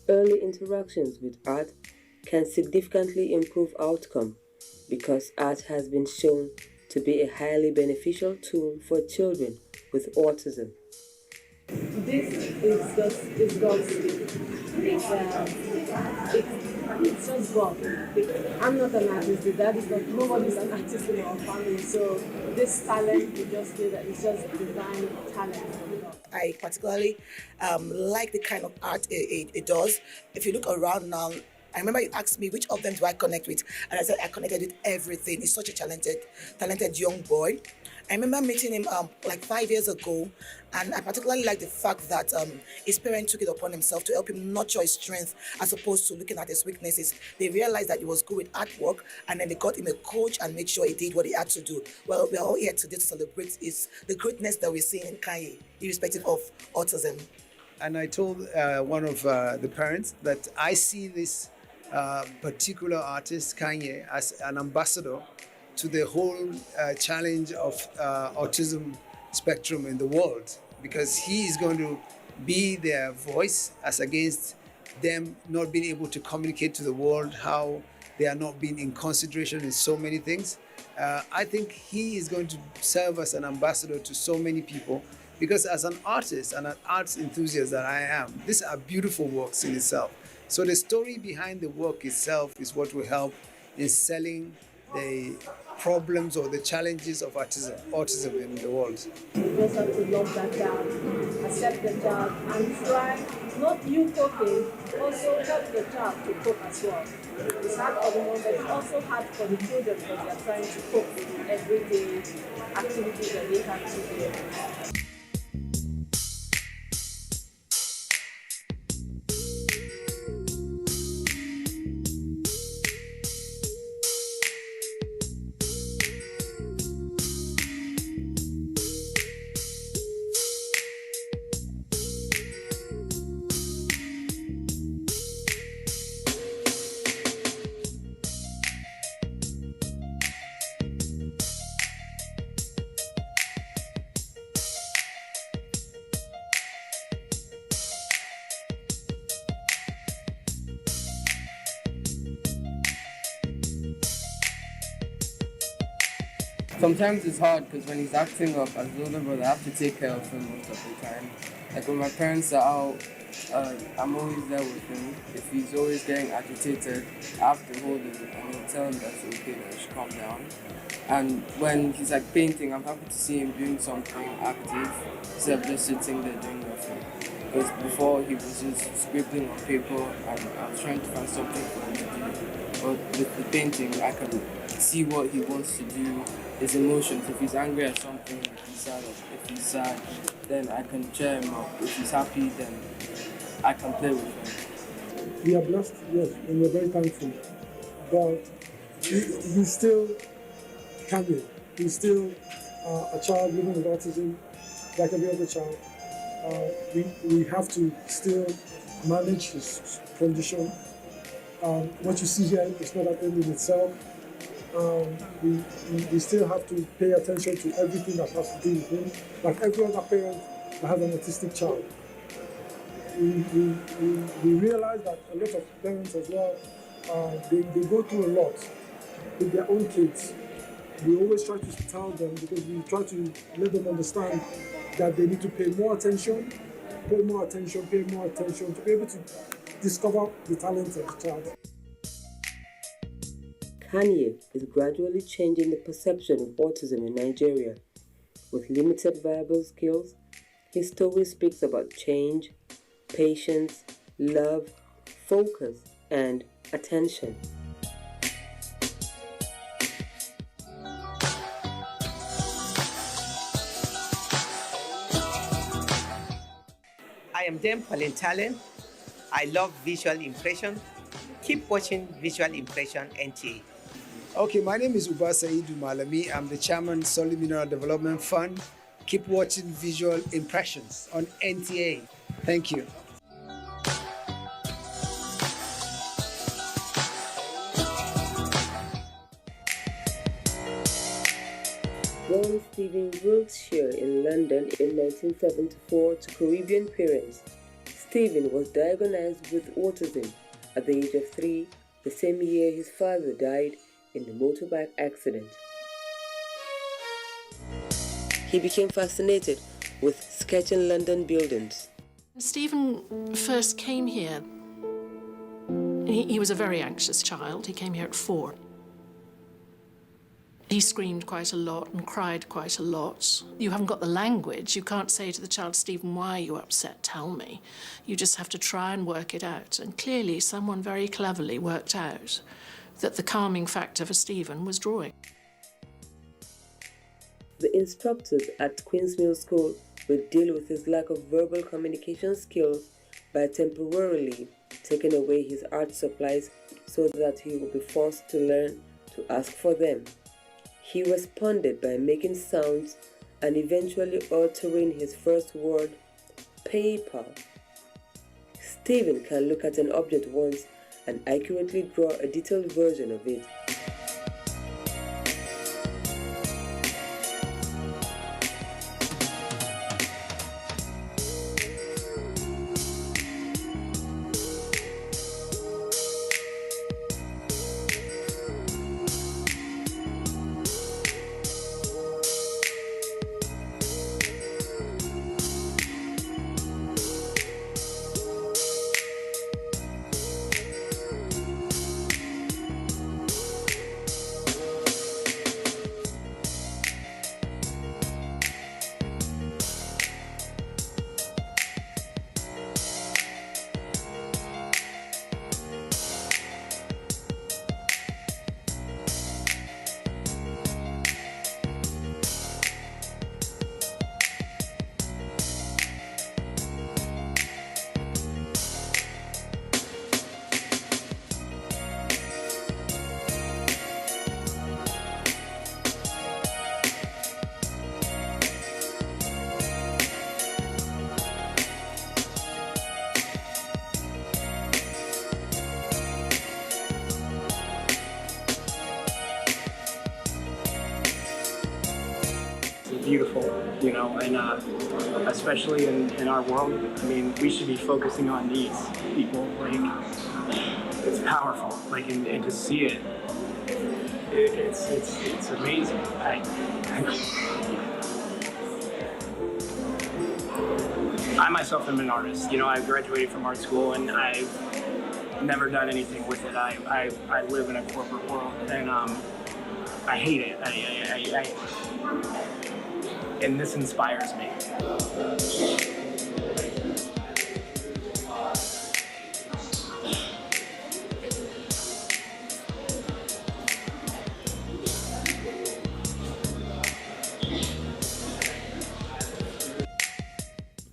Early interactions with art can significantly improve outcome because art has been shown to be a highly beneficial tool for children with autism. This is just God's gift. It's just God. I'm not an artist. The dad is not. Nobody's an artist in our family. So this talent, we just feel that it's just divine talent from God. I particularly like the kind of art it does. If you look around now, I remember you asked me which of them do I connect with, and I said I connected with everything. He's such a talented young boy. I remember meeting him like 5 years ago, and I particularly like the fact that his parents took it upon himself to help him nurture his strength as opposed to looking at his weaknesses. They realized that he was good with artwork, and then they got him a coach and made sure he did what he had to do. Well, we're all here today to celebrate the greatness that we're seeing in Kanye, irrespective of autism. And I told one of the parents that I see this particular artist, Kanye, as an ambassador to the whole challenge of autism spectrum in the world, because he is going to be their voice as against them not being able to communicate to the world how they are not being in consideration in so many things. I think he is going to serve as an ambassador to so many people, because as an artist and an arts enthusiast that I am, these are beautiful works in itself. So the story behind the work itself is what will help in selling the problems or the challenges of autism in the world. You just have to love that child, accept the child, and try, not you coping, also help the child to cope as well. It's hard for the mom, but it's also hard for the children because they are trying to cope with everyday activities that they have to do. Sometimes it's hard because when he's acting up as the older brother, I have to take care of him most of the time. Like when my parents are out I'm always there with him. If he's always getting agitated, I have to hold him and I'll tell him that's okay, that he should calm down. And when he's like painting, I'm happy to see him doing something active instead of just sitting there doing nothing. Because before he was just scribbling on paper and I was trying to find something for him to do. But with the painting, I can see what he wants to do, his emotions. If he's angry at something, if he's sad, then I can cheer him up. If he's happy, then I can play with him. We are blessed, yes, and we're very thankful. But he's still Kanye. He's still a child living with autism, like every other child. We have to still manage his condition. What you see here is not an end in itself. We still have to pay attention to everything that has to do with him, like every other parent that has an autistic child. We realize that a lot of parents as well, they go through a lot with their own kids. We always try to tell them, because we try to let them understand that they need to pay more attention to be able to discover the talent of the child. Kanye is gradually changing the perception of autism in Nigeria. With limited verbal skills, his story speaks about change, patience, love, focus, and attention. I am Dame Pauline Talent. I love visual impression. Keep watching Visual Impression NTA. Okay, my name is Uba Saidu Malami. I'm the chairman of Solid Mineral Development Fund. Keep watching Visual Impressions on NTA. Thank you. Born Stephen Wiltshire in London in 1974 to Caribbean parents, Stephen was diagnosed with autism at the age of 3, the same year his father died in a motorbike accident. He became fascinated with sketching London buildings. Stephen first came here. He was a very anxious child. He came here at 4. He screamed quite a lot and cried quite a lot. You haven't got the language. You can't say to the child, Stephen, why are you upset? Tell me. You just have to try and work it out. And clearly, someone very cleverly worked out that the calming factor for Stephen was drawing. The instructors at Queen's Mill School will deal with his lack of verbal communication skills by temporarily taking away his art supplies so that he will be forced to learn to ask for them. He responded by making sounds and eventually altering his first word, paper. Stephen can look at an object once and accurately draw a detailed version of it. Beautiful, you know, and especially in our world, I mean, we should be focusing on these people. Like, it's powerful, like, and to see it, it's amazing. I myself am an artist. You know, I graduated from art school and I've never done anything with it. I live in a corporate world and I hate it. And this inspires me.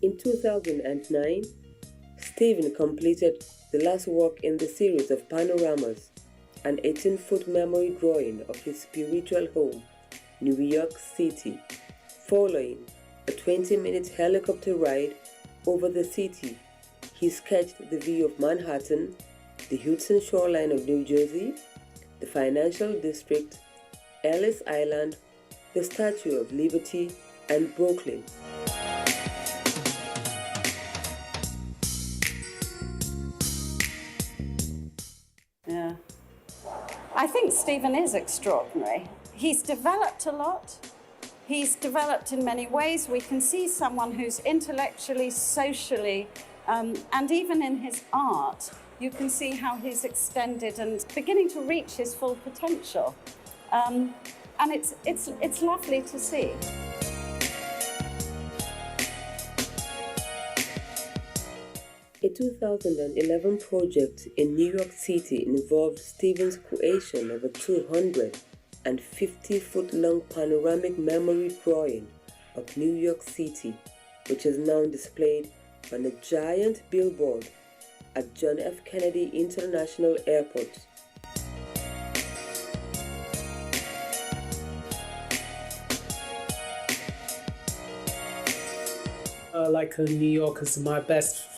In 2009, Stephen completed the last work in the series of panoramas, an 18-foot memory drawing of his spiritual home, New York City, following a 20-minute helicopter ride over the city. He sketched the view of Manhattan, the Hudson shoreline of New Jersey, the financial district, Ellis Island, the Statue of Liberty, and Brooklyn. Yeah. I think Stephen is extraordinary. He's developed a lot. He's developed in many ways. We can see someone who's intellectually, socially, and even in his art, you can see how he's extended and beginning to reach his full potential. And it's lovely to see. A 2011 project in New York City involved Stephen's creation of a 250-foot-long panoramic memory drawing of New York City, which is now displayed on a giant billboard at John F. Kennedy International Airport. New York is my best